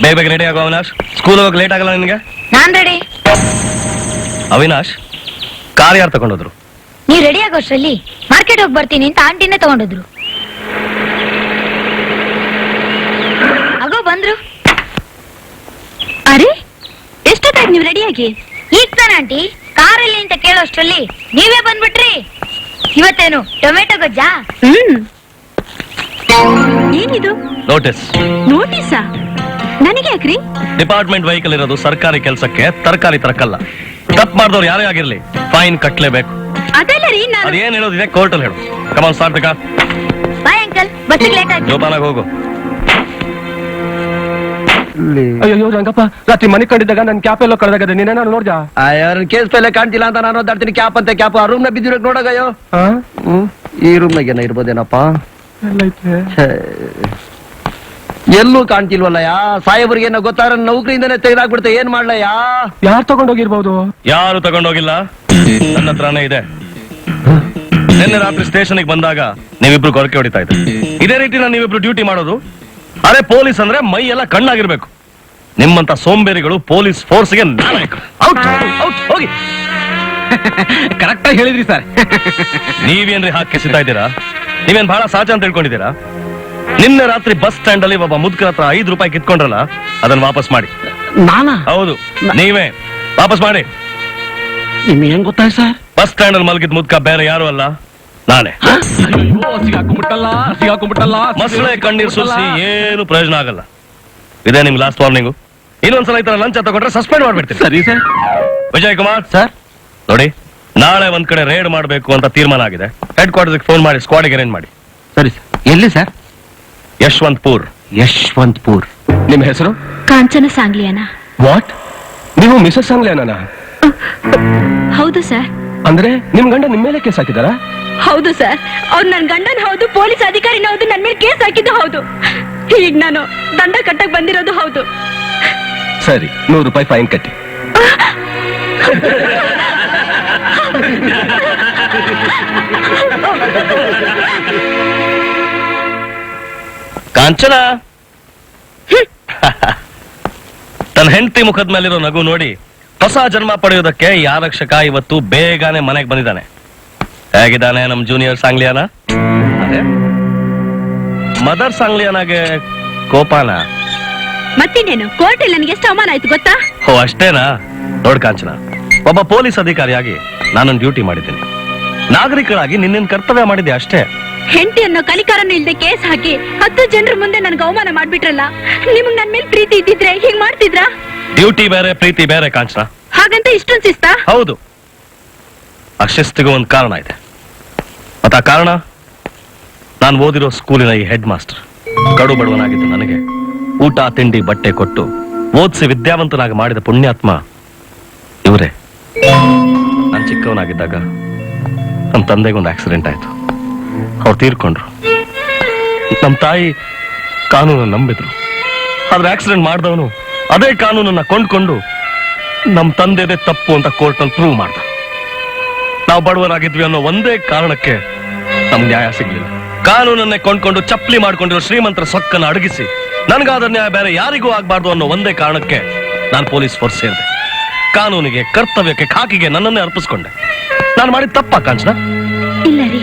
ಬೇಗ ಬೇಗ ರೆಡಿ ಆಗೋ ಅವಿನಾಶ್. ಸ್ಕೂಲ್ ಹೋಗಕ್ಕೆ ಲೇಟ್ ಆಗಲ್ಲ ನಿನಗೆ? ನಾನ್ ರೆಡಿ. ಅವಿನಾಶ್, ಕಾರ್ ಯಾರು ತಗೊಂಡೋದ್ರು? ನೀವ್ ರೆಡಿ ಆಗೋಷ್ಟ್ರಲ್ಲಿ ಮಾರ್ಕೆಟ್ ಹೋಗಿ ಬರ್ತೀನಿ ಅಂತ ಆಂಟಿನೇ ತಗೊಂಡಿದ್ರು. ಆಗೋ ಬಂದ್ರು. ಅರೆ ಎಷ್ಟೊತ್ತಾಗಿ ನೀವು ರೆಡಿಯಾಗಿ? ಈಗ ತಾನೆ ಆಂಟಿ ಕಾರಲ್ಲಿ ಅಂತ ಕೇಳೋಷ್ಟ್ರಲ್ಲಿ ನೀವೇ ಬಂದ್ಬಿಟ್ರಿ. ಇವತ್ತೇನು ಟೊಮೆಟೊ ಗೊಜ್ಜಾ? ಏನಿದು? ನೋಟಿಸ್. ನೋಟಿಸಾ? ನನಗೆ ಯಾಕ್ರಿ? ಡಿಪಾರ್ಟ್ಮೆಂಟ್ ವೆಹಿಕಲ್ ಇರೋದು ಸರ್ಕಾರಿ ಕೆಲಸಕ್ಕೆ, ತರಕಾರಿ ತರಕಲ್ಲ. ತಪ್ಪು ಮಾಡಿದವ್ರು ಯಾರೇ ಆಗಿರ್ಲಿ ಫೈನ್ ಕಟ್ಲೇಬೇಕು. ಅದೆಲ್ಲ ರೀ ನಾನು ಅದೇನ್ ಹೇಳೋದಿದೆ ಕೋರ್ಟ್ ಅಲ್ಲಿ ಹೇಳು. ಕಮಾನ್ ಸಾರ್ಥಕ. ಬಾಯ್ ಅಂಕಲ್, ಬಸ್ಸಿಗೆ ಲೇಟ್ ಆಯ್ತು. ಜೋಪಾನಾಗ ಹೋಗು. ಅಯ್ಯೋ ರಂಗಪ್ಪ, ರಾತ್ರಿ ಮನೆ ಕಂಡಿದ್ದಾಗ ನನ್ ಕ್ಯಾಪ್ ಎಲ್ಲೋ ಕಳೆದಾಗದೆ, ನೀನೇನಾದ್ರು ನೋಡ್ದಾ? ಕೇಸ್ ಪೈಲೆ ಕಾಣ್ತಿಲ್ಲ ಅಂತ ನಾನು ಓದಾಡ್ತೀನಿ. ಕ್ಯಾಪ್ ಅಂತ ಕ್ಯಾಪ್ ಆ ರೂಮ್ ನ ಬಿದ್ದಿರೋಕ್ ನೋಡಗಯ್ಯೋ. ಈ ರೂಮ್ ನಾಗ ಏನ ಇರ್ಬೋದೇನಪ್ಪ? ಎಲ್ಲೂ ಕಾಣ್ತಿಲ್ವಲ್ಲಯ್ಯ. ಸಾಹೇಬ್ರಿಗೆ ಏನೋ ಗೊತ್ತಾರ ನೌಕರಿಯಿಂದನೇ ತೆಗೆದಾಕ್ಬಿಡ್ತೆ. ಏನ್ ಮಾಡ್ಲಯ್ಯ? ಯಾರು ತಗೊಂಡೋಗಿರ್ಬೋದು? ಯಾರು ತಗೊಂಡೋಗಿಲ್ಲ, ನನ್ನ ಹತ್ರನೇ ಇದೆ. ನಿನ್ನೆ ರಾತ್ರಿ ಸ್ಟೇಷನ್ಗೆ ಬಂದಾಗ ನೀವಿಬ್ರು ಗೊರಕೆ ಹೊಡಿತಾ ಇದ್ರಿ. ಇದೇ ರೀತಿ ನಾನು ನೀವಿಬ್ರು ಡ್ಯೂಟಿ ಮಾಡೋದು. ಅದೇ ಪೊಲೀಸ್ ಅಂದ್ರೆ ಮೈ ಎಲ್ಲ ಕಣ್ಣಾಗಿರ್ಬೇಕು. ನಿಮ್ಮಂತ ಸೋಂಬೇರಿಗಳು ಪೊಲೀಸ್ ಫೋರ್ಸ್ಗೆ ನಾಯಕರು. ಹೋಗಿ. ಕರೆಕ್ಟ್ ಆಗಿ ಹೇಳಿದ್ರಿ ಸರ್. ನೀವೇನ್ರಿ ಹಾಕಿ ಸಿಗ್ತಾ ಇದ್ದೀರಾ? ನೀವೇನ್ ಬಹಳ ಸಹಜ ಅಂತ ತಿಳ್ಕೊಂಡಿದ್ದೀರಾ? ನಿನ್ನೆ ರಾತ್ರಿ ಬಸ್ ಸ್ಟ್ಯಾಂಡ್ ಅಲ್ಲಿ ಒಬ್ಬ ಮುದ್ಕರ ಹತ್ರ 5 ರೂಪಾಯಿ ಕಿತ್ಕೊಂಡ್ರಲ್ಲ, ಅದನ್ನ ವಾಪಸ್ ಮಾಡಿ. ನಾನಾ? ಹೌದು, ನೀವೇ ವಾಪಸ್ ಮಾಡಿ. ನಿಮ್ಗೆ ಹೆಂಗ್ ಗೊತ್ತಾಯ್ತು ಸರ್? ಬಸ್ ಸ್ಟ್ಯಾಂಡ್ ಅಲ್ಲಿ ಮಲಗಿದ ಮುದ್ಕ ಬೇರೆ ಯಾರು ಅಲ್ಲ, ನಾನೇ. ಮಸಳೆ ಕಣ್ಣೀರ್ ಸುರಿಸಿ ಏನು ಪ್ರಯೋಜನ ಆಗಲ್ಲ. ಇದೇ ನಿಮ್ ಲಾಸ್ಟ್ ವಾರ್ನಿಂಗು. ಇನ್ನೊಂದ್ಸಲ ಈ ತರ ಲಂಚ ತಗೊಂಡ್ರೆ ಸಸ್ಪೆಂಡ್ ಮಾಡ್ಬಿಡ್ತೀನಿ. ಸರಿ ಸರ್. ವಿಜಯ್ ಕುಮಾರ್ ಸರ್, ನೋಡಿ, ನಾಳೆ ಒಂದ್ ಕಡೆ ರೇಡ್ ಮಾಡ್ಬೇಕು ಅಂತ ತೀರ್ಮಾನ ಆಗಿದೆ. ಹೆಡ್ ಕ್ವಾರ್ಟರ್ಸ್ ಫೋನ್ ಮಾಡಿ ಸ್ಕ್ವಾಡಿಗೆ ಅರೇಂಜ್ ಮಾಡಿ. ಸರಿ ಸರ್. ಎಲ್ಲಿ ಸರ್? ಯಶವಂತಪುರ್. ಯಶವಂತಪುರ್. ನಿಮ್ಮ ಹೆಸರು? ಕಾಂಚನ ಸಾಂಗ್ಲಿಯಾನ. ವಾಟ್? ನೀವು ಮಿಸಸ್ ಸಾಂಗ್ಲಿಯಾನ? ಹೌದು ಸರ್. ಅಂದ್ರೆ ನಿಮ್ ಗಂಡ ನಿಮ್ ಮೇಲೆ ಕೇಸ್ ಹಾಕಿದಾರಾ? ಹೌದು ಸರ್. ಅವ್ರು ನನ್ ಗಂಡನ್ ಹೌದು, ಪೊಲೀಸ್ ಅಧಿಕಾರಿನ ಹೌದು, ನನ್ ಮೇಲೆ ಕೇಸ್ ಹಾಕಿದ್ದು ಹೌದು. ಈಗ ನಾನು ದಂಡ ಕಟ್ಟಕ್ ಬಂದಿರೋದು ಹೌದು. ಸರಿ, 100 ರೂಪಾಯಿ ಫೈನ್ ಕಟ್ಟಿ. ಕಾಂಚನ ತನ್ನ ಹೆಂಡತಿ ಮುಖದ ಮೇಲಿರೋ ನಗು ನೋಡಿ ಹೊಸ ಜನ್ಮ ಪಡೆಯೋದಕ್ಕೆ ಈ ಆರಕ್ಷಕ ಇವತ್ತು ಬೇಗನೆ ಮನೆಗೆ ಬಂದಿದ್ದಾನೆ. ಹೇಗಿದ್ದಾನೆ ನಮ್ ಜೂನಿಯರ್ ಸಾಂಗ್ಲಿಯಾನ? ಮದರ್ ಸಾಂಗ್ಲಿಯಾನಾಗೆ ಕೋಪಾನ? ಮತ್ತಿನ್ನೇನು, ಕೋರ್ಟಲ್ಲಿ ನನಗೆ ಎಷ್ಟು ಅವಮಾನ ಆಯ್ತು ಗೊತ್ತಾ? ಓ ಅಷ್ಟೇನಾ? ನೋಡ್ ಕಾಂಚನ, ಒಬ್ಬ ಪೊಲೀಸ್ ಅಧಿಕಾರಿಯಾಗಿ ನಾನೊಂದು ಡ್ಯೂಟಿ ಮಾಡಿದ್ದೀನಿ. ನಾಗರಿಕರಾಗಿ ನಿನ್ನೇನ್ ಕರ್ತವ್ಯ ಮಾಡಿದ್ದೆ ಅಷ್ಟೇ. ಹೆಂಡತಿ ಅನ್ನೋ ಕಲಿಕಾರನ್ನು ಇಲ್ದೆ ಕೇಸ್ ಹಾಕಿ 10 ಜನರ ಮುಂದೆ ನನ್ಗೆ ಅವಮಾನ ಮಾಡ್ಬಿಟ್ರಲ್ಲ. ನಿಮಗ್ ನನ್ ಮೇಲೆ ಪ್ರೀತಿ ಇದ್ದಿದ್ರೆ ಹೀಗ್ ಮಾಡ್ತಿದ್ರಾ? ಡ್ಯೂಟಿ ಬೇರೆ ಪ್ರೀತಿ ಬೇರೆ ಕಾಂಚನ. ಹಾಗಂತ ಇಷ್ಟೊಂದು ಶಿಸ್ತಾ? ಹೌದು, ಆ ಶಿಸ್ತಿಗೂ ಒಂದು ಕಾರಣ ಇದೆ. ಮತ್ತ ಆ ಕಾರಣ ನಾನು ಓದಿರೋ ಸ್ಕೂಲಿನ ಈ ಹೆಡ್ ಮಾಸ್ಟರ್. ಕಡು ಬಡವನಾಗಿದ್ದು ನನಗೆ ಊಟ ತಿಂಡಿ ಬಟ್ಟೆ ಕೊಟ್ಟು ಓದಿಸಿ ವಿದ್ಯಾವಂತನಾಗಿ ಮಾಡಿದ ಪುಣ್ಯಾತ್ಮ ಇವರೇ. ನಾನು ಚಿಕ್ಕವನಾಗಿದ್ದಾಗ ನಮ್ಮ ತಂದೆಗೊಂದು ಆಕ್ಸಿಡೆಂಟ್ ಆಯ್ತು. ಅವ್ರು ತೀರ್ಕೊಂಡ್ರು. ನಮ್ಮ ತಾಯಿ ಕಾನೂನನ್ನು ನಂಬಿದ್ರು. ಆದ್ರೆ ಆಕ್ಸಿಡೆಂಟ್ ಮಾಡಿದವನು ಅದೇ ಕಾನೂನನ್ನ ಕೊಂಡ್ಕೊಂಡು ನಮ್ಮ ತಂದೆದೇ ತಪ್ಪು ಅಂತ ಕೋರ್ಟ್ ನಲ್ಲಿ ಪ್ರೂವ್ ಮಾಡ್ದ. ನಾವು ಬಡವರಾಗಿದ್ವಿ ಅನ್ನೋ ಒಂದೇ ಕಾರಣಕ್ಕೆ ನಮ್ಗೆ ನ್ಯಾಯ ಸಿಗ್ಲಿಲ್ಲ. ಕಾನೂನನ್ನೇ ಕೊಂಡ್ಕೊಂಡು ಚಪ್ಪಲಿ ಮಾಡ್ಕೊಂಡಿರೋ ಶ್ರೀಮಂತರ ಸೊಕ್ಕನ್ನು ಅಡಗಿಸಿ ನನ್ಗಾದ ನ್ಯಾಯ ಬೇರೆ ಯಾರಿಗೂ ಆಗ್ಬಾರ್ದು ಅನ್ನೋ ಒಂದೇ ಕಾರಣಕ್ಕೆ ನಾನು ಪೊಲೀಸ್ ಫೋರ್ಸ್ ಸೇರಿದೆ. ಕಾನೂನಿಗೆ, ಕರ್ತವ್ಯಕ್ಕೆ, ಖಾಕಿಗೆ ನನ್ನನ್ನೇ ಅರ್ಪಿಸ್ಕೊಂಡೆ. ನಾನು ಮಾಡಿದ ತಪ್ಪ ಕಾಂಚನ? ಇಲ್ಲ ರೀ,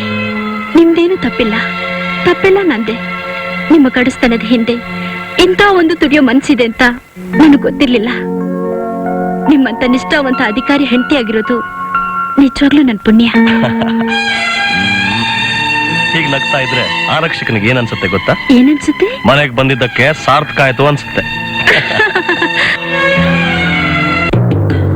ನಿಮ್ದೇನು ತಪ್ಪಿಲ್ಲ. ತಪ್ಪೆಲ್ಲ ನಂದೆ. ನಿಮ್ಮ ಕಡಸ್ತನದ ಹಿಂದೆ ಇಂಥ ಒಂದು ತುಡಿಯೋ ಮನ್ಸಿದೆ ಅಂತ ನನಗೆ ಗೊತ್ತಿರ್ಲಿಲ್ಲ. ನಿಮ್ಮಂತ ನಿಷ್ಠಾವಂತ ಅಧಿಕಾರಿ ಹೆಂಡತಿಯಾಗಿರೋದು ನಿಜವಾಗ್ಲೂ ನನ್ ಪುಣ್ಯ. ಹೀಗೆ ನಗ್ತಾ ಇದ್ರೆ ಆರಕ್ಷಕನಿಗೆ ಏನ್ ಅನ್ಸುತ್ತೆ ಗೊತ್ತಾ? ಏನನ್ಸುತ್ತೆ? ಮನೆಗೆ ಬಂದಿದ್ದಕ್ಕೆ ಸಾರ್ಥಕ ಆಯ್ತು ಅನ್ಸುತ್ತೆ.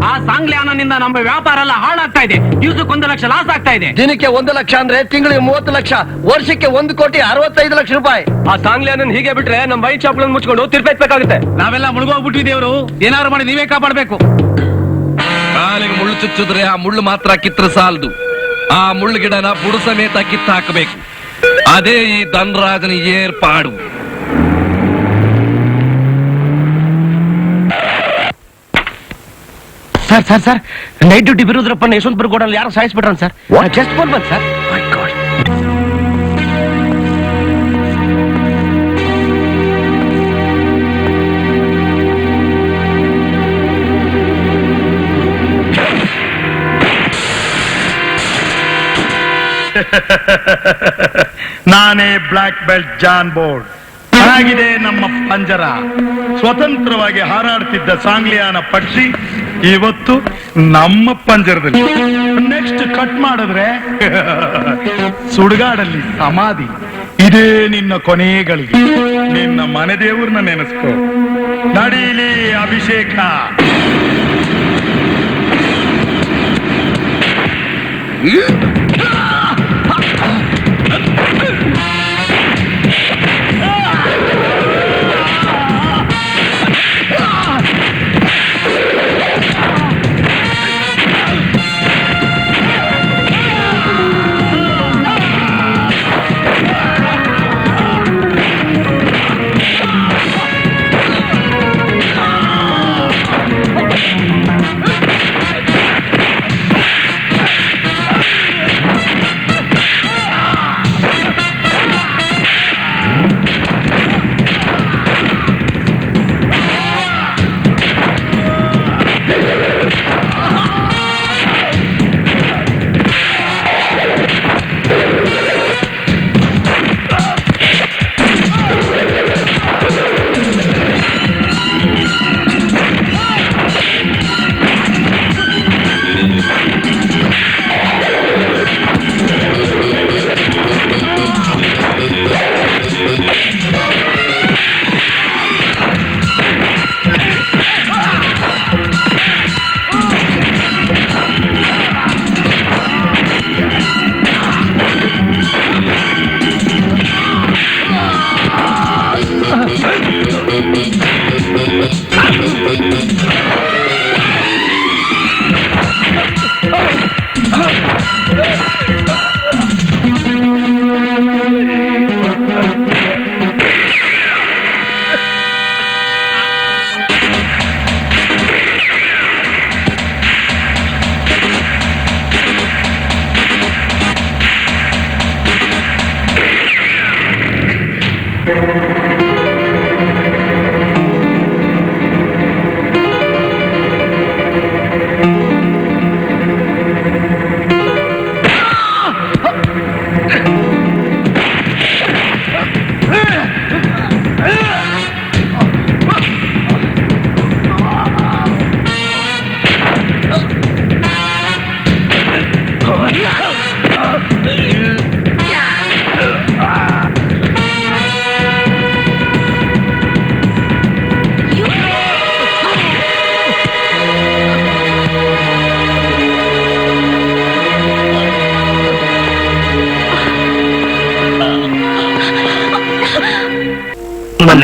ಆ ಸಾಂಗ್ಲಿಯಾನನಿಂದ ನಮ್ಮ ವ್ಯಾಪಾರ ಎಲ್ಲ ಹಾಳಾಗ್ತಾ ಇದೆ. ದಿವಸಕ್ಕೆ 1 ಲಕ್ಷ ಲಾಸ್ ಆಗ್ತಾ ಇದೆ. ದಿನಕ್ಕೆ 1 ಲಕ್ಷ ಅಂದ್ರೆ ತಿಂಗಳಿಗೆ 30 ಲಕ್ಷ, ವರ್ಷಕ್ಕೆ 1,65 ಲಕ್ಷ ರೂಪಾಯಿ. ಆ ಸಾಂಗ್ಲಿಯಾನನ್ ಹೀಗೆ ಬಿಟ್ರೆ ನಮ್ಮ ವೈನ್ ಶಾಪ್ ಮುಚ್ಕೊಂಡು ತಿರ್ಪೆತ್ಬೇಕಾಗುತ್ತೆ. ನಾವೆಲ್ಲ ಮುಳುಗೋಗ್ಬಿಟ್ಟಿದ್ದೇವ್ರು. ಏನಾದ್ರು ಮಾಡಿ ನೀವೇ ಕಾಪಾಡ್ಬೇಕು. ಕಾಲಿಗೆ ಮುಳ್ಳು ಚುಚ್ಚಿದ್ರೆ ಆ ಮುಳ್ಳು ಮಾತ್ರ ಕಿತ್ರ ಸಾಲದು, ಆ ಮುಳ್ಳು ಗಿಡನ ಬುಡು ಸಮೇತ ಕಿತ್ತ ಹಾಕಬೇಕು. ಅದೇ ಈ ಧನರಾಜನ ಏರ್ಪಾಡು. ಸರ್ ನೈಟ್ ಡ್ಯೂಟಿ ಬಿರುದ್ರಪ್ಪ ಯಶವಂತಪುರ ಗೋಡಲ್ಲಿ ಯಾರು ಸಾಯಿಸ್ಬಿಟ್ರನ್ ಸರ್. ಜಸ್ಟ್ ಫೋನ್ ಬಂದ್ ಸರ್. ನಾನೇ ಬ್ಲಾಕ್ ಬೆಲ್ಟ್ ಜಾನ್ ಬೋರ್ಡ್. ಆಗಿದೆ ನಮ್ಮ ಪಂಜರ. ಸ್ವತಂತ್ರವಾಗಿ ಹಾರಾಡ್ತಿದ್ದ ಸಾಂಗ್ಲಿಯಾನ ಪಕ್ಷಿ ಇವತ್ತು ನಮ್ಮ ಪಂಜರದಲ್ಲಿ. ನೆಕ್ಸ್ಟ್ ಕಟ್ ಮಾಡಿದ್ರೆ ಸುಡುಗಾಡಲ್ಲಿ ಸಮಾಧಿ. ಇದೇ ನಿನ್ನ ಕೊನೆಗಳಿಗೆ. ನಿನ್ನ ಮನೆ ದೇವ್ರನ್ನ ನೆನೆಸ್ಕೋ. ನಡೀಲಿ ಅಭಿಷೇಕ.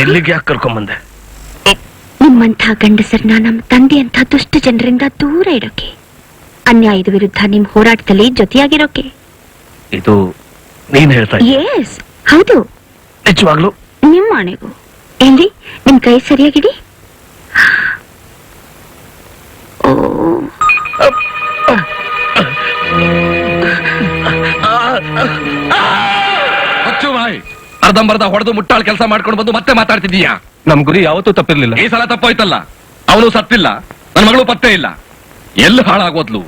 ಎಲ್ಲಿಗೆ ಯಾಕೆ ಕರ್ಕೊಂಬಂದೆ? ನಿಮ್ಮಂಥ ಗಂಡಸರನ್ನ ನಮ್ಮ ತಂದೆಯಂಥ ದುಷ್ಟ ಜನರಿಂದ ದೂರ ಇಡೋಕೆ, ಅನ್ಯಾಯದ ವಿರುದ್ಧ ನಿಮ್ ಹೋರಾಟದಲ್ಲಿ ಜೊತೆಯಾಗಿರೋಕೆ. ಇದು ನೀನ್ ಹೇಳ್ತಾ ಎಸ್, ಹೌದು. ನಿಜವಾಗ್ಲು ನಿಮ್ಮ ಆಣೆಗೂ. ಏನ್ರಿ, ನಿಮ್ ಕೈ ಸರಿಯಾಗಿಡಿ. ಓ, ಬಾಯ್ ಅರ್ಧಂಬರ್ಧ ಹೊಡೆದು ಮುಟ್ಟಾಳ್ ಕೆಲಸ ಮಾಡ್ಕೊಂಡು ಬಂದು ಮತ್ತೆ ಮಾತಾಡ್ತಿದ್ದೀಯಾ? ನಮ್ ಗುರಿ ಯಾವತ್ತೂ ತಪ್ಪಿರ್ಲಿಲ್ಲ. ಈ ಸಲ ತಪ್ಪೋಯ್ತಲ್ಲ. ಅವನು ಸತ್ತಿಲ್ಲ, ನನ್ನ ಮಗಳು ಪತ್ತೆ ಇಲ್ಲ. ಎಲ್ಲಿ ಹಾಳಾಗೋದ್ಲು?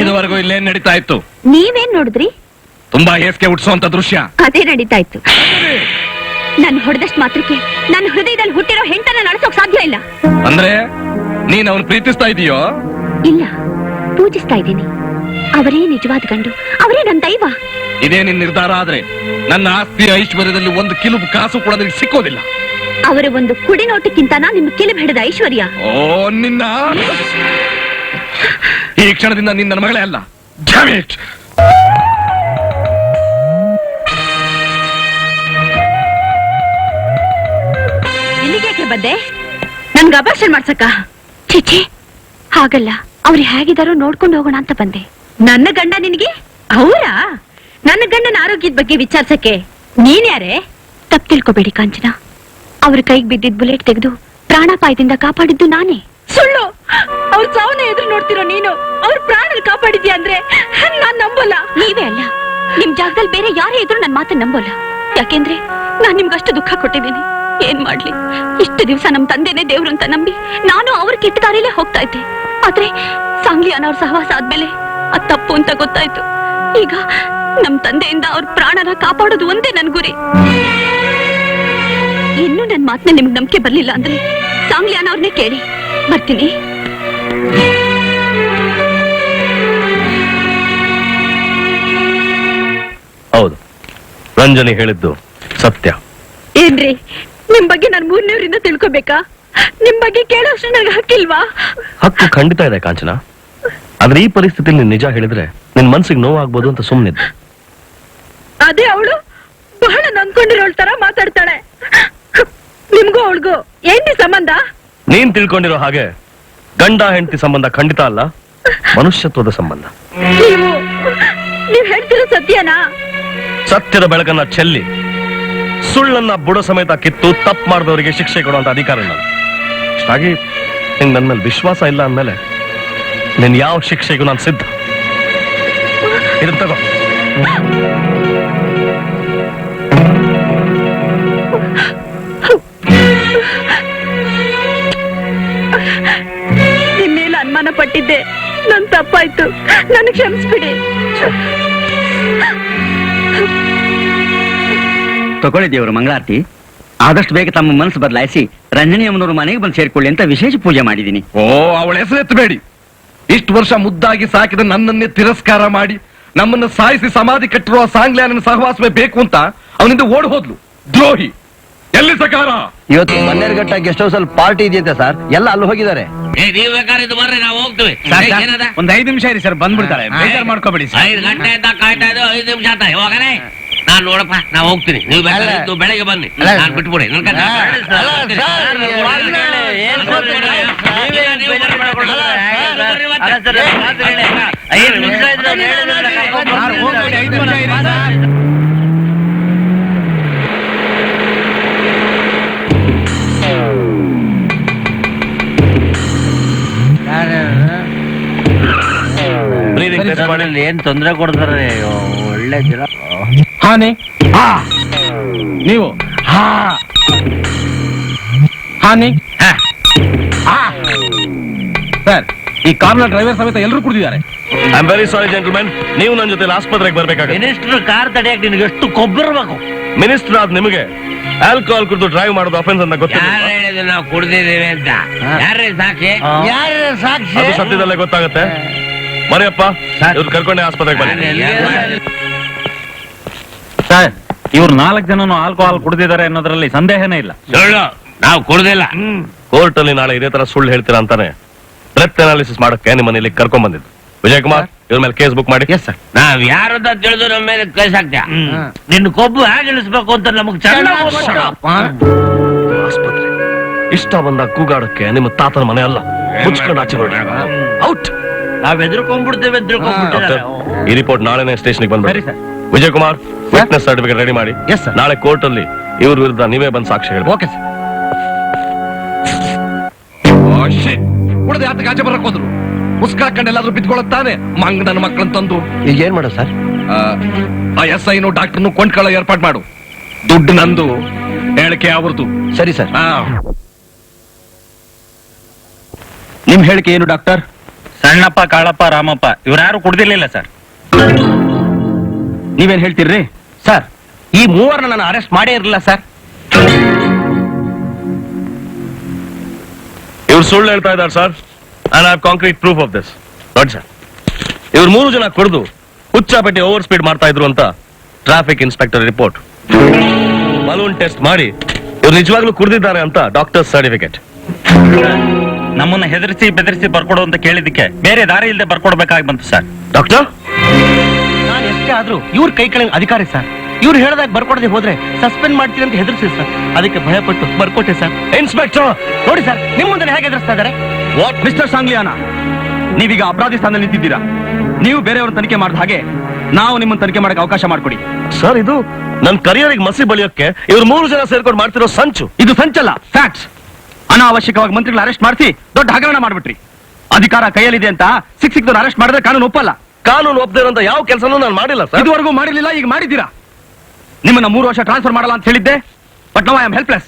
ಇದುವರೆಗೂ ಇಲ್ಲೇನ್ ನಡೀತಾ ಇತ್ತು? ನೀವೇನ್ ನೋಡಿದ್ರಿ? ತುಂಬಾ ಹೇಸಿಗೆ ಹುಟ್ಟಿಸುವಂತ ದೃಶ್ಯ. ಅದೇ ನಡೀತಾ ಇತ್ತು. ನನ್ ಹೊಡೆದಷ್ಟು ಮಾತ್ರಕ್ಕೆ ನನ್ನ ಹೃದಯದಲ್ಲಿ ಹುಟ್ಟಿರೋ ಹೆಂಡತನ ನಡೆಸೋಕ್ ಸಾಧ್ಯ ಇಲ್ಲ. ಅಂದ್ರೆ ನೀನ್ ಅವನ್ ಪ್ರೀತಿಸ್ತಾ ಇದೀಯೋ? ಇಲ್ಲ, ಪೂಜಿಸ್ತಾ ಇದ್ದೀನಿ. ಅವರೇ ನಿಜವಾದ ಗಂಡು, ಅವರೇ ನನ್ನ ದೈವ. ಇದೇ ನಿನ್ ನಿರ್ಧಾರ ಆದ್ರೆ ನನ್ನ ಆಸ್ತಿ ಐಶ್ವರ್ಯದಲ್ಲಿ ಒಂದು ಕಿಲುಬು ಕಾಸು ಕೂಡ ನಿನಗೆ ಸಿಕ್ಕೋದಿಲ್ಲ. ಅವರ ಒಂದು ಕುಡಿ ನೋಟಕ್ಕಿಂತ ನಿಮ್ ಕಿಲಿಬ್ ಹಿಡಿದ ಐಶ್ವರ್ಯ. ಓ ನಿನ್ನ ಈ ಕ್ಷಣದಿಂದ ನಿನ್ನ ನನ್ನ ಮಗಳೇ ಅಲ್ಲ. Damn it! ಇಲ್ಲಿಗೇಕೆ ಬಂದೆ? ನನ್ಗೆ ಅಭಾಷಣ ಮಾಡ್ಸಕ್ಕ? ಚಿಚಿ, ಹಾಗಲ್ಲ. ಅವ್ರು ಹೇಗಿದಾರೋ ನೋಡ್ಕೊಂಡು ಹೋಗೋಣ ಅಂತ ಬಂದೆ. ನನ್ನ ಗಂಡ ನಿನಗೆ? ಅವರಾ? ನನ್ನ ಗಂಡನ ಆರೋಗ್ಯದ ಬಗ್ಗೆ ವಿಚಾರಿಸಕ್ಕೆ ನೀನ್ಯಾರೇ? ತಪ್ಪು ತಿಳ್ಕೊಬೇಡಿ ಕಾಂಚನ. ಅವ್ರ ಕೈಗೆ ಬಿದ್ದಿದ್ ಬುಲೆಟ್ ತೆಗೆದು ಪ್ರಾಣಾಪಾಯದಿಂದ ಕಾಪಾಡಿದ್ದು ನಾನೇ. ಸುಳ್ಳು! ಅವ್ರ ಸಾವನ್ನ ಎದುರು ನೋಡ್ತಿರೋ ನೀನು ಅವ್ರ ಪ್ರಾಣ ಕಾಪಾಡಿದ್ಯಾ ಅಂದ್ರೆ ನಾನ್ ನಂಬೋಲ್ಲ. ನೀವೇ ಅಲ್ಲ, ನಿಮ್ ಜಾಗದಲ್ಲಿ ಬೇರೆ ಯಾರೇ ಇದ್ರು ನನ್ ಮಾತನ್ನ ನಂಬೋಲ್ಲ. ಯಾಕೆಂದ್ರೆ ನಾನ್ ನಿಮ್ಗಷ್ಟು ದುಃಖ ಕೊಟ್ಟಿದ್ದೀನಿ. ಏನ್ ಮಾಡ್ಲಿ, ಇಷ್ಟು ದಿವಸ ನಮ್ ತಂದೆನೇ ದೇವ್ರು ಅಂತ ನಂಬಿ ನಾನು ಅವ್ರ ಕೆಟ್ಟ ದಾರಿಲೇ ಹೋಗ್ತಾ ಇದ್ದೆ. ಆದ್ರೆ ಸಾಂಗ್ಲಿ ಅನ್ನೋರ್ ಸಹವಾಸ ಆದ್ಮೇಲೆ ಅದ್ ತಪ್ಪು ಅಂತ ಗೊತ್ತಾಯ್ತು. ಈಗ ನಮ್ ತಂದೆಯಿಂದ ಅವ್ರ ಪ್ರಾಣನ ಕಾಪಾಡೋದು ಒಂದೇ ನನ್ ಗುರಿ. ಇನ್ನು ನನ್ ಮಾತನ್ನ ನಿಮ್ಗೆ ನಂಬಿಕೆ ಬರ್ಲಿಲ್ಲ ಅಂದ್ರೆ ಸಾಂಗ್ಲಿ ಅನ್ನೋರ್ನೇ ಕೇಳಿ. ಬರ್ತೀನಿ. ಹೌದು, ರಂಜನಿ ಹೇಳಿದ್ದು ಸತ್ಯ. ಏನ್ರಿ, ನಿಮ್ ಬಗ್ಗೆ ನಾನ್ ಮೂರನೇವರಿಂದ ತಿಳ್ಕೊಬೇಕಾ? ನಿಮ್ ಬಗ್ಗೆ ಕೇಳೋಷ್ಟು ನನಗೆ ಹಕ್ಕಿಲ್ವಾ? ಹಕ್ಕು ಖಂಡಿತ ಇದೆ ಕಾಂಚನ. ಆದ್ರೆ ಈ ಪರಿಸ್ಥಿತಿಯಲ್ಲಿ ನೀನ್ ನಿಜ ಹೇಳಿದ್ರೆ ನಿನ್ ಮನ್ಸಿಗೆ ನೋವಾಗ್ಬೋದು ಅಂತ ಸುಮ್ಮನಿದ್ದೆ. ಅದೇ ಅವಳು ಬಹಳ ನೊಂದ್ಕೊಂಡಿರೋಳ್ ತರ ಮಾತಾಡ್ತಾಳೆ. ನಿಮ್ಗೂ ಅವಳಿಗೂ ಏನ್ರಿ ಸಂಬಂಧ? ನೀನ್ ತಿಳ್ಕೊಂಡಿರೋ ಹಾಗೆ ಗಂಡ ಹೆಂಡತಿ ಸಂಬಂಧ ಖಂಡಿತ ಅಲ್ಲ, ಮನುಷ್ಯತ್ವದ ಸಂಬಂಧ. ನೀವ್ ಹೇಳ್ತಿರೋ ಸತ್ಯನಾ? ಸತ್ಯದ ಬೆಳಕನ್ನ ಚೆಲ್ಲಿ ಸುಳ್ಳನ್ನ ಬುಡ ಸಮೇತ ಕಿತ್ತು ತಪ್ಪು ಮಾಡಿದವರಿಗೆ ಶಿಕ್ಷೆ ಕೊಡುವಂತ ಅಧಿಕಾರ ಇಲ್ಲ. ಅಷ್ಟಾಗಿ ನಿಂಗೆ ನನ್ನ ಮೇಲೆ ವಿಶ್ವಾಸ ಇಲ್ಲ ಅಂದ್ಮೇಲೆ ನಿನ್ ಯಾವ ಶಿಕ್ಷೆಗೂ ನಾನು ಸಿದ್ಧ. ಇದನ್ನ ತಗೋ. ನಿಮ್ ಮೇಲೆ ಅನುಮಾನ ಪಟ್ಟಿದ್ದೆ, ನನ್ ತಪ್ಪಾಯ್ತು. ನನಗೆ ಕ್ಷಮಿಸ್ಬಿಡಿ. ತಗೊಳ್ಳಿ ದೇವರು ಮಂಗಳಾರತಿ. ಆದಷ್ಟು ಬೇಗ ತಮ್ಮ ಮನಸ್ಸು ಬದಲಾಯಿಸಿ ರಂಜನಿ ಅಮ್ಮನವ್ರ ಮನೆಗೆ ಬಂದು ಸೇರ್ಕೊಳ್ಳಿ ಅಂತ ವಿಶೇಷ ಪೂಜೆ ಮಾಡಿದ್ದೀನಿ. ಓ, ಅವಳ ಹೆಸರು ಎತ್ತಬೇಡಿ. ಇಷ್ಟು ವರ್ಷ ಮುದ್ದಾಗಿ ಸಾಕಿದ ನನ್ನನ್ನೇ ತಿರಸ್ಕಾರ ಮಾಡಿ ನಮ್ಮನ್ನು ಸಾಯಿಸಿ ಸಮಾಧಿ ಕಟ್ಟಿರುವ ಸಾಂಗ್ಲಿಯಾನ ಸಹವಾಸವೇ ಬೇಕು ಅಂತ ಅವನಿಂದ ಓಡ್ ಹೋದ್ಲು. ದ್ರೋಹಿ. ಎಲ್ಲಿ ಸಕಾರ? ಇವತ್ತು ಬನ್ನೇರುಘಟ್ಟ ಗೆಸ್ಟ್ ಹೌಸ್ ಅಲ್ಲಿ ಪಾರ್ಟಿ ಇದೆಯಂತೆ ಸರ್, ಎಲ್ಲ ಅಲ್ಲಿ ಹೋಗಿದ್ದಾರೆ. ನೀವ್ ಬೇಕಾದ್ರೆ ಬರ್ರಿ, ನಾವು ಹೋಗ್ತೀವಿ. ಏನದ? ಒಂದ್ 5 ನಿಮಿಷ ಇರಿ ಸರ್, ಬಂದ್ಬಿಡ್ತಾರೆ. ಬೇಜಾರ್ ಮಾಡ್ಕೋಬೇಡಿ. 5 ಗಂಟೆ ಅಂತ ಕಾಯ್ತಾ ಇದ್ದು 5 ನಿಮಿಷ ಆತ. ಹೋಗನೆ, ನಾನ್ ನೋಡಪ್ಪ, ನಾವು ಹೋಗ್ತೀನಿ. ನೀವು ಬೇಕಾದ್ರೆ ಇದ್ದು ಬೆಳಗ್ಗೆ ಬನ್ನಿ, ನಾನ್ ಬಿಟ್ಬಿಡಿ. ಏನ್ ತೊಂದರೆ ಕೊಡ್ತಾರೆ? ಒಳ್ಳೆ ಜನ. ಹಾನಿ ನೀವು ಹಾನಿ ಸರ್, ಈ ಕಾರ್ನ ಡ್ರೈವರ್ ಸಮೇತ ಎಲ್ಲರೂ ಕುಡಿದಿದ್ದಾರೆ. I am very sorry gentlemen, ನೀವು ನನ್ನ ಜೊತೆ ಆಸ್ಪತ್ರೆಗೆ ಬರ್ಬೇಕಾಗುತ್ತೆ. ಮಿನಿಸ್ಟರ್ ಕಾರ್ ತಡೆಯಕ್ ನಿನಗೆ ಎಷ್ಟು ಕೊಬ್ಬಿರ್ಬೇಕು? ಮಿನಿಸ್ಟರ್ ಆದ್ ನಿಮಗೆ ಆಲ್ಕೋಹಾಲ್ ಕುಡಿದು ಡ್ರೈವ್ ಮಾಡೋದು ಅಫೆನ್ಸ್ ಅಂತ ಗೊತ್ತಿಲ್ಲ. ಯಾರು ಹೇಳಿದ್ರು ನಾವು ಕುಡ್ದಿದ್ದೀವಿ ಅಂತ? ಯಾರೇ ಸಾಕ್ಷಿ? ಅದು ಸತ್ಯದಲ್ಲೇ ಗೊತ್ತಾಗುತ್ತೆ. ಮರಿಯಪ್ಪ, ಇವ್ರು ಕರ್ಕೊಂಡೆ ಆಸ್ಪತ್ರೆಗೆ ಬನ್ನಿ. ಸರ್, ಇವ್ರು 4 ಜನನು ಆಲ್ಕೋಹಾಲ್ ಕುಡಿದಿದ್ದಾರೆ ಅನ್ನೋದ್ರಲ್ಲಿ ಸಂದೇಹನೇ ಇಲ್ಲ. ಸುಳ್ಳು, ನಾವು ಕುಡ್ದಿಲ್ಲ. ಕೋರ್ಟ್ ಅಲ್ಲಿ ನಾಳೆ ಇದೇ ತರ ಸುಳ್ಳು ಹೇಳ್ತೀರಾ ಅಂತಾನೆ ಬ್ರೆತ್ ಅನಾಲಿಸಿಸ್ ಮಾಡಕ್ಕೆ ನಿಮ್ಮನ್ನ ಇಲ್ಲಿ ಕರ್ಕೊಂಡ್ ಬಂದಿದ್ದು. ವಿಜಯ್ ಕುಮಾರ್, ಇವ್ರ ಮೇಲೆ ಕೇಸ್ ಬುಕ್ ಮಾಡಿ. Yes sir. ನಾವ್ ಯಾರಂತ ತಿಳಿದು ನಮ್ಮ ಮೇಲೆ ಕೇಸ್ ಹಾಕ್ತೀಯ? ನಿನ್ನ ಕೊಬ್ಬು ಹೇಗೆ ಇಳಿಸ್ಬೇಕು ಅಂತ ನಮಗ್ ಆಸ್ಪತ್ರೆ ಇಷ್ಟ ಬಂದ ಕೂಗಾಡಕ್ಕೆ ನಿಮ್ಮ ತಾತನ ಮನೆ ಅಲ್ಲ. ಮುಚ್ಕೊಂಡು ಆಚೆ ನೋಡಿ. ಔಟ್. ನಾವ್ ಎದ್ರುಕೊಂಡ್ಬಿಡ್ತೇವೆ. ಈ ರಿಪೋರ್ಟ್ ನಾಳೆನೇ ಸ್ಟೇಷನ್ಗೆ ಸರಿ ಬಂದ್ಬಿಡಿ. Sir. Vijay Kumar, witness certificate ready ಮಾಡಿ. Yes, sir. ನಾಳೆ ಕೋರ್ಟ್ ಅಲ್ಲಿ ಇವ್ರ ವಿರುದ್ಧ ನೀವೇ ಬಂದು ಸಾಕ್ಷಿ ಹೇಳಿ. Okay sir. ಕುಡ್ದು ಯಾತಕ್ಕೆ ಆಚೆ ಬರಕ್ ಹೋದ್ರು? ಮುಸ್ಕಾಕೊಂಡು ಎಲ್ಲಾದ್ರೂ ಬಿದ್ಕೊಳ್ಳುತ್ತಾನೆ ಮಂಗ್ ನನ್ನ ಮಕ್ಕಳನ್ನ ತಂದು. ಈಗ ಏನ್ ಮಾಡೋದು ಸರ್? ಆ SI ಡಾಕ್ಟರ್ನು ಕೊಂಡ್ಕೊಳ್ಳೋ ಏರ್ಪಾಟ್ ಮಾಡು. ದುಡ್ಡು ನಂದು, ಹೇಳಿಕೆ ಅವ್ರದ್ದು. ಸರಿ ಸರ್. ನಿಮ್ ಹೇಳಿಕೆ ಏನು ಡಾಕ್ಟರ್? ಸಣ್ಣಪ್ಪ, ಕಾಳಪ್ಪ, ರಾಮಪ್ಪ ಇವ್ರ್ಯಾರು ಕುಡ್ದಿರ್ಲಿಲ್ಲ ಸರ್. ನೀವೇನ್ ಹೇಳ್ತೀರ್ರಿ ಸರ್? ಈ ಮೂವರನ್ನ ನಾನು ಅರೆಸ್ಟ್ ಮಾಡೇ ಇರಲಿಲ್ಲ ಸರ್. ಇವ್ರು ಸುಳ್ಳು ಹೇಳ್ತಾ ಇದ್ದಾರೆ sir. I have concrete proof of this. ನೋಡಿ ಸರ್, ಇವ್ರು 3 ಜನ ಕುಡಿದು ಹುಚ್ಚಾಪೇಟೆ ಓವರ್ ಸ್ಪೀಡ್ ಮಾಡ್ತಾ ಇದ್ರು ಅಂತ traffic inspector report. Balloon test ಮಾಡಿ ಇವ್ರು ನಿಜವಾಗ್ಲೂ ಕುಡಿದಿದ್ದಾರೆ ಅಂತ ಡಾಕ್ಟರ್ ಸರ್ಟಿಫಿಕೇಟ್. ನಮ್ಮನ್ನ ಹೆದರಿಸಿ ಬೆದರಿಸಿ ಬರ್ಕೊಡು ಅಂತ ಕೇಳಿದ್ದಕ್ಕೆ ಬೇರೆ ದಾರಿ ಇಲ್ಲದೆ ಬರ್ಕೊಡ್ಬೇಕಾಗಿ ಬಂತು ಸರ್. ಡಾಕ್ಟರ್, ನಾನು ಎಷ್ಟೇ ಆದ್ರೂ ಇವ್ರ ಕೈ ಕೆಳಗೆ ಅಧಿಕಾರಿ ಸರ್. ಇವ್ರು ಹೇಳ್ದಾಗ ಬರ್ಕೊಡದೆ ಹೋದ್ರೆ ಸಸ್ಪೆಂಡ್ ಮಾಡ್ತೀನಿ ಅಂತ ಹೆದರ್ಸಿ ಸರ್. ಅದಕ್ಕೆ ಭಯಪಟ್ಟು ಬರ್ಕೊಟ್ಟೆ ಸರ್. ಇನ್ಸ್ಪೆಕ್ಟರ್ ನೋಡಿ ಸರ್, ನಿಮ್ ಮುಂದೆ ಹೇಗೆ ಎದುರಿಸ್ತಾ ಇದಾರೆ. ವಾಟ್ ಮಿಸ್ಟರ್ ಸಾಂಗ್ಲಿಯಾನ, ನೀವೀಗ ಅಪರಾಧಿ ಸ್ಥಾನದಲ್ಲಿ ನಿಂತಿದ್ದೀರಾ. ನೀವು ಬೇರೆಯವ್ರ ತನಿಖೆ ಮಾಡಿದ ಹಾಗೆ ನಾವು ನಿಮ್ಮನ್ನ ತನಿಖೆ ಮಾಡಕ್ಕೆ ಅವಕಾಶ ಮಾಡಿಕೊಡಿ ಸರ್. ಇದು ನನ್ನ ಕರಿಯರಿಗೆ ಮಸಿ ಬಳಿಯೋಕೆ ಇವ್ರು 3 ಜನ ಸೇರ್ಕೊಂಡು ಮಾಡ್ತಿರೋ ಸಂಚು. ಇದು ಸಂಚಲ್ಲ, ಫ್ಯಾಕ್ಟ್ಸ್. ಅನಾವಶ್ಯಕವಾಗಿ ಮಂತ್ರಿಗಳ ಅರೆಸ್ಟ್ ಮಾಡಿಸಿ ದೊಡ್ಡ ಹಗರಣ ಮಾಡ್ಬಿಟ್ರಿ. ಅಧಿಕಾರ ಕೈಯಲ್ಲಿದೆ ಅಂತ ಸಿಕ್ಕಿದವ್ರು ಅರೆಸ್ಟ್ ಮಾಡಿದ್ರೆ ಕಾನೂನು ಒಪ್ಪಲ್ಲ. ಕಾನೂನು ಒಪ್ಪದೇ ಇರೋಂತ ಯಾವ ಕೆಲಸನೂ ನಾನು ಮಾಡಿಲ್ಲ ಸರ್. ಇದುವರೆಗೂ ಮಾಡಿರ್ಲಿಲ್ಲ, ಈಗ ಮಾಡಿದ್ದೀರಾ. ನಿಮ್ಮನ್ನ 3 ವರ್ಷ ಟ್ರಾನ್ಸ್ಫರ್ ಮಾಡಲ್ಲ ಅಂತ ಹೇಳಿದ್ದೆ, but no I am helpless.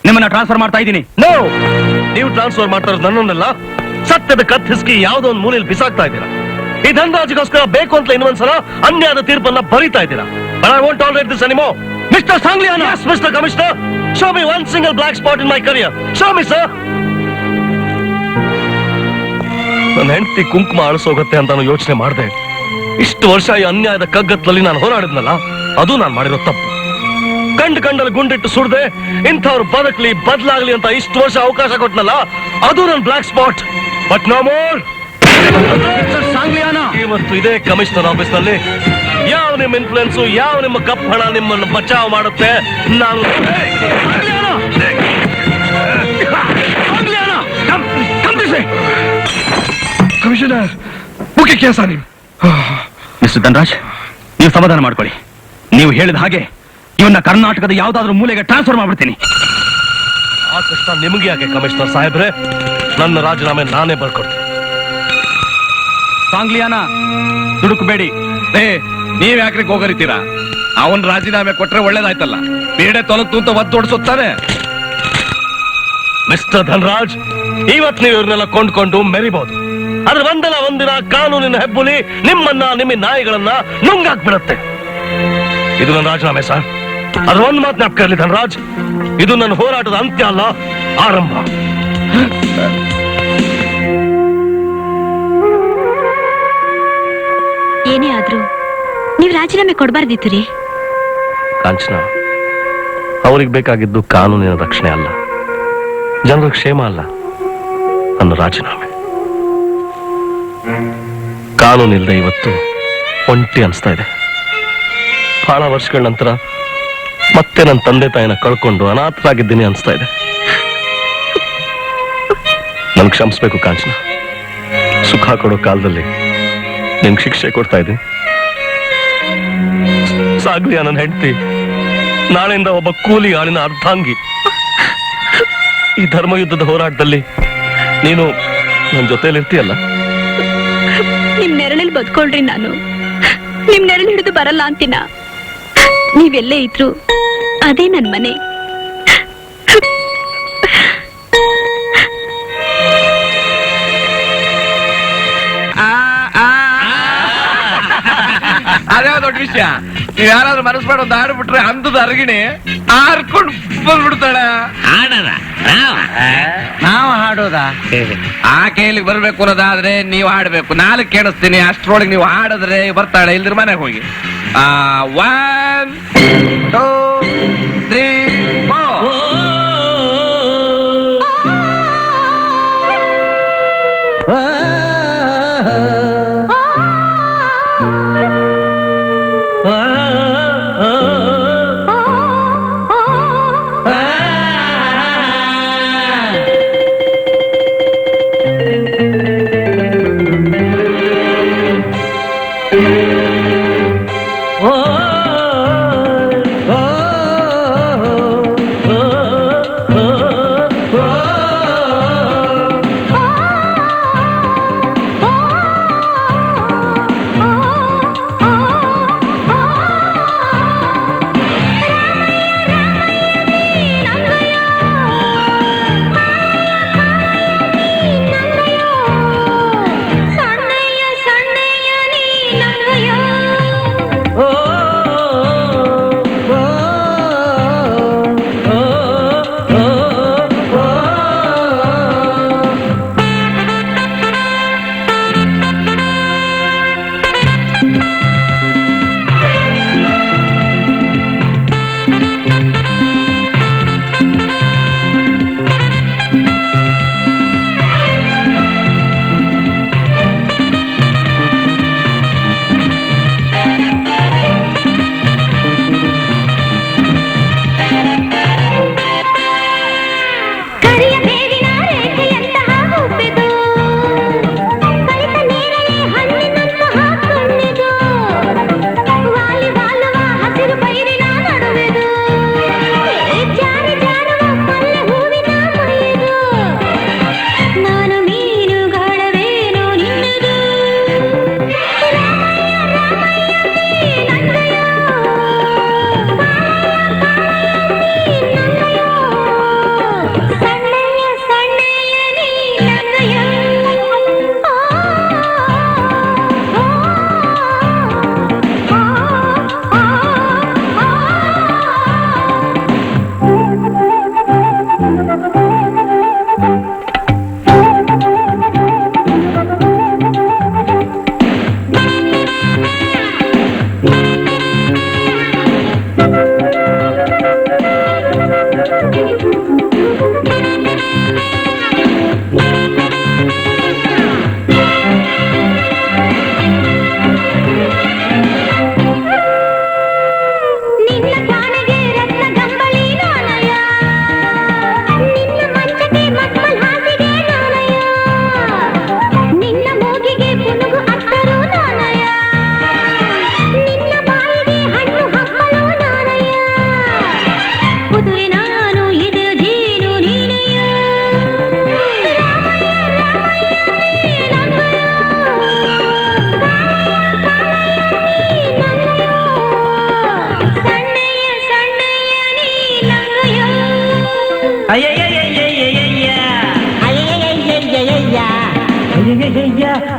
ನಿಮ್ಮನ್ನ ಟ್ರಾನ್ಸ್ಫರ್ ಮಾಡ್ತಾ ಇದ್ದೀನಿ. ನೋ, ನೀವು ಟ್ರಾನ್ಸ್ಫರ್ ಮಾಡ್ತಾ ಇರೋದು ನನ್ನನ್ನೆಲ್ಲ ಸತ್ಯದ ಕತ್ ಹಿಸ್ಕಿ ಯಾವುದೋ ಒಂದು ಮೂಲೆಯಲ್ಲಿ ಬಿಸಾಕ್ತಾ ಇದ್ದೀರಾ. ಈ ಧನರಾಜ್ಗೋಸ್ಕರ ಬೇಕು ಅಂತ ಇನ್ನೊಂದ್ಸಲ ಅನ್ಯಾಯದ ತೀರ್ಪನ್ನ ಬರೀತಾ ಇದ್ದೀರಾ. But I won't tolerate this anymore. Mister Sangliana. Yes, Mr. Commissioner. Show me one single black spot in my career. Show me, sir. ನನ್ನ ಹೆಂಡತಿ ಕುಂಕುಮ ಅಳಿಸೋಗತ್ತೆ ಅಂತ ನಾನು ಯೋಚನೆ ಮಾಡಿದೆ. ಇಷ್ಟು ವರ್ಷ ಈ ಅನ್ಯಾಯದ ಕಗ್ಗತ್ತಲ್ಲಿ ನಾನು ಹೋರಾಡಿದ್ನಲ್ಲ, ಅದು ನಾನು ಮಾಡಿರೋ ತಪ್ಪು. ಕಂಡಲ್ಲಿ ಗುಂಡಿಟ್ಟು ಸುಡದೆ ಇಂಥವ್ರು ಬದುಕಲಿ ಬದಲಾಗ್ಲಿ ಅಂತ ಇಷ್ಟು ವರ್ಷ ಅವಕಾಶ ಕೊಟ್ನಲ್ಲ, ಅದು ನನ್ನ black spot. But no more. Sangliana, ಇವತ್ತು ಇದೇ ಕಮಿಷನರ್ ಆಫೀಸ್ ನಲ್ಲಿ ಯಾವ ನಿಮ್ಮ ಇನ್ಫ್ಲುಯೆನ್ಸ್, ಯಾವ ನಿಮ್ಮ ಕಪ್ ಹಣ ನಿಮ್ಮನ್ನು ಬಚಾವ್ ಮಾಡುತ್ತೆ. ನಾನು ಕಮಿಷನರ್, ಮುಖ್ಯ ಕೆಲಸ ನೀವು. ಮಿಸ್ಟರ್ ಧನರಾಜ್, ನೀವು ಸಮಾಧಾನ ಮಾಡ್ಕೊಳ್ಳಿ. ನೀವು ಹೇಳಿದ ಹಾಗೆ ಇವನ್ನ ಕರ್ನಾಟಕದ ಯಾವ್ದಾದ್ರೂ ಮೂಲೆಗೆ ಟ್ರಾನ್ಸ್ಫರ್ ಮಾಡ್ಬಿಡ್ತೀನಿ. ಆ ಕಷ್ಟ ನಿಮಗೆ ಯಾಕೆ ಕಮಿಷನರ್ ಸಾಹೇಬ್ರೆ? ನನ್ನ ರಾಜೀನಾಮೆ ನಾನೇ ಬರ್ಕೊಡ್ತೀನಿ. ಸಾಂಗ್ಲಿಯಾನ, ದುಡುಕಬೇಡಿ. ನೀವ್ ಯಾಕ್ರಿ ಹೋಗರಿತೀರಾ? ಅವನ್ ರಾಜೀನಾಮೆ ಕೊಟ್ರೆ ಒಳ್ಳೇದಾಯ್ತಲ್ಲ. ಬೇಡ ತೊಲಗ್ತು ಅಂತ ಒದ್ದೊಡ್ಸುತ್ತಾರೆ. ಮಿಸ್ಟರ್ ಧನರಾಜ್, ಇವತ್ತು ನೀವು ಇವ್ರನ್ನೆಲ್ಲ ಕೊಂಡ್ಕೊಂಡು ಮೆರಿಬಹುದು. ಆದ್ರೆ ಒಂದಿನ ಕಾನೂನಿನ ಹೆಬ್ಬುಲಿ ನಿಮ್ಮ ನಾಯಿಗಳನ್ನ ನುಂಗಾಕ್ಬಿಡತ್ತೆ. ಇದು ನನ್ನ ರಾಜೀನಾಮೆ ಸರ್. ಅದ್ರ ಒಂದು ಮಾತು ಜ್ಞಾಪಕ ಧನರಾಜ್, ಇದು ನನ್ನ ಹೋರಾಟದ ಅಂತ್ಯ ಅಲ್ಲ, ಆರಂಭ. ಏನೇ ಆದ್ರೂ ನೀವ್ ರಾಜೀನಾಮೆ ಕೊಡ್ಬಾರ್ದಿತ್ತು ರೀ. ಕಾಂಚನ, ಅವ್ರಿಗೆ ಬೇಕಾಗಿದ್ದು ಕಾನೂನಿನ ರಕ್ಷಣೆ ಅಲ್ಲ, ಜನರ ಕ್ಷೇಮ ಅಲ್ಲ, ನನ್ನ ರಾಜೀನಾಮೆ. ಕಾನೂನಿಲ್ಲದೆ ಇವತ್ತು ಒಂಟಿ ಅನಿಸ್ತಾ ಇದೆ. ಬಹಳ ವರ್ಷಗಳ ನಂತರ ಮತ್ತೆ ನನ್ನ ತಂದೆ ತಾಯಿನ ಕಳ್ಕೊಂಡು ಅನಾಥರಾಗಿದ್ದೀನಿ ಅನಿಸ್ತಾ ಇದೆ. ನನ್ ಕ್ಷಮಿಸ್ಬೇಕು ಕಾಂಚನ. ಸುಖ ಕೊಡೋ ಕಾಲದಲ್ಲಿ ನಿಮ್ಗೆ ಶಿಕ್ಷೆ ಕೊಡ್ತಾ ಇದ್ದೀನಿ. ಸಾಗ್ಲಿಯಾ ನನ್ನ ಹೆಂಡತಿ, ನಾಳೆಯಿಂದ ಒಬ್ಬ ಕೂಲಿ ಆಳಿನ ಅರ್ಧಾಂಗಿ. ಈ ಧರ್ಮಯುದ್ಧದ ಹೋರಾಟದಲ್ಲಿ ನೀನು ನನ್ನ ಜೊತೆಲಿ ಇರ್ತೀಯಲ್ಲ. ನಿಮ್ ನೆರಳಲ್ಲಿ ಬದುಕೊಳ್ರಿ. ನಾನು ನಿಮ್ ನೆರಳು ಹಿಡಿದು ಬರಲ್ಲ ಅಂತೀನ. ನೀವೆಲ್ಲೇ ಇದ್ರು ಅದೇ ನನ್ ಮನೆ. ಅದೇ ದೊಡ್ಡ ವಿಷಯ. ನೀವ್ ಯಾರಾದ್ರೂ ಮನಸ್ಬೇಡ ಒಂದು ಹಾಡು ಬಿಟ್ರೆ ಅಂದದ ಅರಗಿಣಿ ಹಾರ್ಕೊಂಡು ಬಂದ್ಬಿಡ್ತಾಳ. ಆಡೋಣ ನಾವು ಹಾಡೋದಾ? ಆ ಕೈಲಿಗೆ ಬರ್ಬೇಕು ಅನ್ನೋದಾದ್ರೆ ನೀವು ಹಾಡ್ಬೇಕು. 4 ಕೇಳಿಸ್ತೀನಿ, ಅಷ್ಟ್ರೊಳಗೆ ನೀವು ಹಾಡಿದ್ರೆ ಬರ್ತಾಳೆ. ಇಲ್ದಿರ ಮನೆಗೆ ಹೋಗಿ. 1 2 3 4.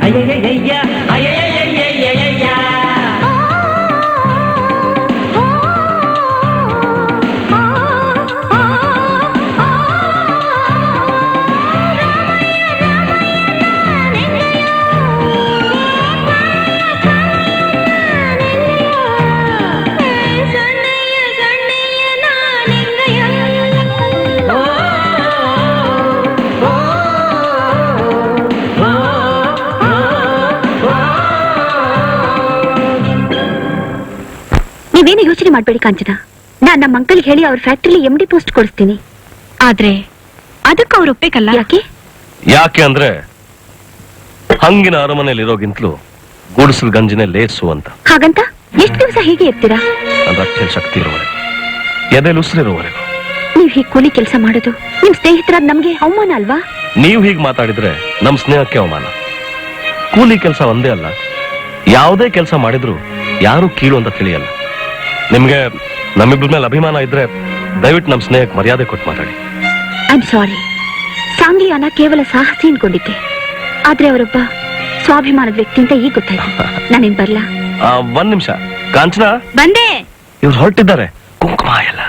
ಅಯ್ಯಯ್ಯಯ್ಯ ಅಯ್ಯಯ್ಯಯ್ಯಯ್ಯಯ್ಯ. ನೀವೇನು ಯೋಚನೆ ಮಾಡ್ಬೇಡಿ ಕಾಂಚನ, ನಾನ್ ನಮ್ಮ ಅಂಕಲ್ ಹೇಳಿ ಅವ್ರ ಫ್ಯಾಕ್ಟ್ರಿಲಿ MD ಪೋಸ್ಟ್ ಕೊಡಿಸ್ತೀನಿ. ಆದ್ರೆ ಅದಕ್ಕೆ ಅವ್ರು ಒಪ್ಪಬೇಕಲ್ಲ. ಯಾಕೆ? ಯಾಕೆ ಅಂದ್ರೆ ಹಂಗಿನ ಅರಮನೆಯಲ್ಲಿ ಇರೋಗಿಂತಲೂ ಗುಡಿಸಲ್ ಗಂಜಿನೇ ಲೇಸು ಅಂತ. ಹಾಗಂತ ಎಷ್ಟು ದಿವಸ ಹೀಗೆ ಇರ್ತೀರಾ? ನನ್ನ ರಕ್ತದಲ್ಲಿ ಶಕ್ತಿ ಇರೋವರೆಗೂ, ಎದೆಯಲ್ಲಿ ಉಸಿರಿರೋವರೆಗೂ. ನೀವ್ ಹೀಗೆ ಕೂಲಿ ಕೆಲಸ ಮಾಡೋದು ನಿಮ್ ಸ್ನೇಹಿತರಾದ ನಮ್ಗೆ ಅವಮಾನ ಅಲ್ವಾ? ನೀವು ಹೀಗೆ ಮಾತಾಡಿದ್ರೆ ನಮ್ ಸ್ನೇಹಕ್ಕೆ ಅವಮಾನ. ಕೂಲಿ ಕೆಲಸ ಒಂದೇ ಅಲ್ಲ, ಯಾವುದೇ ಕೆಲಸ ಮಾಡಿದ್ರು ಯಾರು ಕೀಳು ಅಂತ ತಿಳಿಯಲ್ಲ. ನಿಮ್ಗೆ ನಮ್ಮಿಬ್ಬರ ಮೇಲೆ ಅಭಿಮಾನ ಇದ್ರೆ ದಯವಿಟ್ಟು ನಮ್ ಸ್ನೇಹಕ್ಕೆ ಮರ್ಯಾದೆ ಕೊಟ್ಟು ಮಾತಾಡಿ. ಐ ಸಾರಿ, ಸಾಂಗ್ಲಿಯಾನ ಕೇವಲ ಸಾಹಸಿ ಅನ್ಕೊಂಡಿದ್ದೆ, ಆದ್ರೆ ಅವರೊಬ್ಬ ಸ್ವಾಭಿಮಾನದ ವ್ಯಕ್ತಿ ಅಂತ ಈಗ ಗೊತ್ತಾಯ್ತು. ನಾನೇನ್ ಬರ್ಲಾ? ಒಂದ್ ನಿಮಿಷ ಕಾಂಚನ, ಬಂದೆ. ಇವ್ರು ಹೊರಟಿದ್ದಾರೆ. ಕುಂಕುಮ ಎಲ್ಲ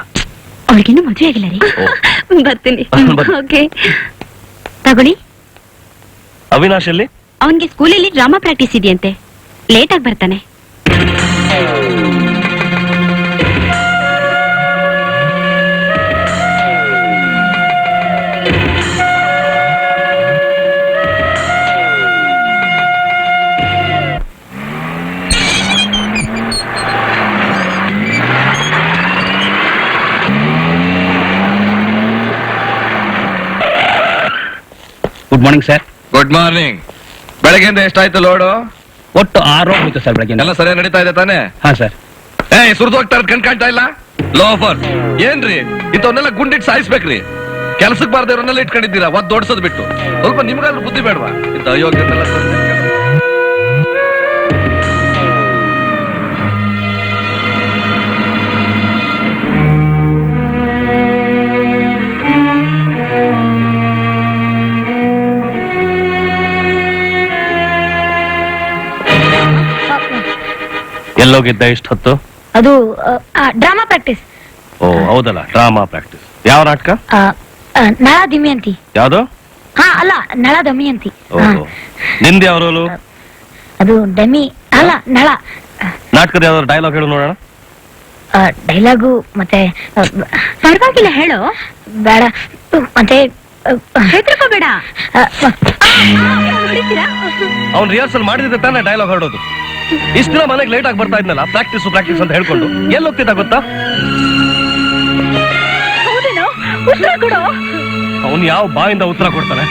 ಅವ್ರಿಗಿನ್ನೂ ಮದ್ವೆ ಆಗಿಲ್ಲ ರೀ. ಬರ್ತೀನಿ. ಓಕೆ, ತಗೊಳ್ಳಿ. ಅವಿನಾಶ್ ಅಲ್ಲಿ? ಅವನ್ಗೆ ಸ್ಕೂಲಲ್ಲಿ ಡ್ರಾಮಾ ಪ್ರಾಕ್ಟೀಸ್ ಇದೆಯಂತೆ, ಲೇಟ್ ಆಗಿ ಬರ್ತಾನೆ. Good morning sir. Good morning. ಬೆಳಗ್ಗೆಯಿಂದ ಎಷ್ಟಾಯ್ತು ಲೋಡು? ಒಟ್ಟು 6 ಹೋಯ್ತು ಸರ್ ಬೆಳಗ್ಗೆ. ಎಲ್ಲ ಸರಿಯಾಗಿ ನಡೀತಾ ಇದೆ ತಾನೇ? ಹಾ ಸರ್. ಸುರಿದು ಹೋಗ್ತಾರ ಕಣ್ ಕಾಣ್ತಾ ಇಲ್ಲ? ಲೋಫರ್ ಏನ್ರಿ ಇಂಥವನ್ನೆಲ್ಲ ಗುಂಡಿಟ್ಟು ಸಾಯಿಸ್ಬೇಕ್ರಿ. ಕೆಲ್ಸಕ್ಕೆ ಬಾರ್ದೇ ಇರೋನ್ನೆಲ್ಲ ಇಟ್ಕೊಂಡಿದ್ದೀರಾ, ಒದ್ ದೊಡ್ಸೋದ್ ಬಿಟ್ಟು. ಸ್ವಲ್ಪ ನಿಮ್ಗಾದ್ರೂ ಬುದ್ಧಿ ಬೇಡವಾ? ಇಂಥ ಅಯೋಗ್ಯನೆಲ್ಲ ಎಲ್ಲೋಗಿದ್ದ ಇಷ್ಟು ಹೊತ್ತು? ಅದು ಡ್ರಾಮಾ ಪ್ರಾಕ್ಟೀಸ್. ಓ ಹೌದಲ್ಲ, ಡ್ರಾಮಾ ಪ್ರಾಕ್ಟೀಸ್. ಯಾವ ನಾಟಕ? ನಳ ದಮಯಂತಿ. ಯಾವ್ದು? ಹಾ ಅಲ್ಲ, ನಳ ದಮಯಂತಿ. ಓಹೋ, ನಿಂದ ಯಾವ ರೋಲು? ಅದು ಡಮಿ ಅಲ್ಲ, ನಳ. ನಾಟಕದ ಯಾವ್ದಾದ್ರು ಡೈಲಾಗ್ ಹೇಳು ನೋಡೋಣ. ಡೈಲಾಗು ಮತ್ತೆ ಪರವಾಗಿಲ್ಲ, ಹೇಳೋ. ಬೇಡ ಮತ್ತೆ ಹೆದರ್ಕೋಬೇಡ. ಅವ್ನು ರಿಹರ್ಸಲ್ ಮಾಡಿದ್ರೆ ತಾನೇ ಡೈಲಾಗ್ ಹೊರಡೋದು. ಇಷ್ಟ ದಿನ ಮನೆಗೆ ಲೇಟ್ ಆಗಿ ಬರ್ತಾ ಇದ್ನಲ್ಲ, ಪ್ರಾಕ್ಟೀಸ್ ಪ್ರಾಕ್ಟೀಸ್ ಅಂತ ಹೇಳ್ಕೊಂಡು ಎಲ್ಲಿ ಹೋಗ್ತಿದ್ದ ಗೊತ್ತಾ? ಅವನು ಯಾವ ಬಾಯಿಂದ ಉತ್ತರ ಕೊಡ್ತಾನೆ?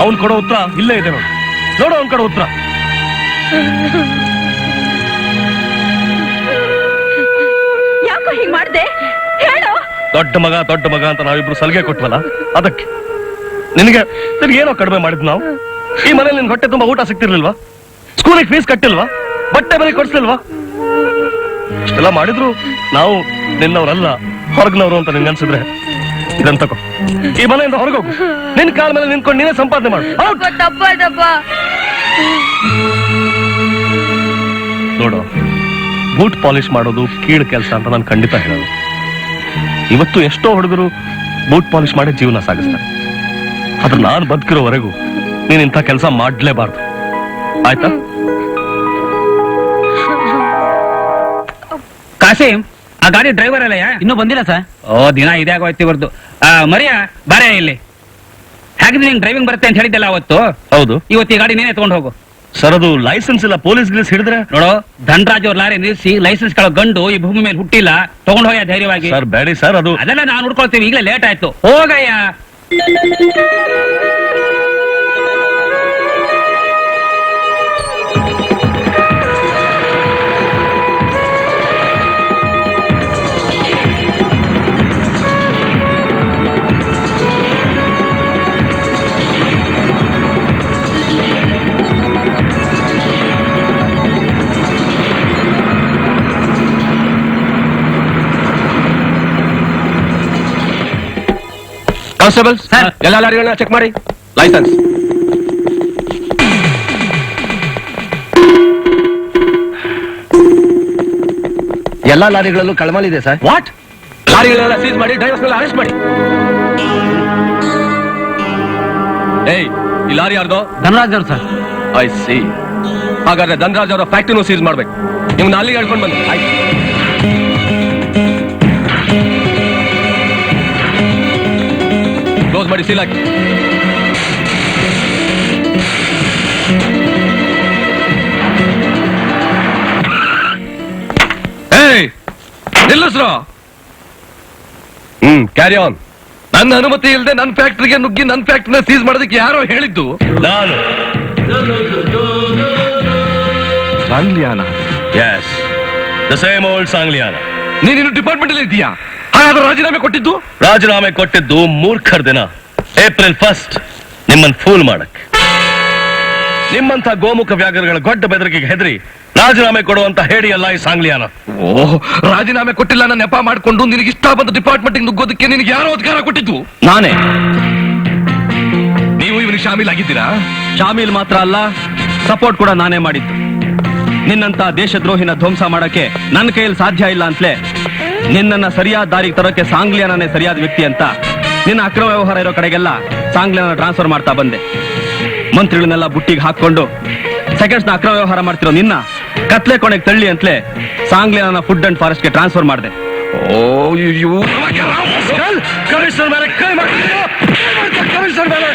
ಅವನ್ ಕೊಡೋ ಉತ್ತರ ಇಲ್ಲೇ ಇದೆ ನೋಡು. ನೋಡು ಅವನ್ ಕೊಡೋ ಉತ್ತರ. ಯಾಕೋ ಹೀಗ್ ಮಾಡ್ದೆ? ಹೇಳೋ. ದೊಡ್ಡ ಮಗ ಅಂತ ನಾವಿಬ್ರು ಸಲಿಗೆ ಕೊಟ್ವಲ್ಲ, ಅದಕ್ಕೆ. ನಿನಗೆ ಏನೋ ಕಡಿಮೆ ಮಾಡಿದ್ ನಾವು. ಈ ಮನೇಲಿ ನಿನ್ ಹೊಟ್ಟೆ ತುಂಬಾ ಊಟ ಸಿಗ್ತಿರ್ಲಿಲ್ವಾ? ಸ್ಕೂಲಿಗೆ ಫೀಸ್ ಕಟ್ಟಿಲ್ವಾ? ಬಟ್ಟೆ ಬೆಲೆ ಕೊಡ್ಸ್ಲಿಲ್ವಾ? ಇಷ್ಟೆಲ್ಲ ಮಾಡಿದ್ರು ನಾವು ನಿನ್ನವರಲ್ಲ, ಹೊರಗ್ನವ್ರು ಅಂತ ನಿನ್ಗೆ ಅನ್ಸಿದ್ರೆ ಇದನ್ ತಗೋ, ಈ ಮನೆಯಿಂದ ಹೊರಗೋಗು. ನಿನ್ ಕಾಲ ಮೇಲೆ ನಿಂತ್ಕೊಂಡು ನೀನೇ ಸಂಪಾದನೆ ಮಾಡು. ನೋಡು, ಬೂಟ್ ಪಾಲಿಶ್ ಮಾಡೋದು ಕೀಳು ಕೆಲಸ ಅಂತ ನಾನು ಖಂಡಿತ ಹೇಳೋದು. ಇವತ್ತು ಎಷ್ಟೋ ಹುಡುಗರು ಬೂಟ್ ಪಾಲಿಶ್ ಮಾಡಿ ಜೀವನ ಸಾಗಿಸ್ತಾರೆ. ಆದ್ರೆ ನಾನು ಬದುಕಿರೋವರೆಗೂ ನೀನ್ ಇಂಥ ಕೆಲಸ ಮಾಡ್ಲೇಬಾರ್ದು, ಆಯ್ತಾ? ಕಾಸಿಂ, ಆ ಗಾಡಿ ಡ್ರೈವರ್ ಅಲ್ಲ ಇನ್ನೂ ಬಂದಿಲ್ಲ ಸರ್. ಓ, ದಿನ ಇದೇ ಆಗೋಯ್ತು ಇವ್ರದ್ದು. ಮರಿಯಾ, ಬಾರೇ ಇಲ್ಲಿ. ಹಾಗಿದ್ರೆ ನಿಂಗೆ ಡ್ರೈವಿಂಗ್ ಬರುತ್ತೆ ಅಂತ ಹೇಳಿದ್ದಲ್ಲ ಅವತ್ತು? ಹೌದು. ಇವತ್ತು ಈ ಗಾಡಿ ನೀನೇ ತಗೊಂಡು ಹೋಗು. ಸರ್, ಅದು ಲೈಸೆನ್ಸ್ ಇಲ್ಲ, ಪೊಲೀಸ್ ಗಿಲೀಸ್ ಹಿಡಿದ್ರೆ? ನೋಡು, ಧನರಾಜ್ ಅವ್ರ ಲಾರಿ ನಿಲ್ಲಿಸಿ ಲೈಸೆನ್ಸ್ ಕಳೋ ಗಂಡು ಈ ಭೂಮಿ ಮೇಲೆ ಹುಟ್ಟಿಲ್ಲ, ತಗೊಂಡು ಹೋಗ್ಯ ಧೈರ್ಯವಾಗಿ. ಸರ್ ಬೇಡಿ ಸರ್, ಅದು ಅದೆಲ್ಲ ನಾವು ನೋಡ್ಕೊಳ್ತೀವಿ. ಈಗಲೇ ಲೇಟ್ ಆಯ್ತು, ಹೋಗಯ್ಯ. ಕಾನ್ಸ್ಟೇಬಲ್, ಎಲ್ಲ ಲಾರಿಗಳನ್ನ ಚೆಕ್ ಮಾಡಿ. ಲೈಸೆನ್ಸ್ ಎಲ್ಲಾ ಲಾರಿಗಳಲ್ಲೂ ಕಳಮಲಿದೆ ಸರ್. ವಾಟ್? ಲಾರಿಗಳೆಲ್ಲ ಸೀಸ್ ಮಾಡಿ ಡ್ರೈವರ್ಸ್ನೆಲ್ಲ ಅರೆಸ್ಟ್ ಮಾಡಿ. ಏಯ್, ಈ ಲಾರಿ ಯಾರ್ದು? ಧನರಾಜ್ ಅವ್ರು ಸರ್. I C. ಹಾಗಾದ್ರೆ ಧನರಾಜ್ ಅವರ ಫ್ಯಾಕ್ಟ್ರಿನೂ ಸೀಸ್ ಮಾಡ್ಬೇಕು. ನಿಮ್ನ ಅಲ್ಲಿಗೆ ಹೇಳ್ಕೊಂಡು ಬಂದು. ಆಯ್ತು. ಕ್ಲೋಸ್ ಮಾಡಿ, ಸೀಲ್ ಹಾಕಿ. ಏಯ್, ನಿಲ್ಲಿಸ್ರು. Carry on. ನನ್ನ ಅನುಮತಿ ಇಲ್ಲದೆ ನನ್ನ ಫ್ಯಾಕ್ಟ್ರಿಗೆ ನುಗ್ಗಿ ನನ್ನ ಫ್ಯಾಕ್ಟ್ರಿನ ಸೀಸ್ ಮಾಡೋದಕ್ಕೆ ಯಾರೋ ಹೇಳಿದ್ದು? ನಾನು. Sangliyana? Yes, the same old Sangliyana. ನೀನಿನ್ನು ಡಿಪಾರ್ಟ್ಮೆಂಟ್ ಅಲ್ಲಿ ಇದೀಯಾ? ಹಾಗಾದ್ರೆ ರಾಜೀನಾಮೆ ಕೊಟ್ಟಿದ್ದು? ರಾಜೀನಾಮೆ ಕೊಟ್ಟಿದ್ದು ಮೂರ್ಖರ ದಿನ ಏಪ್ರಿಲ್ 1 ನಿಮ್ಮನ್ನ ಫೂಲ್ ಮಾಡಕ್. ನಿಮ್ಮಂತ ಗೋಮುಖ ವ್ಯಾಘ್ರಗಳ ಗೊಡ್ಡ ಬೆದರಿಕೆಗೆ ಹೆದರಿ ರಾಜೀನಾಮೆ ಕೊಡುವಂತ ಹೇಳಿ ಅಲ್ಲ ಈ ಸಾಂಗ್ಲಿಯಾನ. ಓಹ್, ರಾಜೀನಾಮೆ ಕೊಟ್ಟಿಲ್ಲ ನನ್ನ ನೆಪ ಮಾಡ್ಕೊಂಡು ನಿನಗೆ ಇಷ್ಟ ಬಂದ ಡಿಪಾರ್ಟ್ಮೆಂಟ್ ನುಗ್ಗೋದಕ್ಕೆ ನಿನಗೆ ಯಾರೋ ಅಧಿಕಾರ ಕೊಟ್ಟಿದ್ದು? ನಾನೇ. ನೀವು ಇವನಿಗೆ ಶಾಮೀಲ್ ಆಗಿದ್ದೀರಾ? ಶಾಮೀಲ್ ಮಾತ್ರ ಅಲ್ಲ, ಸಪೋರ್ಟ್ ಕೂಡ ನಾನೇ ಮಾಡಿದ್ದು. ನಿನ್ನಂತ ದೇಶದ್ರೋಹಿನ ಧ್ವಂಸ ಮಾಡಕ್ಕೆ ನನ್ನ ಕೈಯಲ್ಲಿ ಸಾಧ್ಯ ಇಲ್ಲ ಅಂತಲೇ ನಿನ್ನನ್ನ ಸರಿಯಾದ ದಾರಿಗೆ ತರೋಕೆ ಸಾಂಗ್ಲಿಯಾನೇ ಸರಿಯಾದ ವ್ಯಕ್ತಿ ಅಂತ ನಿನ್ನ ಅಕ್ರಮ ವ್ಯವಹಾರ ಇರೋ ಕಡೆಗೆಲ್ಲ ಸಾಂಗ್ಲಿಯಾನ ಟ್ರಾನ್ಸ್ಫರ್ ಮಾಡ್ತಾ ಬಂದೆ. ಮಂತ್ರಿಗಳನ್ನೆಲ್ಲ ಬುಟ್ಟಿಗೆ ಹಾಕೊಂಡು ಸೆಕೆಂಡ್ಸ್ ನ ಅಕ್ರಮ ವ್ಯವಹಾರ ಮಾಡ್ತಿರೋ ನಿನ್ನ ಕತ್ಲೆ ಕೊನೆಗೆ ತಳ್ಳಿ ಅಂತಲೇ ಸಾಂಗ್ಲಿಯಾನ ಫುಡ್ ಅಂಡ್ ಫಾರೆಸ್ಟ್ ಗೆ ಟ್ರಾನ್ಸ್ಫರ್ ಮಾಡಿದೆ. ಓ, ಇವು ಕಮಿಷನರ್ ಮೇಲೆ ಕೈ ಮಾಡ್ತಿದ್ದೀರಾ? ಕಮಿಷನರ್ ಮೇಲೆ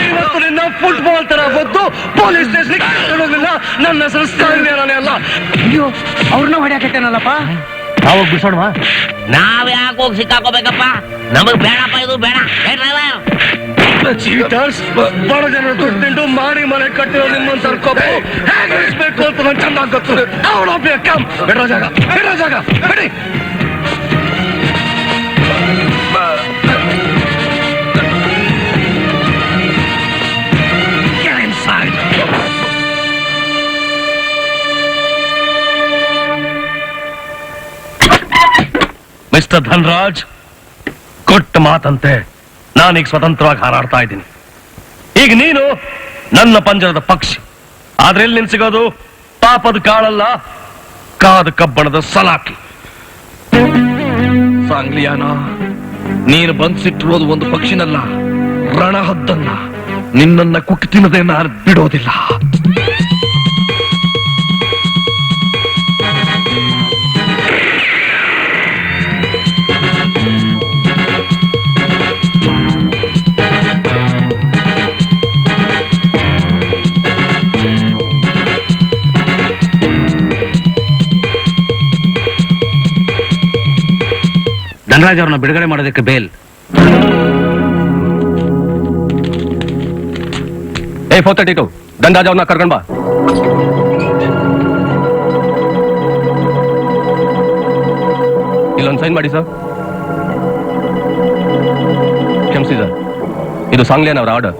ಇವತ್ತು ನಿನ್ನ ಫುಟ್ಬಾಲ್ ತರ ಬಂದು ಪೊಲೀಸ್ ಸ್ಟೇಷನ್ ಹೋಗಿಲ್ಲ. ನನ್ನ ಹೆಸರು ಸಾಂಗ್ಲಿಯಾನೇ ಅಲ್ಲ. ಅಯ್ಯೋ, ಅವ್ರನ್ನ ಹೊಡ್ಯಾಕತ್ತೇನಲ್ಲಪ್ಪ. ಅವಾಗ ಬಿಸೋಣವಾ? ನಾವ್ ಯಾಕೆ ಹೋಗಿ ಸಿಕ್ಕಾಕೋಬೇಕಪ್ಪ? ನಮಗ್ ಬೇಡಪ್ಪ, ಇದು ಬೇಡ. ಚೀಟರ್ಸ್, ಬಡ ಜನ ದುಡ್ಡು ತಿಂಡು ಮಾಡಿ ಮನೆ ಕಟ್ಟಿರೋ ನಿಮ್ಮಂತ ಹೇಗೆ ಇಳಿಸ್ಬೇಕು ಅಂತ ನಂಗೆ ಚೆನ್ನಾಗಿ ಗೊತ್ತು. ಬಿಡ್ರ ಜಾಗ ಬಿಡಿ. ಮಿಸ್ಟರ್ ಧನರಾಜ್, ಕೊಟ್ಟ ಮಾತಂತೆ ನಾನೀಗ ಸ್ವತಂತ್ರವಾಗಿ ಹಾರಾಡ್ತಾ ಇದ್ದೀನಿ. ಈಗ ನೀನು ನನ್ನ ಪಂಜರದ ಪಕ್ಷಿ. ಆದ್ರೆ ಎಲ್ಲಿ ನಿನ್ ಸಿಗೋದು? ಪಾಪದ ಕಾಳಲ್ಲ, ಕಾದ ಕಬ್ಬಣದ ಸಲಾಕಿ. ಸಾಂಗ್ಲಿಯಾನ, ನೀನು ಬಂದ್ಸಿಟ್ಟಿರೋದು ಒಂದು ಪಕ್ಷಿನಲ್ಲ, ರಣಹದ್ದನ್ನ. ನಿನ್ನನ್ನ ಕುಟ್ಟಿ ತಿನ್ನದೆ ನಾನು ಬಿಡೋದಿಲ್ಲ. ಧನರಾಜ್ ಅವ್ರನ್ನ ಬಿಡುಗಡೆ ಮಾಡೋದಕ್ಕೆ ಬೇಲ್. ಏ 432, ಧನರಾಜ್ ಅವ್ರನ್ನ ಕರ್ಕೊಂಡ್ ಬಾ. ಇಲ್ಲೊಂದು ಸೈನ್ ಮಾಡಿ ಸರ್. ಕ್ಷಮಿಸಿ ಸರ್, ಇದು ಸಾಂಗ್ಲಿಯಾನ್ ಅವರ ಆರ್ಡರ್.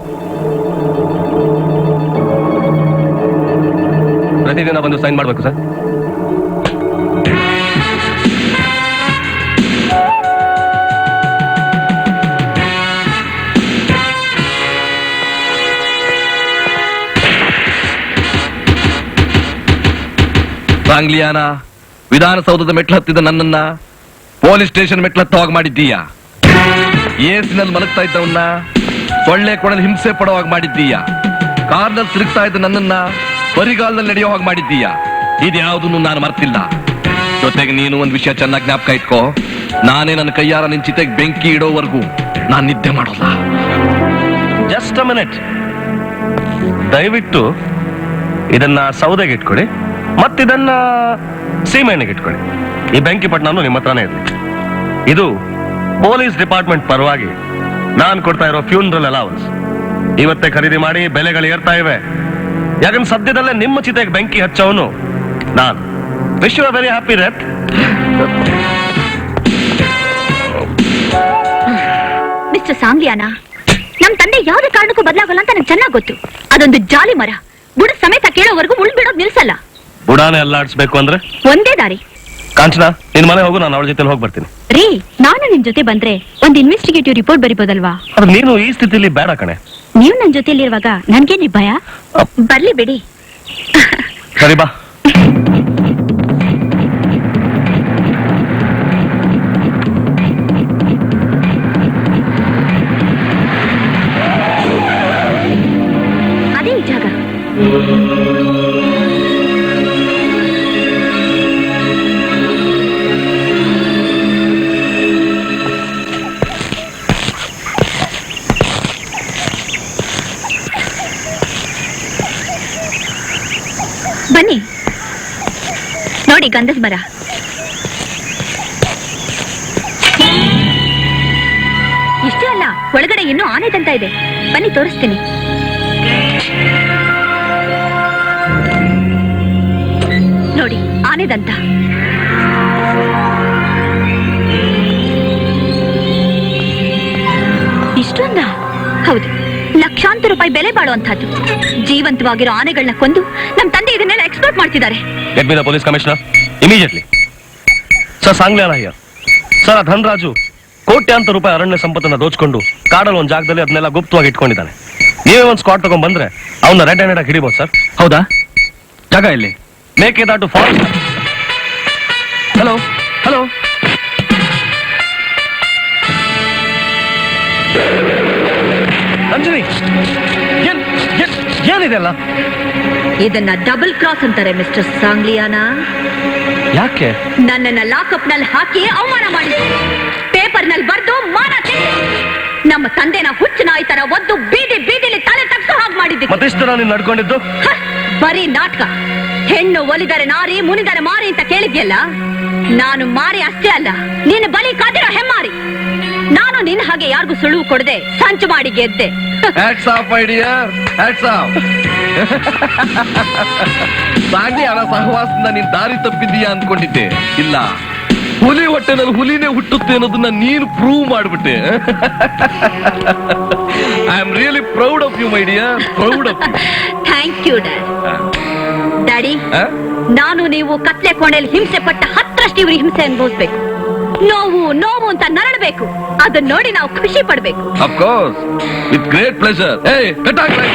ಪ್ರತಿದಿನ ಬಂದು ಸೈನ್ ಮಾಡ್ಬೇಕು ಸರ್. ಸಾಂಗ್ಲಿಯಾನ, ವಿಧಾನಸೌಧದ ಮೆಟ್ಲು ಹತ್ತಿದ ನನ್ನನ್ನ ಪೊಲೀಸ್ ಸ್ಟೇಷನ್ ಮೆಟ್ಲು ಹತ್ತುವಾಗ ಮಾಡಿದ್ದೀಯಾ. ಏಸಿನಲ್ಲಿ ಮಲಗ್ತಾ ಇದ್ದವನ್ನ ಸೊಳ್ಳೆ ಕೊಡಲು ಹಿಂಸೆ ಪಡುವಾಗ ಮಾಡಿದ್ದೀಯಾ. ಕಾರ್ನಲ್ಲಿ ತಿರುಗ್ತಾ ಇದ್ದ ನನ್ನನ್ನ ಬರಿಗಾಲದಲ್ಲಿ ನಡೆಯೋ ಹಾಗೆ ಮಾಡಿದ್ದೀಯಾ. ಇದ್ಯಾವುದನ್ನು ನಾನು ಮರ್ತಿಲ್ಲ. ಜೊತೆಗೆ ನೀನು ಒಂದು ವಿಷಯ ಚೆನ್ನಾಗಿ ಜ್ಞಾಪಕ ಇಟ್ಕೋ, ನಾನೇ ನನ್ನ ಕೈಯಾರ ನಿನ್ ಚಿತೆಗೆ ಬೆಂಕಿ ಇಡೋವರೆಗೂ ನಾನು ನಿದ್ದೆ ಮಾಡೋಲ್ಲ. ಜಸ್ಟ್ ಅ ಮಿನಿಟ್, ದಯವಿಟ್ಟು ಇದನ್ನ ಸೌದೆಗೆ ಇಟ್ಕೊಳ್ಳಿ, ಮತ್ತಿದನ್ನ ಸೀಮೆಣ್ಣೆಗೆ ಇಟ್ಕೊಳ್ಳಿ. ಈ ಬೆಂಕಿ ಪಟ್ಟಣ ನಿಮ್ಮ ಹತ್ರನೇ ಇರಲಿ. ಇದು ಪೊಲೀಸ್ ಡಿಪಾರ್ಟ್ಮೆಂಟ್ ಪರವಾಗಿ ನಾನು ಕೊಡ್ತಾ ಇರೋ ಫ್ಯೂನರಲ್ ಅಲೌನ್ಸ್. ಇವತ್ತೇ ಖರೀದಿ ಮಾಡಿ, ಬೆಲೆಗಳು ಏರ್ತಾ ಇವೆ. ಯಾಕಂದ್ರೆ ಸದ್ಯದಲ್ಲೇ ನಿಮ್ಮ ಚಿತೆಗೆ ಬೆಂಕಿ ಹಚ್ಚವನು ನಾನು. Wish you a very happy death. Mister Sangliana, ನಮ್ ತಂದೆ ಯಾವ್ದೇ ಕಾರಣಕ್ಕೂ ಬದಲಾಗಲ್ಲ ಅಂತ ನಂಗೆ ಚೆನ್ನಾಗ್ ಗೊತ್ತು. ಅದೊಂದು ಜಾಲಿ ಮರ, ಬುಡ ಸಮೇತ ಕೇಳೋವರೆಗೂ ಉಳ್ಬಿಡೋದ್ ನಿಲ್ಸಲ್ಲ. ಬುಡಾನೆ ಅಲ್ಲಾಡಿಸ್ಬೇಕು ಅಂದ್ರೆ ಒಂದೇ ದಾರಿ. ಕಾಂಚನ, ನಿನ್ ಮನೆ ಹೋಗು, ನಾನು ಅವಳ ಜೊತೆ ಹೋಗಿ ಬರ್ತೀನಿ. ರೀ, ನಾನು ನಿಮ್ ಜೊತೆ ಬಂದ್ರೆ ಒಂದ್ ಇನ್ವೆಸ್ಟಿಗೇಟಿವ್ ರಿಪೋರ್ಟ್ ಬರಿಬೋದಲ್ವಾ? ಅದು ನೀನು ಈ ಸ್ಥಿತಿಲಿ ಬೇಡ ಕಣೆ. ನೀವ್ ನನ್ ಜೊತೆಲಿರುವಾಗ ನನ್ಗೇನ್ರಿ ಭಯ? ಬರ್ಲಿ ಬಿಡಿ. ಸರಿ ಬಾ. ಬನ್ನಿ ನೋಡಿ ಗಂಧದ ಮರ. ಇಷ್ಟೇ ಅಲ್ಲ, ಒಳಗಡೆ ಇನ್ನೂ ಆನೆ ದಂತ ಇದೆ. ಬನ್ನಿ ತೋರಿಸ್ತೀನಿ. ನೋಡಿ ಆನೆ ದಂತ. ಇಷ್ಟೊಂದ? ಹೌದು, ಲಕ್ಷಾಂತರ ರೂಪಾಯಿ ಬೆಲೆ ಬಾಳುವಂತಹದ್ದು. ಜೀವಂತವಾಗಿರೋ ಆನೆಗಳನ್ನ ಕೊಂದು ನಮ್ ತಂದೆ ಇದನ್ನೆಲ್ಲ ಎಕ್ಸ್ಪೋರ್ಟ್ ಮಾಡ್ತಿದ್ದಾರೆ. Get me the police commissioner immediately. Sir Sangliana here. Sir, ಆ ಧನರಾಜು ಕೋಟ್ಯಾಂತರ ರೂಪಾಯಿ ಅರಣ್ಯ ಸಂಪತ್ತನ್ನ ದೋಚ್ಕೊಂಡು ಕಾಡಲ್ಲಿ ಒಂದು ಜಾಗದಲ್ಲಿ ಅದನ್ನೆಲ್ಲ ಗುಪ್ತವಾಗಿ ಇಟ್ಕೊಂಡಿದ್ದಾನೆ. ನೀವೇ ಒಂದು ಸ್ಕಾಟ್ ತಗೊಂಡ್ ಬಂದ್ರೆ ಅವನ್ನ ರೆಡ್ ಹ್ಯಾಂಡೆಡ್ ಆಗಿ ಹಿಡಿಬಹುದು ಸರ್. ಹೌದಾ? ಜಾಗ ಎಲ್ಲಿ? Mekedatu forest. Hello hello. Anjani, ಏನಿದೆಲ್ಲ? ಇದನ್ನ ಡಬಲ್ ಕ್ರಾಸ್ ಅಂತಾರೆ ಮಿಸ್ಟರ್ ಸಾಂಗ್ಲಿಯಾನ. ಯಾಕೆ? ನನ್ನನ್ನ ಲಾಕಪ್ ನಲ್ಲಿ ಹಾಕಿ ಅವಮಾನ ಮಾಡಿ, ಪೇಪರ್ ನಲ್ಲಿ ಬರ್ದು ಮಾನ ತೆಗ್ದು, ನಮ್ಮ ತಂದೆನ ಹುಚ್ಚು ನಾಯಿ ತರ ಒದ್ದು ಬೀದಿ ಬೀದಿಲಿ ತಲೆ ತಗ್ಸೋ ಹಾಗೆ ಮಾಡಿದ್ದೆ. ಮತ್ತಿಷ್ಟು ನೀನು ನಡ್ಕೊಂಡಿದ್ದು ಬರೀ ನಾಟಕ. ಹೆಣ್ಣು ಒಲಿದರೆ ನಾರಿ, ಮುನಿದರೆ ಮಾರಿ ಅಂತ ಕೇಳಿದ್ಯಲ್ಲ. ನಾನು ಮಾರಿ ಅಷ್ಟೇ ಅಲ್ಲ, ನೀನು ಬಲಿ ಕಾದಿರೋ ಹೆಮ್ಮಾರಿ. ನಾನು ನಿನ್ನ ಹಾಗೆ ಯಾರಿಗೂ ಸುಳುವು ಕೊಡದೆ ಸಂಚು ಮಾಡಿ ಗೆದ್ದೆ. Hats off my dear, hats off. Sangliyana ಸಹವಾಸದಿಂದ ನೀನ್ ದಾರಿ ತಪ್ಪಿದ್ದೀಯಾ ಅನ್ಕೊಂಡಿದ್ದೆ. ಇಲ್ಲ, ಹುಲಿ ಹೊಟ್ಟೆನಲ್ಲಿ ಹುಲಿನೇ ಹುಟ್ಟುತ್ತೆ ಅನ್ನೋದನ್ನ ನೀನು ಪ್ರೂವ್ ಮಾಡ್ಬಿಟ್ಟೆ. I am really proud of you my dear, proud of you. Thank you daddy. ನಾನು ನೀವು ಕತ್ಲೆ ಕೋಣೆಯಲ್ಲಿ ಹಿಂಸೆ ಪಟ್ಟ 10ರಷ್ಟು ಇವ್ರಿಗೆ ಹಿಂಸೆ ಅನುಭವಿಸ್ಬೇಕು. ನೋವು ನೋವು ಅಂತ ನರಳಬೇಕು. ಅದನ್ನ ನೋಡಿ ನಾವು ಖುಷಿ ಪಡ್ಬೇಕು. Of course, with great pleasure. ಏಯ್, ಕಟ್ ಹಾಕ್ಲೇ.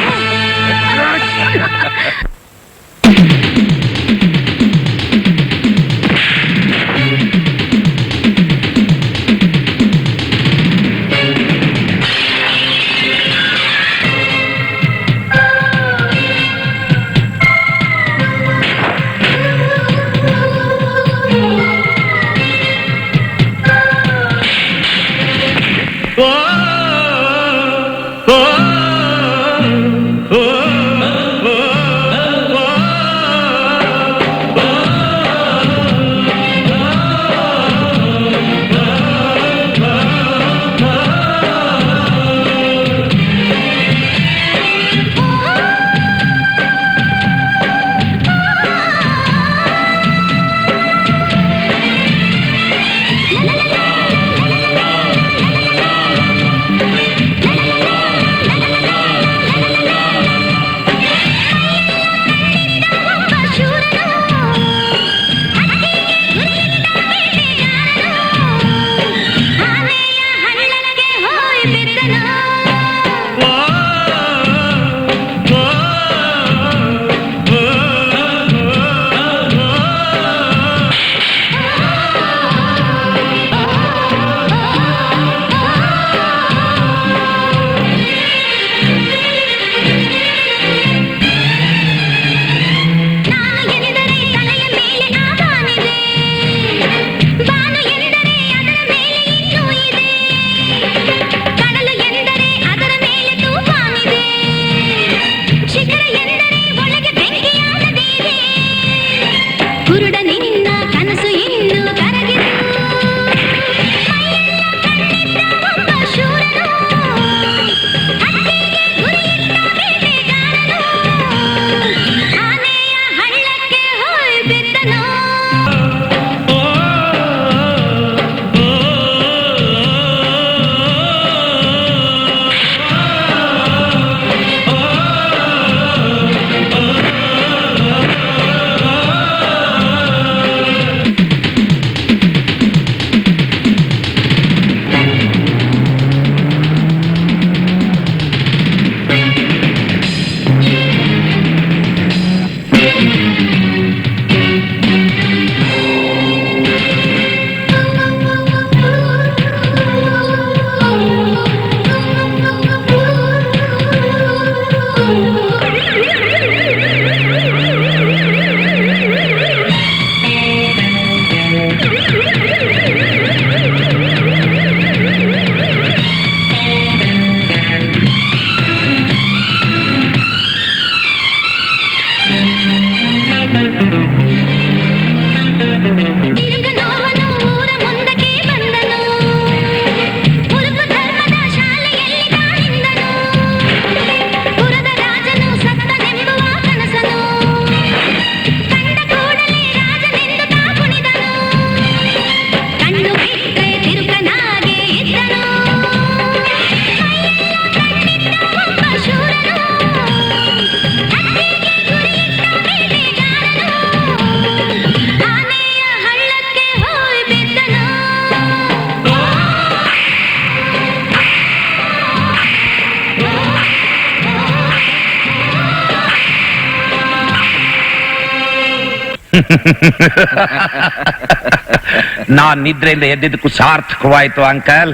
ನಾನ್ ನಿದ್ರೆಯಿಂದ ಎದ್ದಿದ್ದಕ್ಕೂ ಸಾರ್ಥಕವಾಯ್ತು ಅಂಕಲ್.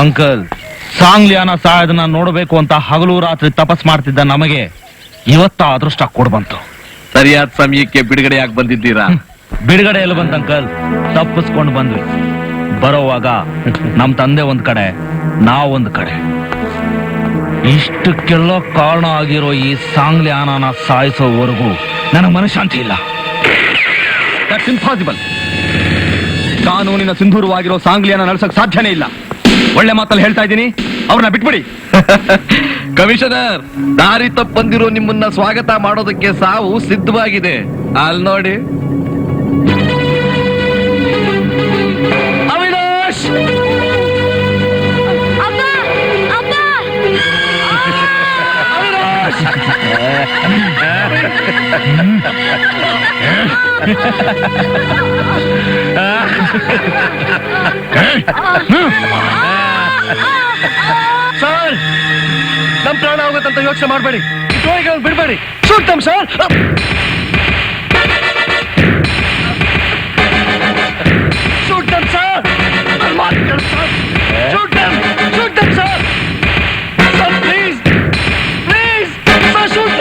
ಅಂಕಲ್, ಸಾಂಗ್ಲಿಯಾನ ಸಾಯೋದನ್ನ ನೋಡಬೇಕು ಅಂತ ಹಗಲು ರಾತ್ರಿ ತಪಸ್ ಮಾಡ್ತಿದ್ದ ನಮಗೆ ಇವತ್ತ ಅದೃಷ್ಟ ಕೊಡ್ಬಂತು. ಸರಿಯಾದ ಸಮಯಕ್ಕೆ ಬಿಡುಗಡೆಯಾಗಿ ಬಂದಿದ್ದೀರಾ. ಬಿಡುಗಡೆ ಎಲ್ಲ ಬಂತ ಅಂಕಲ್, ತಪ್ಪಿಸ್ಕೊಂಡು ಬಂದ್ವಿ. ಬರೋವಾಗ ನಮ್ ತಂದೆ ಒಂದ್ ಕಡೆ, ನಾವೊಂದ್ ಕಡೆ. ಇಷ್ಟಕ್ಕೆಲ್ಲ ಕಾರಣ ಆಗಿರೋ ಈ ಸಾಂಗ್ಲಿಯಾನ ಸಾಯಿಸೋವರೆಗೂ ನನಗೆ ಮನಃಶಾಂತಿ ಇಲ್ಲ. That's impossible. ಕಾನೂನಿನ ಸಿಂಧೂರವಾಗಿರೋ ಸಾಂಗ್ಲಿಯಾನ ನಡ್ಸಕ್ ಸಾಧ್ಯನೇ ಇಲ್ಲ. ಒಳ್ಳೆ ಮಾತಲ್ಲಿ ಹೇಳ್ತಾ ಇದ್ದೀನಿ, ಅವ್ರನ್ನ ಬಿಟ್ಬಿಡಿ. ಕಮಿಷನರ್, ದಾರಿ ತಪ್ಪ ಬಂದಿರೋ ನಿಮ್ಮನ್ನ ಸ್ವಾಗತ ಮಾಡೋದಕ್ಕೆ ಸಾವು ಸಿದ್ಧವಾಗಿದೆ. ಅಲ್ಲಿ ನೋಡಿ. ಅವಿನಾಶ್! ಸರ್, ನಮ್ ಪ್ರಾಣ ಹೋಗುತ್ತಂತ ಯೋಚನೆ ಮಾಡಬೇಡಿ. ಬಿಡಬೇಡಿ. Shoot sir. Shoot sir. Shoot sir. Sir please, please sir, shoot.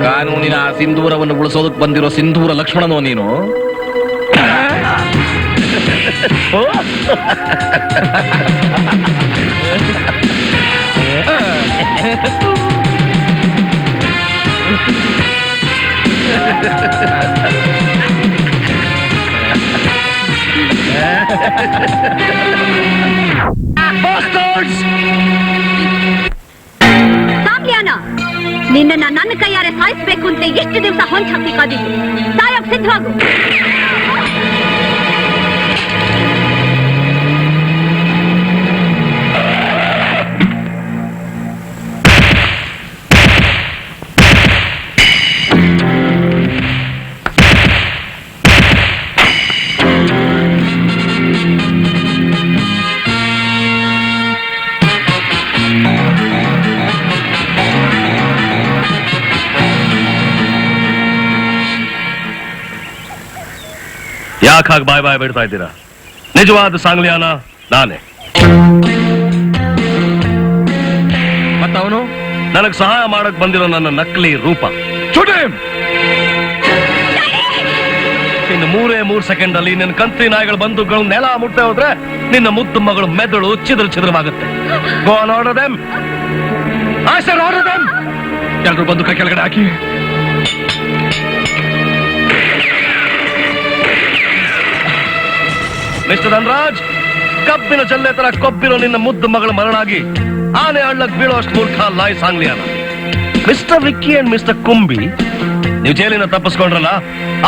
ಕಾನೂನಿನ ಆ ಸಿಂಧೂರವನ್ನು ಉಳಿಸೋದಕ್ಕೆ ಬಂದಿರೋ ಸಿಂಧೂರ ಲಕ್ಷ್ಮಣನೋ ನೀನು? ಸಾಂಗ್ಲಿಯಾನ, ನಿನ್ನನ್ನ ನನ್ನ ಕೈಯಾರೆ ಸಾಯಿಸ್ಬೇಕು ಅಂತ ಎಷ್ಟು ದಿವಸ ಹೊಂಚ್ ಹಾಕಿ ಕಾದಿದ್ದು. ಸಾಯೋಕ್ ಸಿದ್ಧವಾಗು. ಯಾಕಾಗ ಬಾಯ್ ಬಾಯ್ ಬಿಡ್ತಾ ಇದ್ದೀರಾ? ನಿಜವಾದ ಸಾಂಗ್ಲಿಯಾನ ನಾನೇ. ಮತ್ತವನು ನನಗ್ ಸಹಾಯ ಮಾಡಕ್ ಬಂದಿರೋ ನನ್ನ ನಕಲಿ ರೂಪ. ಇನ್ನು 3 ಸೆಕೆಂಡ್ ಅಲ್ಲಿ ನಿನ್ನ ಕಂತ್ರಿ ನಾಯಿಗಳು ಬಂಧುಗಳು ನೆಲ ಮುಟ್ಟೆ ಹೋದ್ರೆ ನಿನ್ನ ಮುದ್ದು ಮಗಳು ಮೆದುಳು ಚಿದ್ರವಾಗುತ್ತೆ. Go on, order them. I said order them. ಎಲ್ರು ಬಂದು ಕೈ ಕೆಳಗಡೆ ಹಾಕಿ. ಮಿಸ್ಟರ್ ಧನ್ರಾಜ್, ಕಬ್ಬಿನ ಜಲ್ಲೆ ತರ ಕೊಬ್ಬಿರೋ ನಿನ್ನ ಮುದ್ದು ಮಗಳ ಮರಣಾಗಿ ಆನೆ ಹಳ್ಳಕ್ ಬೀಳೋ ಅಷ್ಟು ಮೂರ್ಖ ಲಾಯ್ Sangliyana. Mister Vicky and mister Kumbi, ನೀವು ಜೈಲಿನ ತಪ್ಪಿಸ್ಕೊಂಡ್ರಲ್ಲ,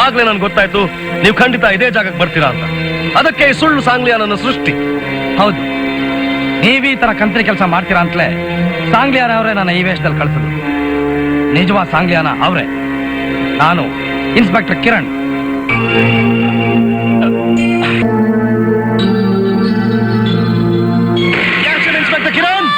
ಆಗ್ಲೇ ನನ್ಗೆ ಗೊತ್ತಾಯ್ತು ನೀವು ಖಂಡಿತ ಇದೇ ಜಾಗಕ್ಕೆ ಬರ್ತೀರಾ ಅಂತ. ಅದಕ್ಕೆ ಈ ಸುಳ್ಳು ಸಾಂಗ್ಲಿಯಾನ ಸೃಷ್ಟಿ. ಹೌದು, ನೀವ್ ಈ ತರ ಕಂತ್ರಿ ಕೆಲಸ ಮಾಡ್ತೀರಾ ಅಂತಲೇ ಸಾಂಗ್ಲಿಯಾನ ಅವರೇ ನನ್ನ ಈ ವೇಷದಲ್ಲಿ ಕಳ್ಸಿದ್ರು. ನಿಜವಾದ ಸಾಂಗ್ಲಿಯಾನ ಅವರೇ. ನಾನು inspector Kiran. Inspector Kiran.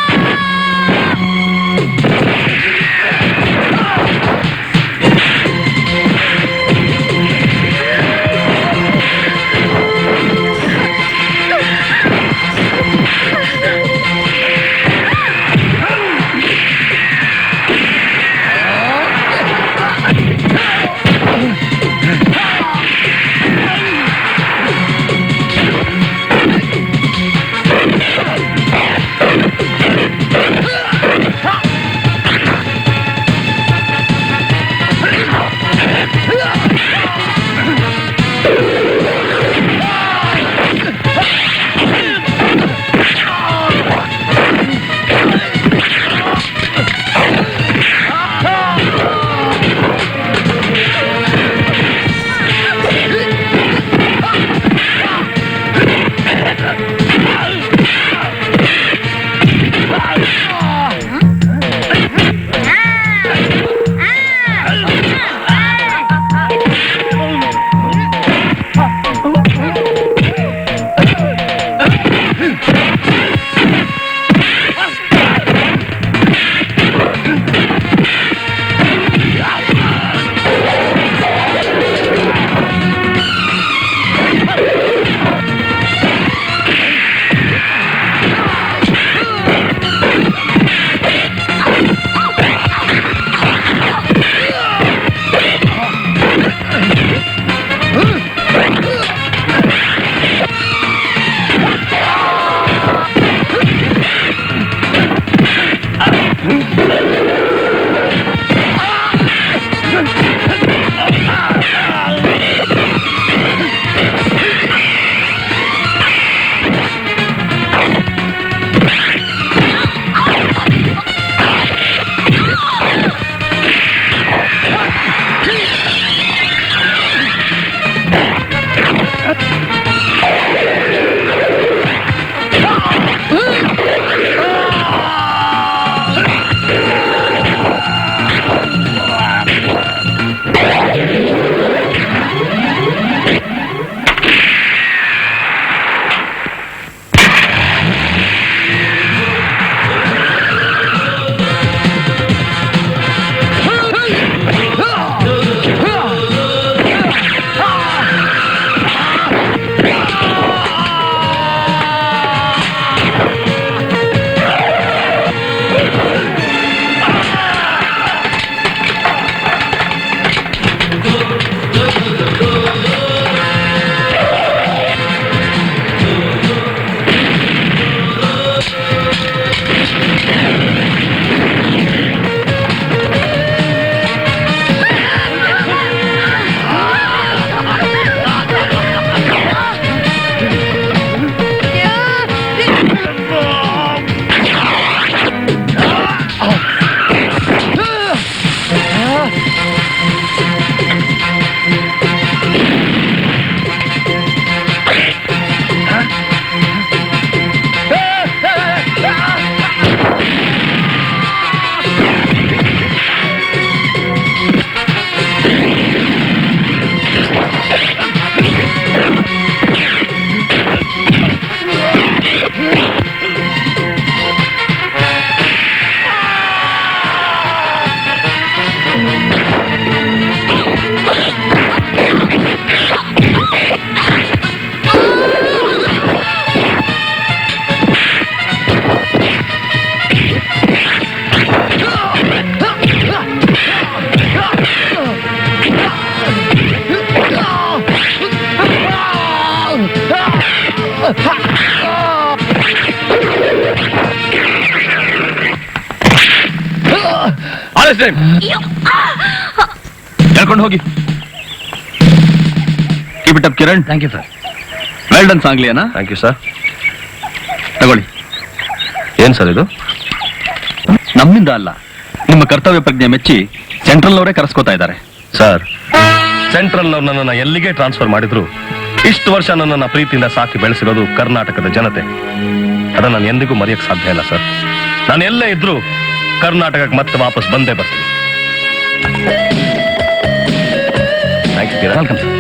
Last time ಹೇಳ್ಕೊಂಡು ಹೋಗಿ. Keep it up Kiran. Thank you sir. Well done Sangliana. Thank you sir. ತಗೊಳ್ಳಿ. ಏನ್ ಸರ್ ಇದು? ನಮ್ಮಿಂದ ಅಲ್ಲ, ನಿಮ್ಮ ಕರ್ತವ್ಯ ಪ್ರಜ್ಞೆ ಮೆಚ್ಚಿ ಸೆಂಟ್ರಲ್ ಅವರೇ ಕರೆಸ್ಕೋತಾ ಇದ್ದಾರೆ. ಸರ್, ಸೆಂಟ್ರಲ್ ನನ್ನನ್ನ ಎಲ್ಲಿಗೆ ಟ್ರಾನ್ಸ್ಫರ್ ಮಾಡಿದ್ರು ಇಷ್ಟು ವರ್ಷ ನನ್ನನ್ನ ಪ್ರೀತಿಯಿಂದ ಸಾಕಿ ಬೆಳೆಸಿರೋದು ಕರ್ನಾಟಕದ ಜನತೆ. ಅದನ್ನ ನಾನು ಎಂದಿಗೂ ಮರೆಯಕ್ ಸಾಧ್ಯ ಇಲ್ಲ ಸರ್. ನಾನು ಎಲ್ಲೇ ಇದ್ರು ಕರ್ನಾಟಕಕ್ಕೆ ಮತ್ತೆ ವಾಪಸ್ ಬಂದೇ ಬರ್ತೀನಿ. ಥ್ಯಾಂಕ್ಸ್. Welcome sir.